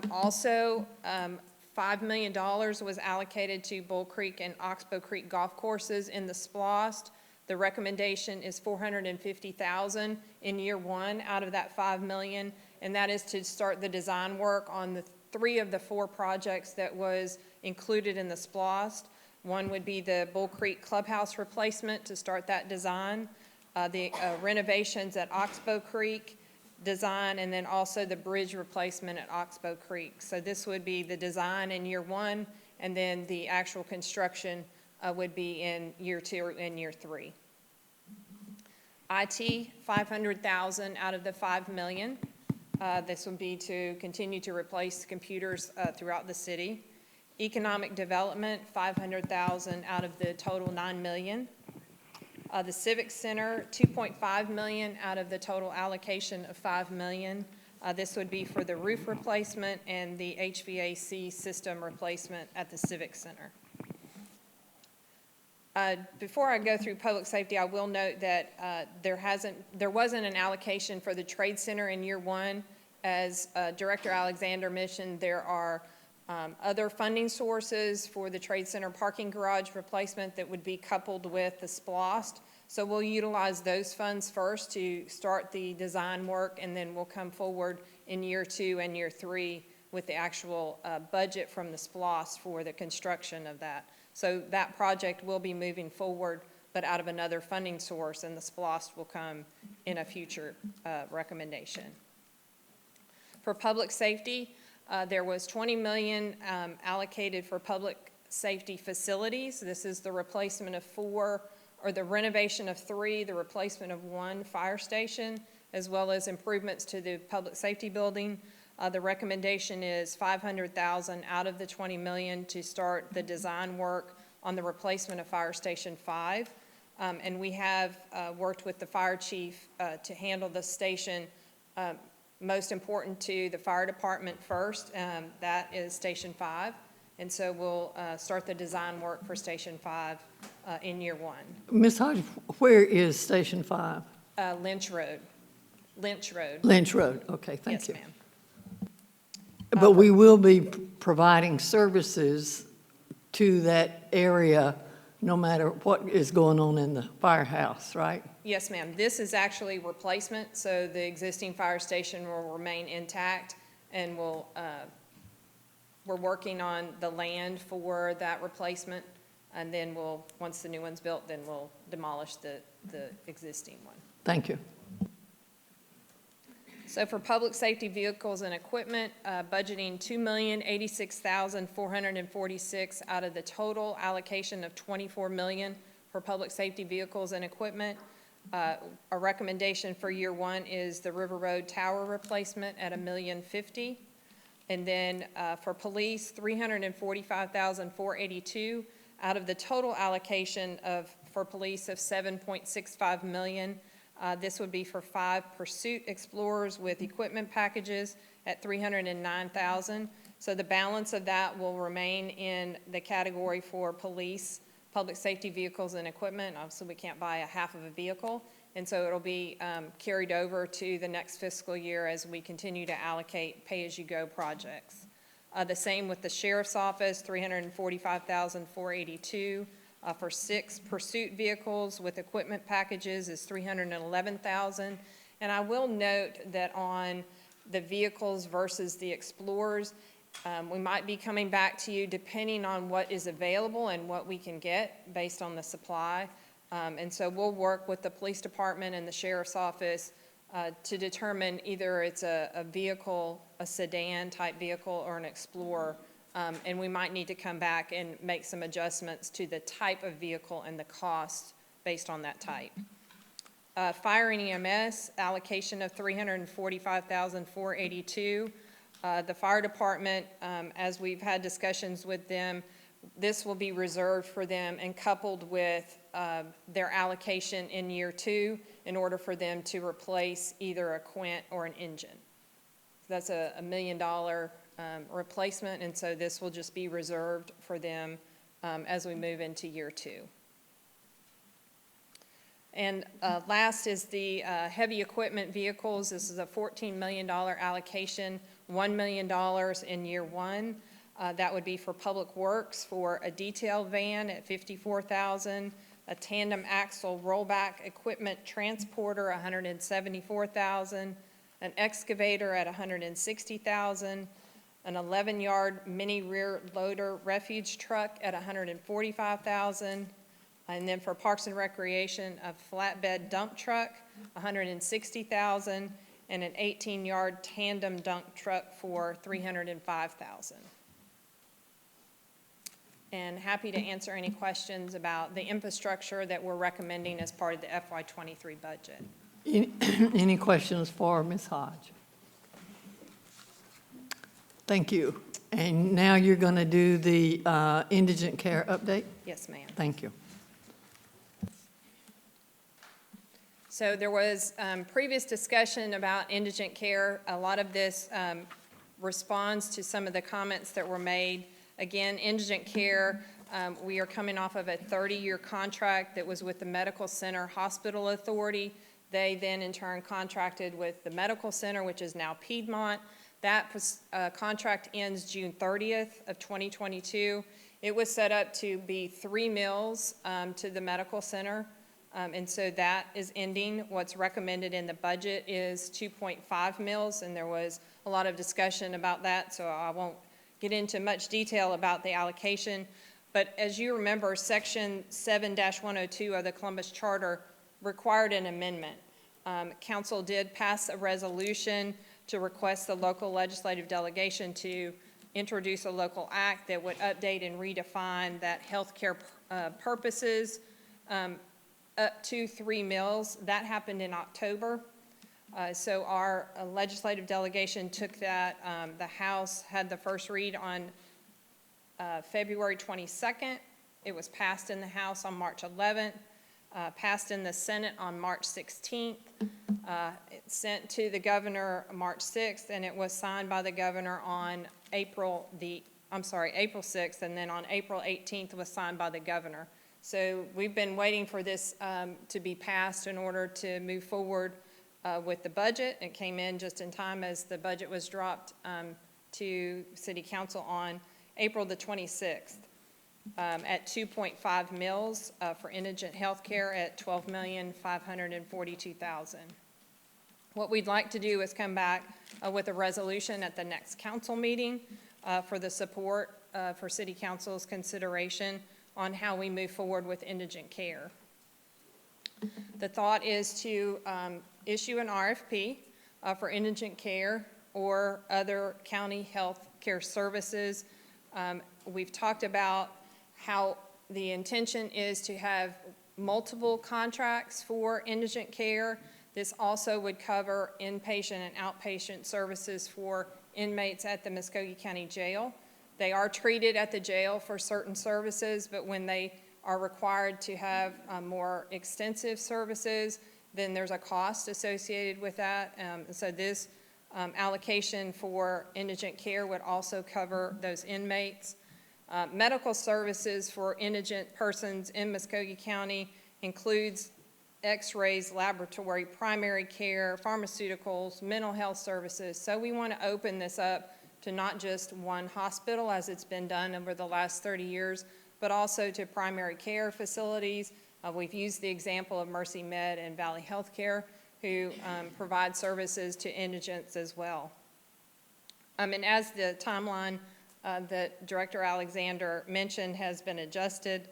Also, $5 million was allocated to Bull Creek and Oxbow Creek golf courses in the SPLOST. The recommendation is $450,000 in year one out of that $5 million, and that is to start the design work on the 3 of the 4 projects that was included in the SPLOST. One would be the Bull Creek Clubhouse replacement to start that design, the renovations at Oxbow Creek design, and then also the bridge replacement at Oxbow Creek. So this would be the design in year one, and then the actual construction would be in year 2 and year 3. IT, $500,000 out of the $5 million. This would be to continue to replace computers throughout the city. Economic development, $500,000 out of the total $9 million. The Civic Center, $2.5 million out of the total allocation of $5 million. This would be for the roof replacement and the HVAC system replacement at the Civic Center. Before I go through public safety, I will note that there wasn't an allocation for the Trade Center in year 1. As Director Alexander mentioned, there are other funding sources for the Trade Center parking garage replacement that would be coupled with the SPLOST. So we'll utilize those funds first to start the design work, and then we'll come forward in year 2 and year 3 with the actual budget from the SPLOST for the construction of that. So that project will be moving forward, but out of another funding source, and the SPLOST will come in a future recommendation. For public safety, there was $20 million allocated for public safety facilities. This is the replacement of 4, or the renovation of 3, the replacement of 1 fire station, as well as improvements to the public safety building. The recommendation is $500,000 out of the $20 million to start the design work on the replacement of Fire Station 5. And we have worked with the fire chief to handle the station most important to the fire department first. That is Station 5. And so we'll start the design work for Station 5 in year 1. Ms. Hodge, where is Station 5? Lynch Road. Lynch Road. Lynch Road, okay, thank you. Yes, ma'am. But we will be providing services to that area no matter what is going on in the firehouse, right? Yes, ma'am. This is actually replacement, so the existing fire station will remain intact, and we're working on the land for that replacement, and then once the new one's built, then we'll demolish the existing one. Thank you. So for public safety vehicles and equipment, budgeting $2,086,446 out of the total allocation of $24 million for public safety vehicles and equipment. A recommendation for year 1 is the River Road Tower replacement at $1,050,000. And then for police, $345,482 out of the total allocation for police of $7.65 million. This would be for 5 Pursuit Explorers with equipment packages at $309,000. So the balance of that will remain in the category for police, public safety vehicles and equipment. Obviously, we can't buy a half of a vehicle. And so it'll be carried over to the next fiscal year as we continue to allocate pay-as-you-go projects. The same with the Sheriff's Office, $345,482. For 6 Pursuit vehicles with equipment packages is $311,000. And I will note that on the vehicles versus the Explorers, we might be coming back to you depending on what is available and what we can get based on the supply. And so we'll work with the police department and the Sheriff's Office to determine either it's a vehicle, a sedan type vehicle, or an Explorer. And we might need to come back and make some adjustments to the type of vehicle and the cost based on that type. Fire and EMS, allocation of $345,482. The fire department, as we've had discussions with them, this will be reserved for them and coupled with their allocation in year 2 in order for them to replace either a quint or an engine. That's a $1 million replacement, and so this will just be reserved for them as we move into year 2. And last is the heavy equipment vehicles. This is a $14 million allocation, $1 million in year 1. That would be for Public Works for a detail van at $54,000, a tandem axle rollback equipment transporter, $174,000, an excavator at $160,000, an 11-yard mini rear loader refuge truck at $145,000, and then for Parks and Recreation, a flatbed dump truck, $160,000, and an 18-yard tandem dump truck for $305,000. and happy to answer any questions about the infrastructure that we're recommending as part of the FY23 budget. Any questions for Ms. Hodge? Thank you. And now you're going to do the indigent care update? Yes, ma'am. Thank you. So there was previous discussion about indigent care. A lot of this responds to some of the comments that were made. Again, indigent care, we are coming off of a 30-year contract that was with the Medical Center Hospital Authority. They then in turn contracted with the Medical Center, which is now Piedmont. That contract ends June 30th of 2022. It was set up to be 3 meals to the Medical Center. And so that is ending. What's recommended in the budget is 2.5 meals, and there was a lot of discussion about that, so I won't get into much detail about the allocation. But as you remember, Section 7-102 of the Columbus Charter required an amendment. Council did pass a resolution to request the local legislative delegation to introduce a local act that would update and redefine that healthcare purposes up to 3 meals. That happened in October. So our legislative delegation took that. The House had the first read on February 22nd. It was passed in the House on March 11th, passed in the Senate on March 16th. It's sent to the governor March 6th, and it was signed by the governor on April 6th, and then on April 18th was signed by the governor. So we've been waiting for this to be passed in order to move forward with the budget. It came in just in time as the budget was dropped to City Council on April the 26th at 2.5 mils for indigent health care at $12,542,000. What we'd like to do is come back with a resolution at the next council meeting for the support for City Council's consideration on how we move forward with indigent care. The thought is to issue an RFP for indigent care or other county health care services. We've talked about how the intention is to have multiple contracts for indigent care. This also would cover inpatient and outpatient services for inmates at the Muskogee County Jail. They are treated at the jail for certain services, but when they are required to have more extensive services, then there's a cost associated with that. So this allocation for indigent care would also cover those inmates. Medical services for indigent persons in Muskogee County includes x-rays, laboratory, primary care, pharmaceuticals, mental health services. So we want to open this up to not just one hospital as it's been done over the last 30 years, but also to primary care facilities. We've used the example of Mercy Med and Valley Healthcare, who provide services to indigents as well. And as the timeline that Director Alexander mentioned has been adjusted,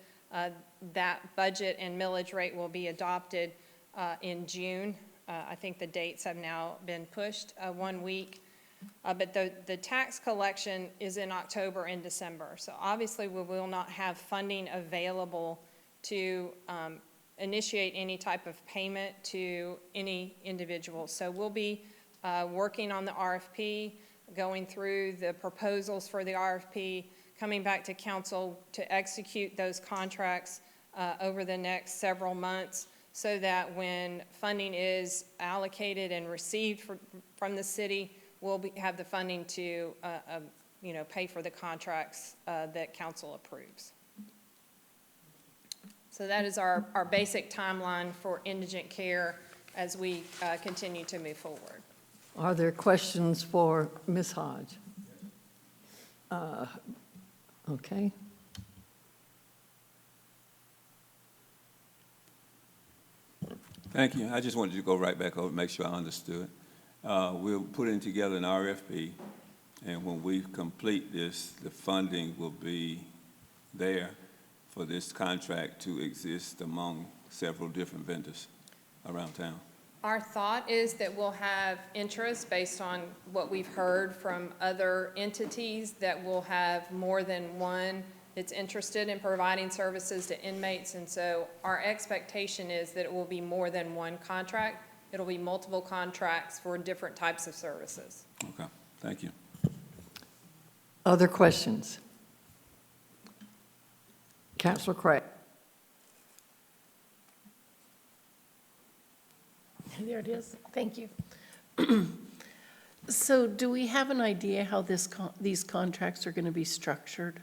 that budget and millage rate will be adopted in June. I think the dates have now been pushed 1 week. But the tax collection is in October and December. So obviously we will not have funding available to initiate any type of payment to any individual. So we'll be working on the RFP, going through the proposals for the RFP, coming back to council to execute those contracts over the next several months so that when funding is allocated and received from the city, we'll have the funding to, pay for the contracts that council approves. So that is our basic timeline for indigent care as we continue to move forward. Are there questions for Ms. Hodge? Okay. Thank you. I just wanted to go right back over and make sure I understood. We're putting together an RFP, and when we complete this, the funding will be there for this contract to exist among several different vendors around town. Our thought is that we'll have interest based on what we've heard from other entities, that we'll have more than one that's interested in providing services to inmates, and so our expectation is that it will be more than one contract. It'll be multiple contracts for different types of services. Okay, thank you. Other questions? Councilor Craig. There it is. Thank you. So do we have an idea how these contracts are going to be structured?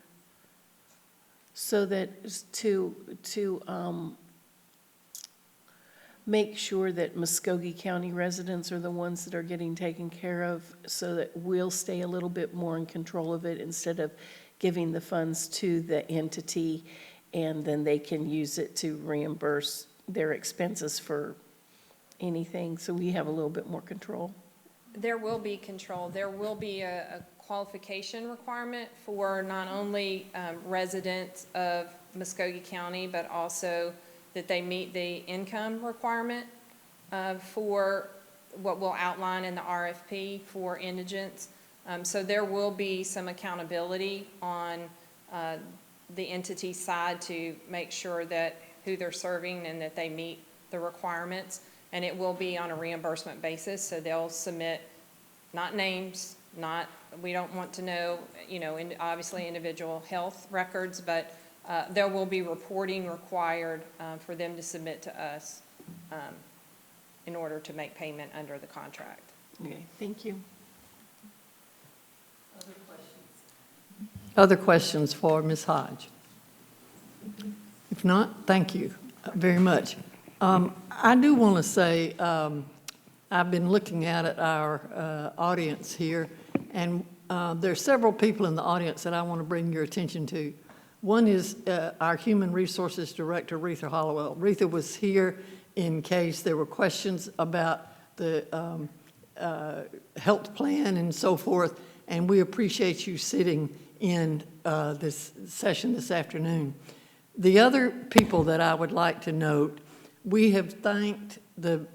So that to make sure that Muskogee County residents are the ones that are getting taken care of, so that we'll stay a little bit more in control of it instead of giving the funds to the entity and then they can use it to reimburse their expenses for anything, so we have a little bit more control? There will be control. There will be a qualification requirement for not only residents of Muskogee County, but also that they meet the income requirement for what we'll outline in the RFP for indigents. So there will be some accountability on the entity side to make sure that who they're serving and that they meet the requirements. And it will be on a reimbursement basis, so they'll submit, not names, we don't want to know, obviously individual health records, but there will be reporting required for them to submit to us in order to make payment under the contract. Okay, thank you. Other questions for Ms. Hodge? If not, thank you very much. I do want to say, I've been looking at our audience here, and there are several people in the audience that I want to bring your attention to. One is our Human Resources Director, Retha Hollowell. Retha was here in case there were questions about the health plan and so forth, and we appreciate you sitting in this session this afternoon. The other people that I would like to note, we have thanked the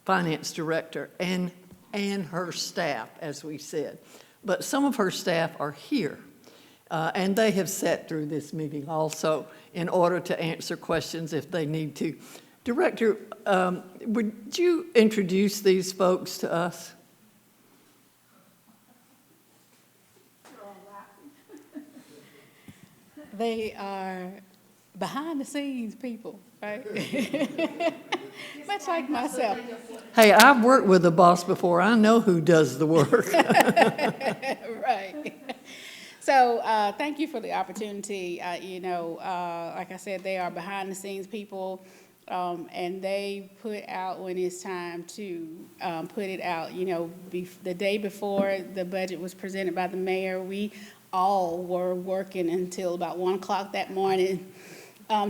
finance director and her staff, as we said. But some of her staff are here, and they have sat through this meeting also in order to answer questions if they need to. Director, would you introduce these folks to us? They are behind-the-scenes people, right? Much like myself. Hey, I've worked with the boss before. I know who does the work. Right. So thank you for the opportunity. Like I said, they are behind-the-scenes people, and they put out when it's time to put it out. The day before the budget was presented by the mayor, we all were working until about 1 o'clock that morning,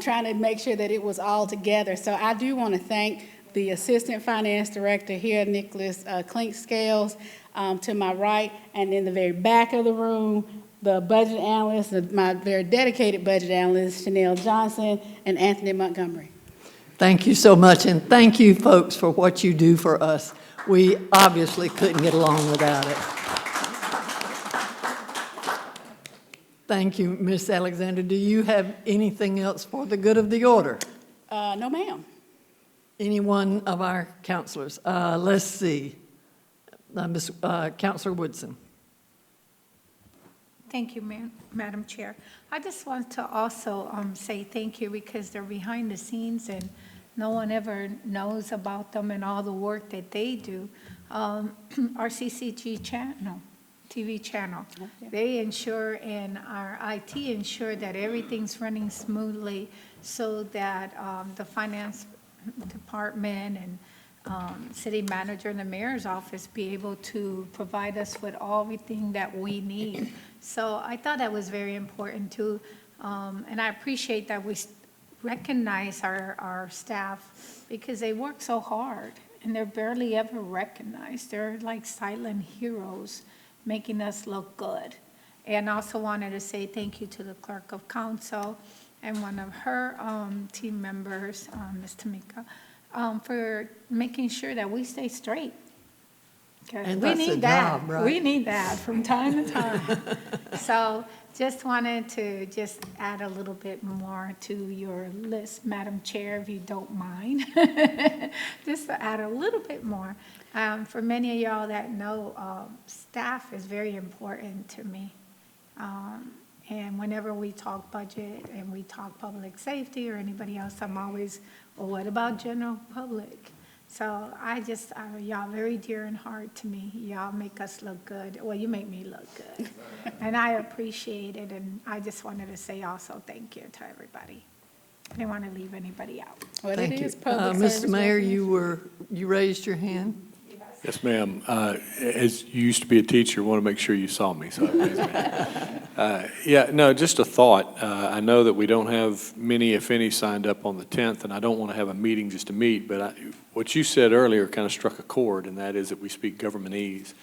trying to make sure that it was all together. So I do want to thank the Assistant Finance Director here, Nicholas Clink-Scales, to my right, and in the very back of the room, the budget analyst, my very dedicated budget analyst, Chanel Johnson, and Anthony Montgomery. Thank you so much, and thank you, folks, for what you do for us. We obviously couldn't get along without it. Thank you, Ms. Alexander. Do you have anything else for the good of the order? No, ma'am. Any one of our counselors? Let's see. Counselor Woodson. Thank you, Madam Chair. I just want to also say thank you because they're behind the scenes and no one ever knows about them and all the work that they do. Our CCG channel, TV channel, they ensure and our IT ensure that everything's running smoothly so that the finance department and city manager and the mayor's office be able to provide us with everything that we need. So I thought that was very important too. And I appreciate that we recognize our staff because they work so hard and they're barely ever recognized. They're like silent heroes making us look good. And I also wanted to say thank you to the clerk of council and one of her team members, Ms. Tamika, for making sure that we stay straight. And we that's need a that. job, right? We need that from time to time. So just wanted to just add a little bit more to your list, Madam Chair, if you don't mind. Just to add a little bit more. For many of y'all that know, staff is very important to me. And whenever we talk budget and we talk public safety or anybody else, I'm always, well, what about general public? So y'all very dear and heart to me. Y'all make us look good. Well, you make me look good. And I appreciate it. And I just wanted to say also thank you to everybody. I didn't want to leave anybody out. Well, Thank it you. is public Mr. service Mayor, recognition. you raised your hand? Yes, ma'am. As you used to be a teacher, want to make sure you saw me, so I raised my hand. Yeah, no, just a thought. I know that we don't have many, if any, signed up on the 10th, and I don't want to have a meeting just to meet, but what you said earlier kind of struck a chord, and that is that we speak governmentese.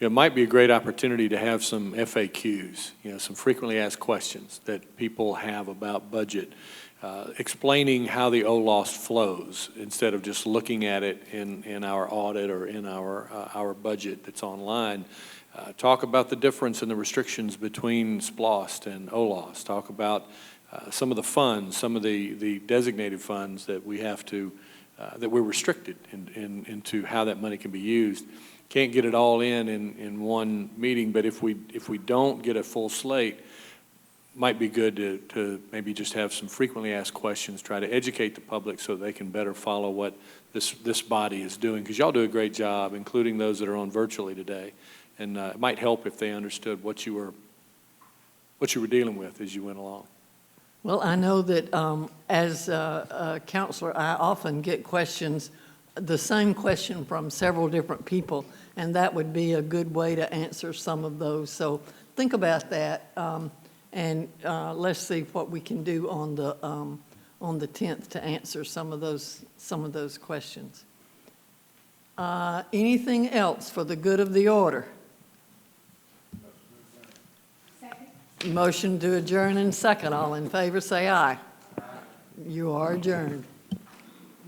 It might be a great opportunity to have some FAQs, some frequently asked questions that people have about budget. Explaining how the OLOS flows instead of just looking at it in our audit or in our budget that's online. Talk about the difference in the restrictions between SPLOST and OLOS. Talk about some of the funds, some of the designated funds that we have to, that we're restricted into how that money can be used. Can't get it all in one meeting, but if we don't get a full slate, might be good to maybe just have some frequently asked questions, try to educate the public so they can better follow what this body is doing. Because y'all do a great job, including those that are on virtually today. And it might help if they understood what you were dealing with as you went along. Well, I know that as a counselor, I often get questions, the same question from several different people, and that would be a good way to answer some of those. So think about that. And let's see what we can do on the 10th to answer some of those questions. Anything else for the good of the order? Second. Motion to adjourn and second. All in favor, say aye. You are adjourned.